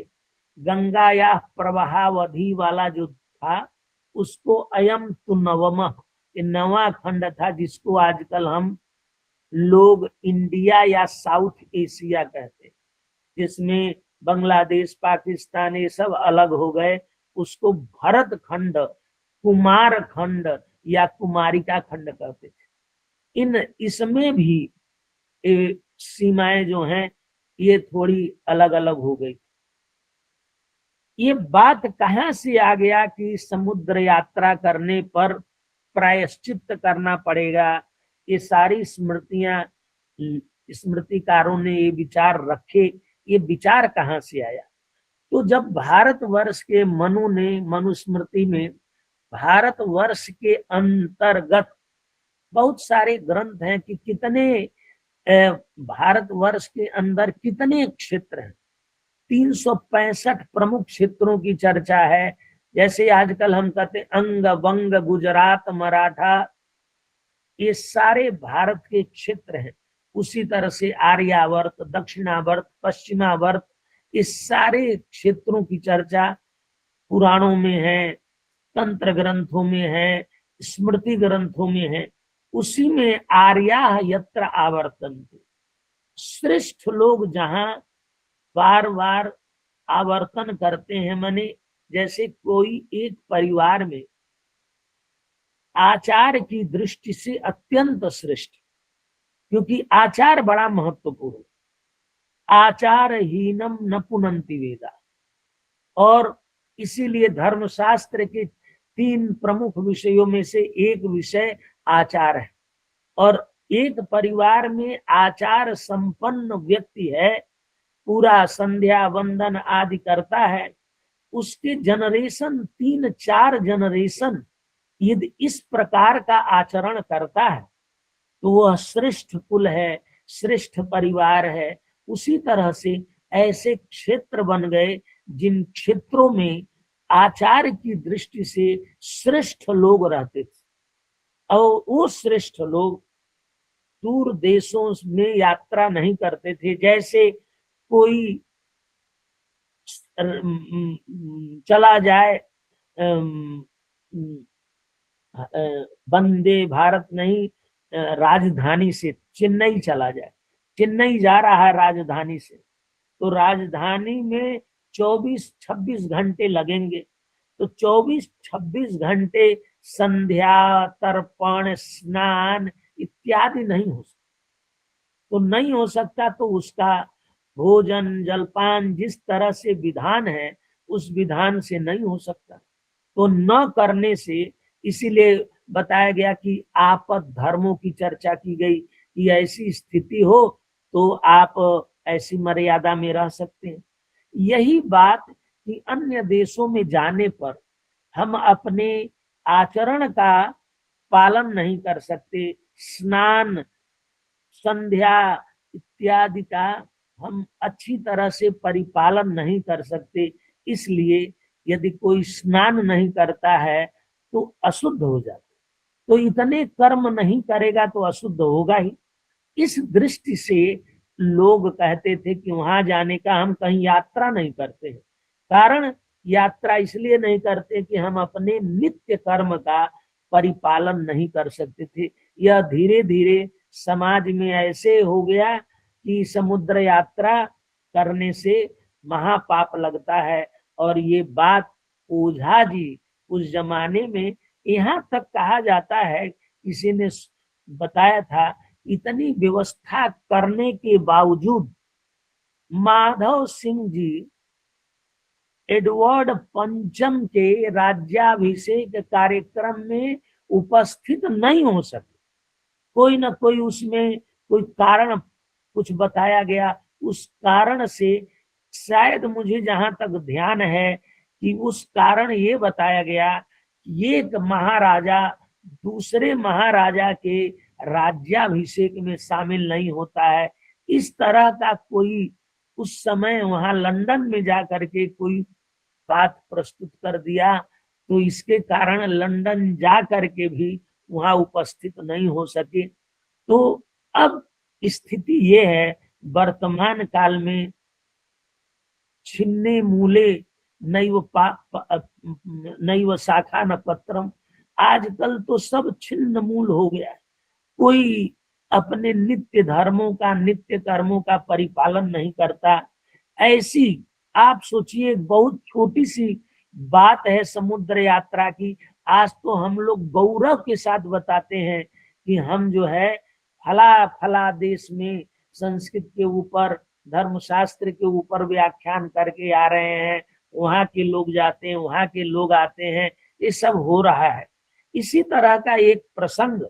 गंगा या प्रवाहावधि वाला जो था, उसको अयम तु नवमः, ये 9वां खंड था, जिसको आजकल हम लोग इंडिया या साउथ एशिया कहते हैं, जिसमें बांग्लादेश, पाकिस्तान ये सब अलग हो गए। उसको भरत खंड, कुमार खंड या कुमारिका खंड कहते थे। इसमें भी सीमाएं जो हैं ये थोड़ी अलग अलग हो गई। ये बात कहाँ से आ गया कि समुद्र यात्रा करने पर प्रायश्चित करना पड़ेगा? ये सारी स्मृतिकारों ने ये विचार रखे। ये विचार कहाँ से आया? तो जब भारतवर्ष के मनु ने मनुस्मृति में भारतवर्ष के अंतर्गत बहुत सारे ग्रंथ हैं कि कितने भारतवर्ष के अंदर कितने क्षेत्र हैं। 365 प्रमुख क्षेत्रों की चर्चा है। जैसे आजकल हम कहते हैं अंग वंग गुजरात मराठा, ये सारे भारत के क्षेत्र हैं। उसी तरह से आर्यावर्त, दक्षिणावर्त, पश्चिमावर्त, इस सारे क्षेत्रों की चर्चा पुराणों में है, तंत्र ग्रंथों में है, स्मृति ग्रंथों में है। उसी में आर्या यत्र आवर्तन, श्रेष्ठ लोग जहां बार बार आवर्तन करते हैं, माने जैसे कोई एक परिवार में आचार की दृष्टि से अत्यंत श्रेष्ठ, क्योंकि आचार बड़ा महत्वपूर्ण, आचारहीनम न पुनंति वेदा। और इसीलिए धर्मशास्त्र के 3 प्रमुख विषयों में से एक विषय आचार है। और एक परिवार में आचार संपन्न व्यक्ति है, पूरा संध्या वंदन आदि करता है, उसके जनरेशन 3-4 जनरेशन यदि इस प्रकार का आचरण करता है तो वह श्रेष्ठ कुल है, श्रेष्ठ परिवार है। उसी तरह से ऐसे क्षेत्र बन गए जिन क्षेत्रों में आचार की दृष्टि से श्रेष्ठ लोग रहते थे, और वो श्रेष्ठ लोग दूर देशों में यात्रा नहीं करते थे। जैसे कोई चला जाए वंदे भारत नहीं, राजधानी से चेन्नई चला जाए, चेन्नई जा रहा है राजधानी से, तो राजधानी में 24-26 घंटे लगेंगे। तो 24-26 घंटे संध्या, तर्पण, स्नान इत्यादि नहीं हो सकता। तो नहीं हो सकता तो उसका भोजन जलपान जिस तरह से विधान है उस विधान से नहीं हो सकता। तो न करने से, इसीलिए बताया गया कि आपद धर्मों की चर्चा की गई कि ऐसी स्थिति हो तो आप ऐसी मर्यादा में रह सकते हैं। यही बात कि अन्य देशों में जाने पर हम अपने आचरण का पालन नहीं कर सकते, स्नान संध्या इत्यादि का हम अच्छी तरह से परिपालन नहीं कर सकते। इसलिए यदि कोई स्नान नहीं करता है तो अशुद्ध हो जाता, तो इतने कर्म नहीं करेगा तो अशुद्ध होगा ही। इस दृष्टि से लोग कहते थे कि वहां जाने का हम कहीं यात्रा नहीं करते हैं। कारण यात्रा इसलिए नहीं करते कि हम अपने नित्य कर्म का परिपालन नहीं कर सकते थे। यह धीरे धीरे समाज में ऐसे हो गया कि समुद्र यात्रा करने से महापाप लगता है। और ये बात ओझा जी उस जमाने में यहाँ तक कहा जाता है, किसी ने बताया था, इतनी व्यवस्था करने के बावजूद माधव सिंह जी एडवर्ड पंचम के राज्याभिषेक कार्यक्रम में उपस्थित नहीं हो सके। कोई ना कोई उसमें कोई कारण कुछ बताया गया, उस कारण से शायद मुझे जहां तक ध्यान है कि उस कारण ये बताया गया कि एक महाराजा दूसरे महाराजा के राज्याभिषेक में शामिल नहीं होता है। इस तरह का कोई उस समय वहां लंदन में जा करके कोई बात प्रस्तुत कर दिया, तो इसके कारण लंदन जा करके भी वहां उपस्थित नहीं हो सके। तो अब स्थिति ये है वर्तमान काल में, छिन्ने मूले नैव शाखा न पत्रम, आजकल तो सब छिन्न मूल हो गया है। कोई अपने नित्य धर्मों का, नित्य कर्मों का परिपालन नहीं करता। ऐसी आप सोचिए, बहुत छोटी सी बात है समुद्र यात्रा की। आज तो हम लोग गौरव के साथ बताते हैं कि हम जो है फला फला देश में संस्कृत के ऊपर, धर्मशास्त्र के ऊपर व्याख्यान करके आ रहे हैं, वहां के लोग जाते हैं, वहां के लोग आते हैं, ये सब हो रहा है। इसी तरह का एक प्रसंग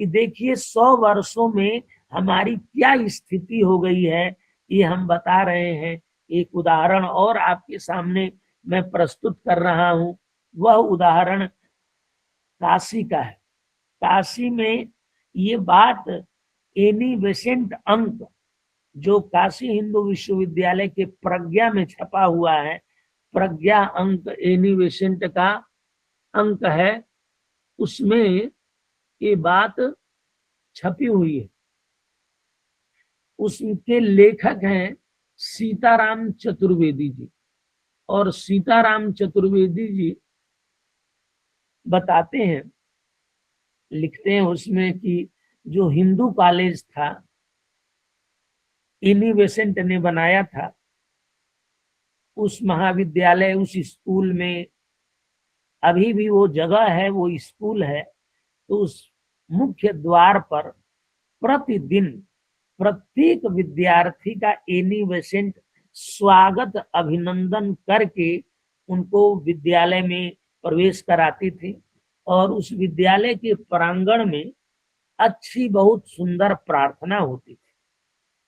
कि देखिए 100 वर्षों में हमारी क्या स्थिति हो गई है, ये हम बता रहे हैं। एक उदाहरण और आपके सामने मैं प्रस्तुत कर रहा हूं, वह उदाहरण काशी का है। काशी में ये बात एनी बेसेंट अंक जो काशी हिंदू विश्वविद्यालय के प्रज्ञा में छपा हुआ है, प्रज्ञा अंक एनी बेसेंट का अंक है, उसमें ये बात छपी हुई है। उसके लेखक हैं सीताराम चतुर्वेदी जी, और सीताराम चतुर्वेदी जी बताते हैं, लिखते हैं उसमें कि जो हिंदू कॉलेज था, एनी बेसेंट ने बनाया था, उस महाविद्यालय, उस स्कूल में अभी भी वो जगह है, वो स्कूल है। तो उस मुख्य द्वार पर प्रतिदिन प्रत्येक विद्यार्थी का एनी बेसेंट स्वागत अभिनंदन करके उनको विद्यालय में प्रवेश कराती थी। और उस विद्यालय के प्रांगण में अच्छी, बहुत सुंदर प्रार्थना होती थी।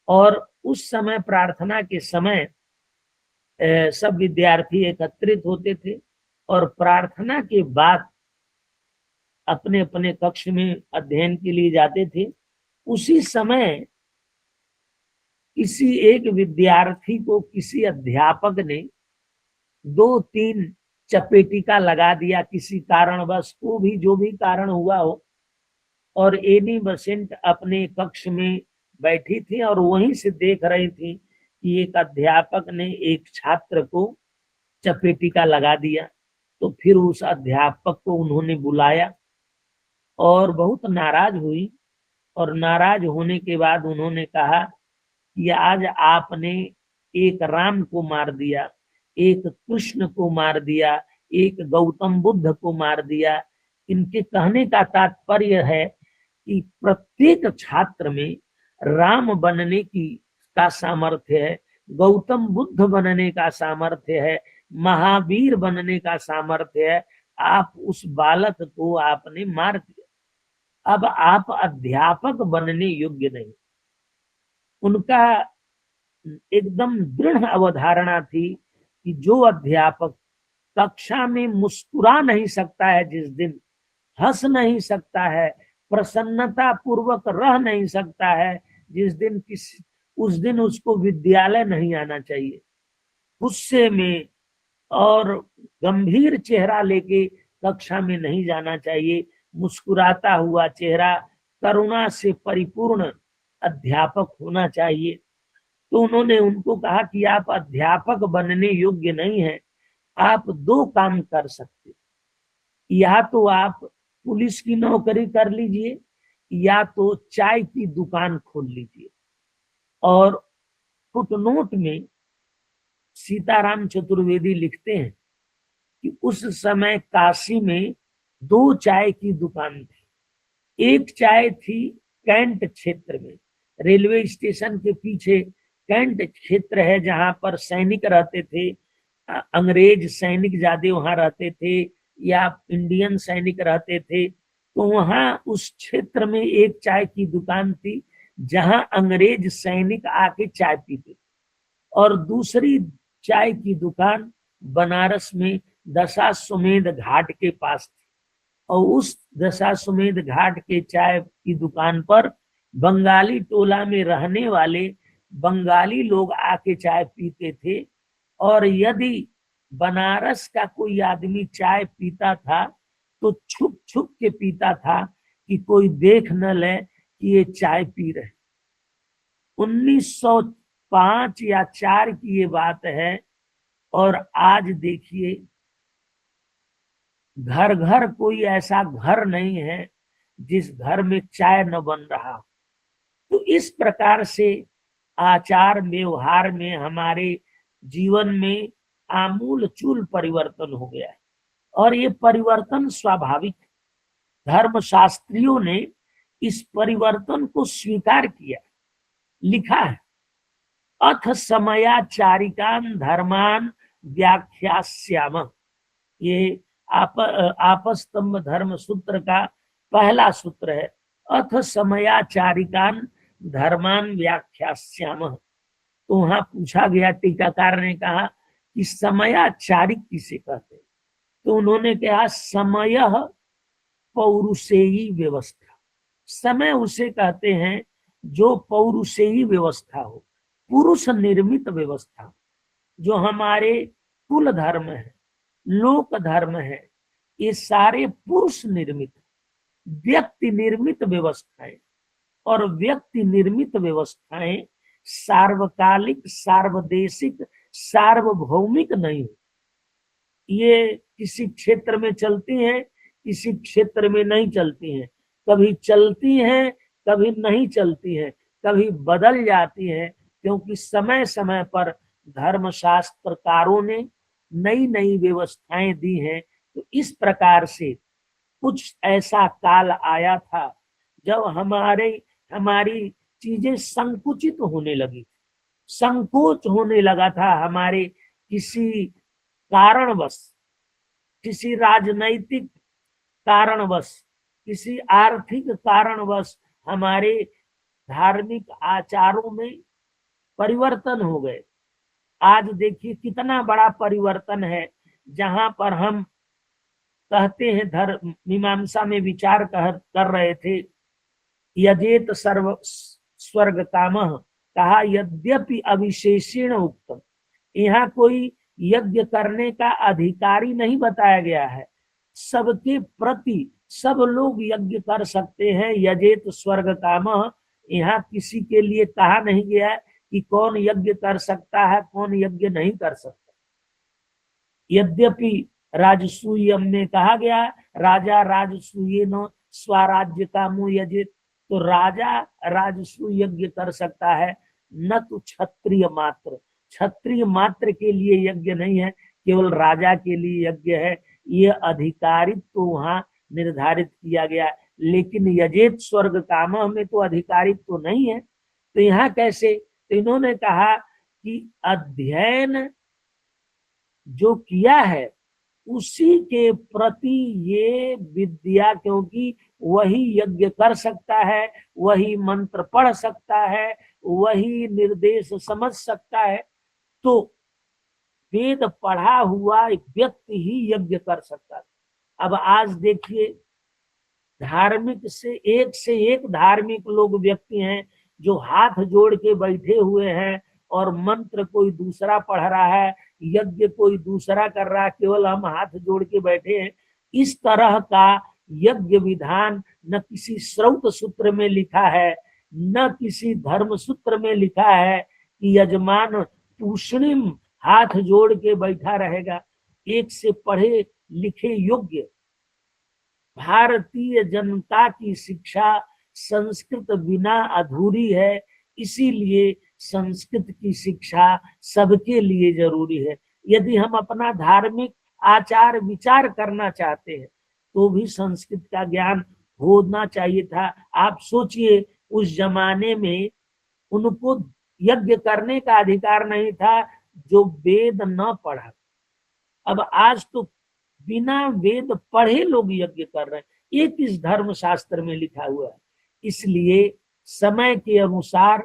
और उस समय प्रार्थना के समय सब विद्यार्थी एकत्रित होते थे और प्रार्थना के बाद अपने अपने कक्ष में अध्ययन के लिए जाते थे। उसी समय किसी एक विद्यार्थी को किसी अध्यापक ने 2-3 चपेटिका लगा दिया, किसी कारणवश, को भी जो भी कारण हुआ हो। और एनी बेसेंट अपने कक्ष में बैठी थी और वहीं से देख रही थी कि एक अध्यापक ने एक छात्र को चपेटिका लगा दिया। तो फिर उस अध्यापक को उन्होंने बुलाया और बहुत नाराज हुई, और नाराज होने के बाद उन्होंने कहा कि आज आपने एक राम को मार दिया, एक कृष्ण को मार दिया, एक गौतम बुद्ध को मार दिया। इनके कहने का तात्पर्य है कि प्रत्येक छात्र में राम बनने का सामर्थ्य है, गौतम बुद्ध बनने का सामर्थ्य है, महावीर बनने का सामर्थ्य है। आप उस बालक को आपने मार दिया, अब आप अध्यापक बनने योग्य नहीं। उनका एकदम दृढ़ अवधारणा थी कि जो अध्यापक कक्षा में मुस्कुरा नहीं सकता है, जिस दिन हंस नहीं सकता है, प्रसन्नता पूर्वक रह नहीं सकता है, जिस दिन उस दिन उसको विद्यालय नहीं आना चाहिए। गुस्से में और गंभीर चेहरा लेके कक्षा में नहीं जाना चाहिए। मुस्कुराता हुआ चेहरा, करुणा से परिपूर्ण अध्यापक होना चाहिए। तो उन्होंने उनको कहा कि आप अध्यापक बनने योग्य नहीं है, आप 2 काम कर सकते, या तो आप पुलिस की नौकरी कर लीजिए, या तो चाय की दुकान खोल लीजिए। और फुटनोट में सीताराम चतुर्वेदी लिखते हैं कि उस समय काशी में 2 चाय की दुकान थी। एक चाय थी कैंट क्षेत्र में, रेलवे स्टेशन के पीछे कैंट क्षेत्र है, जहां पर सैनिक रहते थे, अंग्रेज सैनिक ज्यादा वहां रहते थे या इंडियन सैनिक रहते थे। तो वहां उस क्षेत्र में एक चाय की दुकान थी जहां अंग्रेज सैनिक आके चाय पीते। और दूसरी चाय की दुकान बनारस में दशाश्वमेध घाट के पास थी, और उस दशाश्वमेध घाट के चाय की दुकान पर बंगाली टोला में रहने वाले बंगाली लोग आके चाय पीते थे। और यदि बनारस का कोई आदमी चाय पीता था तो छुप छुप के पीता था कि कोई देख न ले कि ये चाय पी रहे। 1905 या 4 की ये बात है। और आज देखिए, घर घर कोई ऐसा घर नहीं है जिस घर में चाय न बन रहा हो। तो इस प्रकार से आचार व्यवहार में हमारे जीवन में आमूल चूल परिवर्तन हो गया है, और ये परिवर्तन स्वाभाविक है। धर्मशास्त्रियों ने इस परिवर्तन को स्वीकार किया, लिखा है, अथ समयाचारिकान धर्मान व्याख्यास्याम। ये आपस्तंभ धर्म सूत्र का पहला सूत्र है, अथ समयाचारिकान धर्मान व्याख्यास्याम। तो वहां पूछा गया, टीकाकार ने कहा कि समयाचारिक किसे कहते हैं? तो उन्होंने कहा समय पौरुषेयी व्यवस्था। समय उसे कहते हैं जो पौरुषेयी व्यवस्था हो, पुरुष निर्मित व्यवस्था। जो हमारे कुल धर्म है, लोक धर्म है, ये सारे पुरुष निर्मित, व्यक्ति निर्मित व्यवस्थाएं। और व्यक्ति निर्मित व्यवस्थाएं सार्वकालिक, सार्वदेशिक, सार्वभौमिक नहीं। ये किसी क्षेत्र में चलती हैं, किसी क्षेत्र में नहीं चलती हैं, कभी चलती हैं, कभी नहीं चलती हैं, कभी बदल जाती हैं, क्योंकि समय समय पर धर्मशास्त्रकारों ने नई नई व्यवस्थाएं दी हैं। तो इस प्रकार से कुछ ऐसा काल आया था जब हमारी चीजें संकुचित होने लगी, संकोच होने लगा था। हमारे किसी कारणवश, किसी राजनैतिक कारणवश, किसी आर्थिक कारणवश हमारे धार्मिक आचारों में परिवर्तन हो गए। आज देखिए कितना बड़ा परिवर्तन है। जहां पर हम कहते हैं, धर्म मीमांसा में विचार कर रहे थे, यजेत सर्व स्वर्ग कामः, कहा यद्यपि अविशेषेण उक्तम। यहाँ कोई यज्ञ करने का अधिकारी नहीं बताया गया है, सबके प्रति सब लोग यज्ञ कर सकते हैं। यजेत स्वर्ग कामः, यहाँ किसी के लिए कहा नहीं गया है कि कौन यज्ञ कर सकता है, कौन यज्ञ नहीं कर सकता। यद्यपि राजसूयम में कहा गया, राजा राजसूयेन स्वराज्य कामो यजेत, तो राजा राजसूय यज्ञ कर सकता है, न तो क्षत्रिय मात्र। क्षत्रिय मात्र के लिए यज्ञ नहीं है, केवल राजा के लिए यज्ञ है। ये अधिकारित्व तो वहां निर्धारित किया गया, लेकिन यजेत स्वर्ग कामः में तो अधिकारित्व तो नहीं है। तो यहाँ कैसे? तो इन्होंने कहा कि अध्ययन जो किया है उसी के प्रति ये विद्या, क्योंकि वही यज्ञ कर सकता है, वही मंत्र पढ़ सकता है, वही निर्देश समझ सकता है। तो वेद पढ़ा हुआ एक व्यक्ति ही यज्ञ कर सकता है। अब आज देखिए, धार्मिक से एक धार्मिक लोग व्यक्ति हैं जो हाथ जोड़ के बैठे हुए हैं, और मंत्र कोई दूसरा पढ़ रहा है, यज्ञ कोई दूसरा कर रहा है, केवल हम हाथ जोड़ के बैठे हैं। इस तरह का यज्ञ विधान न किसी श्रौत सूत्र में लिखा है, न किसी धर्म सूत्र में लिखा है कि यजमान तूष्णिम हाथ जोड़ के बैठा रहेगा। एक से पढ़े लिखे योग्य भारतीय जनता की शिक्षा संस्कृत बिना अधूरी है, इसीलिए संस्कृत की शिक्षा सबके लिए जरूरी है। यदि हम अपना धार्मिक आचार विचार करना चाहते हैं तो भी संस्कृत का ज्ञान होना चाहिए था। आप सोचिए, उस जमाने में उनको यज्ञ करने का अधिकार नहीं था जो वेद न पढ़ा। अब आज तो बिना वेद पढ़े लोग यज्ञ कर रहे हैं। ये किस धर्म शास्त्र में लिखा हुआ है? इसलिए समय के अनुसार,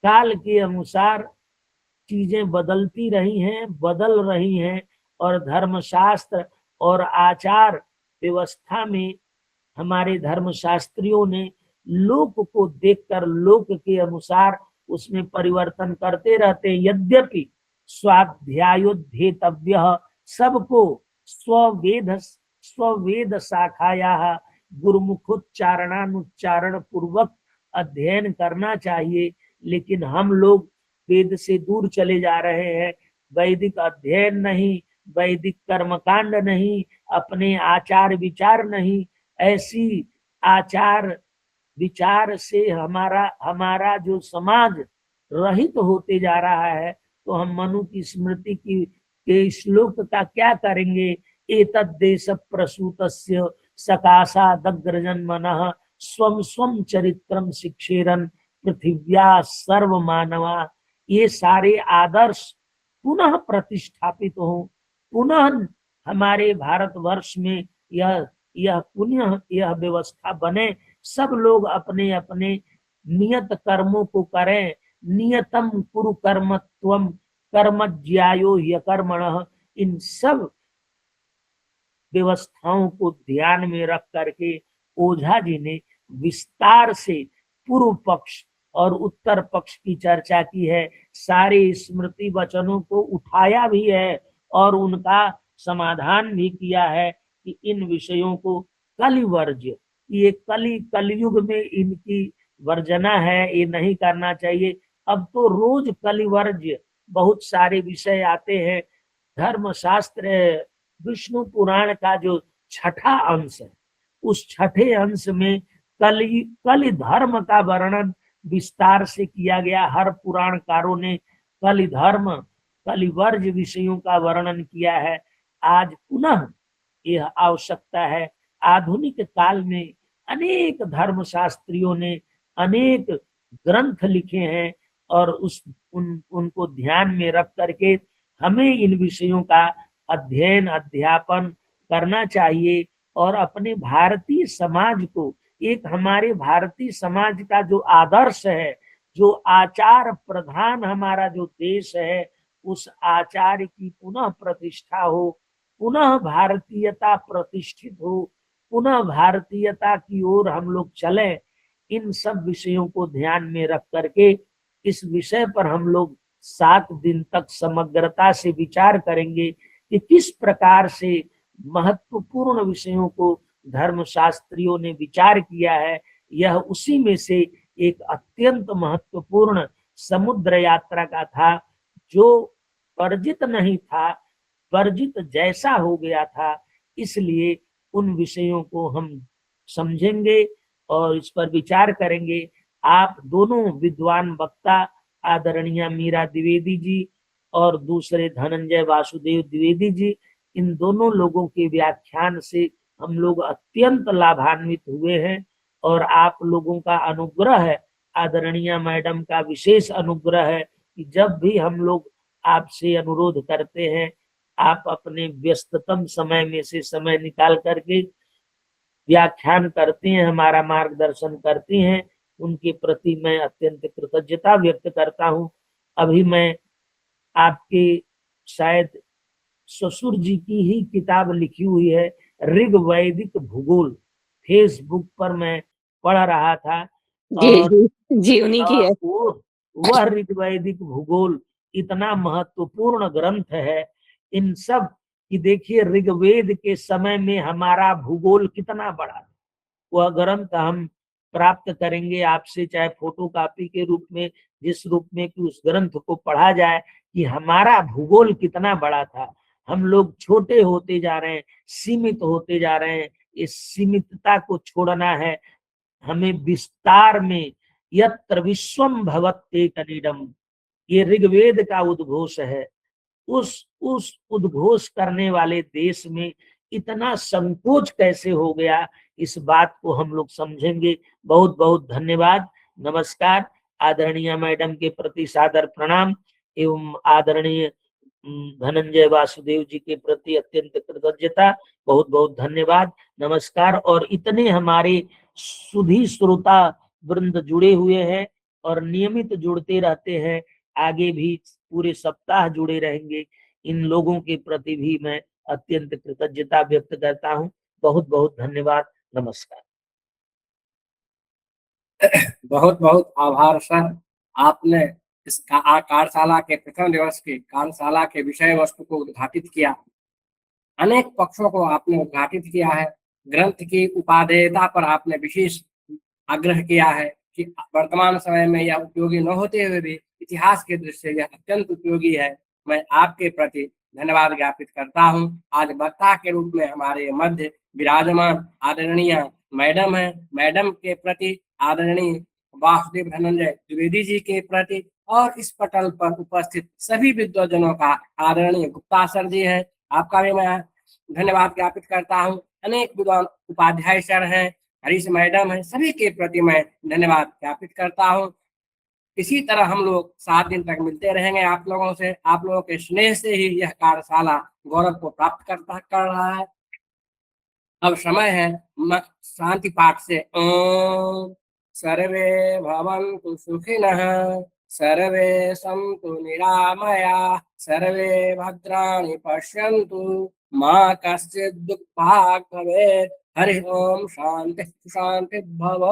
काल के अनुसार चीजें बदलती रही हैं, बदल रही हैं, और धर्मशास्त्र और आचार व्यवस्था में हमारे धर्मशास्त्रियों ने लोक को देखकर लोक के अनुसार उसमें परिवर्तन करते रहते हैं। यद्यपि स्वाध्यायोध्येतव्य, सबको स्ववेद शाखाया गुरुमुखोच्चारणानुच्चारण पूर्वक अध्ययन करना चाहिए, लेकिन हम लोग वेद से दूर चले जा रहे हैं। वैदिक अध्ययन नहीं, वैदिक कर्मकांड नहीं, अपने आचार विचार नहीं, ऐसी आचार विचार से हमारा जो समाज रहित होते जा रहा है। तो हम मनु की स्मृति की के श्लोक का क्या करेंगे? एतद् देश प्रसूतस्य सकाशादग्रजन्मनः स्वम स्वम चरित्रम शिक्षेरन पृथिव्या सर्व मानवा। ये सारे आदर्श पुनः प्रतिष्ठापित हो, पुनः हमारे भारतवर्ष में यह पुनः यह व्यवस्था बने। सब लोग अपने अपने नियत कर्मों को करें। नियतम कुरु कर्मत्वम कर्मज्यायो ह्यकर्मणः। इन सब व्यवस्थाओं को ध्यान में रख करके ओझा जी ने विस्तार से पूर्व पक्ष और उत्तर पक्ष की चर्चा की है। सारे स्मृति वचनों को उठाया भी है और उनका समाधान भी किया है कि इन विषयों को कलिवर्ज्य, ये कलयुग में इनकी वर्जना है, ये नहीं करना चाहिए। अब तो रोज कलिवर्ज्य बहुत सारे विषय आते हैं। धर्मशास्त्र विष्णु पुराण का जो छठा अंश है, उस छठे अंश में कलि धर्म का वर्णन विस्तार से किया गया। हर पुराणकारों ने कलि धर्म कलिवर्ज विषयों का वर्णन किया है। आज पुनः यह आवश्यकता है। आधुनिक काल में अनेक धर्मशास्त्रियों ने अनेक ग्रंथ लिखे हैं और उनको ध्यान में रख करके हमें इन विषयों का अध्ययन अध्यापन करना चाहिए और अपने भारतीय समाज को, एक हमारे भारतीय समाज का जो आदर्श है, जो आचार प्रधान हमारा जो देश है, उस आचार की पुनः प्रतिष्ठा हो, पुनः भारतीयता प्रतिष्ठित हो, पुनः भारतीयता की ओर हम लोग चलें। इन सब विषयों को ध्यान में रख करके इस विषय पर हम लोग 7 दिन तक समग्रता से विचार करेंगे कि किस प्रकार से महत्वपूर्ण विषयों को धर्मशास्त्रियों ने विचार किया है। यह उसी में से एक अत्यंत महत्वपूर्ण समुद्र यात्रा का था, जो वर्जित नहीं था, वर्जित जैसा हो गया था। इसलिए उन विषयों को हम समझेंगे और इस पर विचार करेंगे। आप दोनों विद्वान वक्ता आदरणीय मीरा द्विवेदी जी और दूसरे धनंजय वासुदेव द्विवेदी जी, इन दोनों लोगों के व्याख्यान से हम लोग अत्यंत लाभान्वित हुए हैं और आप लोगों का अनुग्रह है, आदरणीय मैडम का विशेष अनुग्रह है कि जब भी हम लोग आपसे अनुरोध करते हैं, आप अपने व्यस्ततम समय में से समय निकाल करके व्याख्यान करते हैं, हमारा मार्गदर्शन करते हैं। उनके प्रति मैं अत्यंत कृतज्ञता व्यक्त करता हूँ। अभी मैं आपके शायद ससुर जी की ही किताब लिखी हुई है, ऋग वैदिक भूगोल, फेसबुक पर मैं पढ़ रहा था और जी उन्हीं की है। वह ऋग वैदिक भूगोल इतना महत्वपूर्ण ग्रंथ है इन सब कि देखिए ऋग्वेद के समय में हमारा भूगोल कितना बड़ा था। वह ग्रंथ हम प्राप्त करेंगे आपसे, चाहे फोटो कॉपी के रूप में, जिस रूप में कि उस ग्रंथ को पढ़ा जाए कि हमारा भूगोल कितना बड़ा था। हम लोग छोटे होते जा रहे हैं, सीमित होते जा रहे हैं। इस सीमितता को छोड़ना है, हमें विस्तार में यत्र विश्वम भवत्येकनिडम, ये ऋग्वेद का उद्घोष है। उस उद्घोष करने वाले देश में इतना संकोच कैसे हो गया, इस बात को हम लोग समझेंगे। बहुत बहुत धन्यवाद, नमस्कार। आदरणीय मैडम के प्रति सादर प्रणाम एवं आदरणीय धनंजय वासुदेव जी के प्रति अत्यंत कृतज्ञता। बहुत बहुत धन्यवाद, नमस्कार। और इतने हमारे सुधी श्रोता वृंद जुड़े हुए हैं और नियमित जुड़ते रहते हैं, आगे भी पूरे सप्ताह जुड़े रहेंगे। इन लोगों के प्रति भी मैं अत्यंत कृतज्ञता व्यक्त करता हूँ। बहुत बहुत धन्यवाद। नमस्कार। बहुत बहुत आभार सर। आपने इस कार्यशाला के प्रथम दिवस की कार्यशाला के विषय वस्तु को उद्घाटित किया। अनेक पक्षों को आपने उद्घाटित किया है। ग्रंथ की उपादेयता पर आपने विशेष आग्रह किया है कि वर्तमान समय में यह उपयोगी न होते हुए भी इतिहास के दृष्टि से यह अत्यंत उपयोगी है। मैं आपके प्रति धन्यवाद ज्ञापित करता हूं। आज वक्ता के रूप में हमारे मध्य विराजमान आदरणीय मैडम है। मैडम के प्रति आदरणीय वासुदेव धनंजय द्विवेदी जी के प्रति और इस पटल पर उपस्थित सभी विद्वजनों का आदरणीय गुप्ता सर जी है, आपका भी मैं धन्यवाद ज्ञापित करता हूँ। अनेक विद्वान उपाध्याय सर हैं, हरीश मैडम है, सभी के प्रति मैं धन्यवाद ज्ञापित करता हूँ। इसी तरह हम लोग 7 दिन तक मिलते रहेंगे आप लोगों से। आप लोगों के स्नेह से ही यह कार्यशाला गौरव को प्राप्त कर रहा है। अब समय है शांति पाठ से। ओम सर्वे भवन्तु सुखिनः, सर्वे सन्तु निरामया, सर्वे भद्राणि पश्यन्तु, मा कश्चित् दुःखात् भवेत्। हरि ओम शांति शांति भव।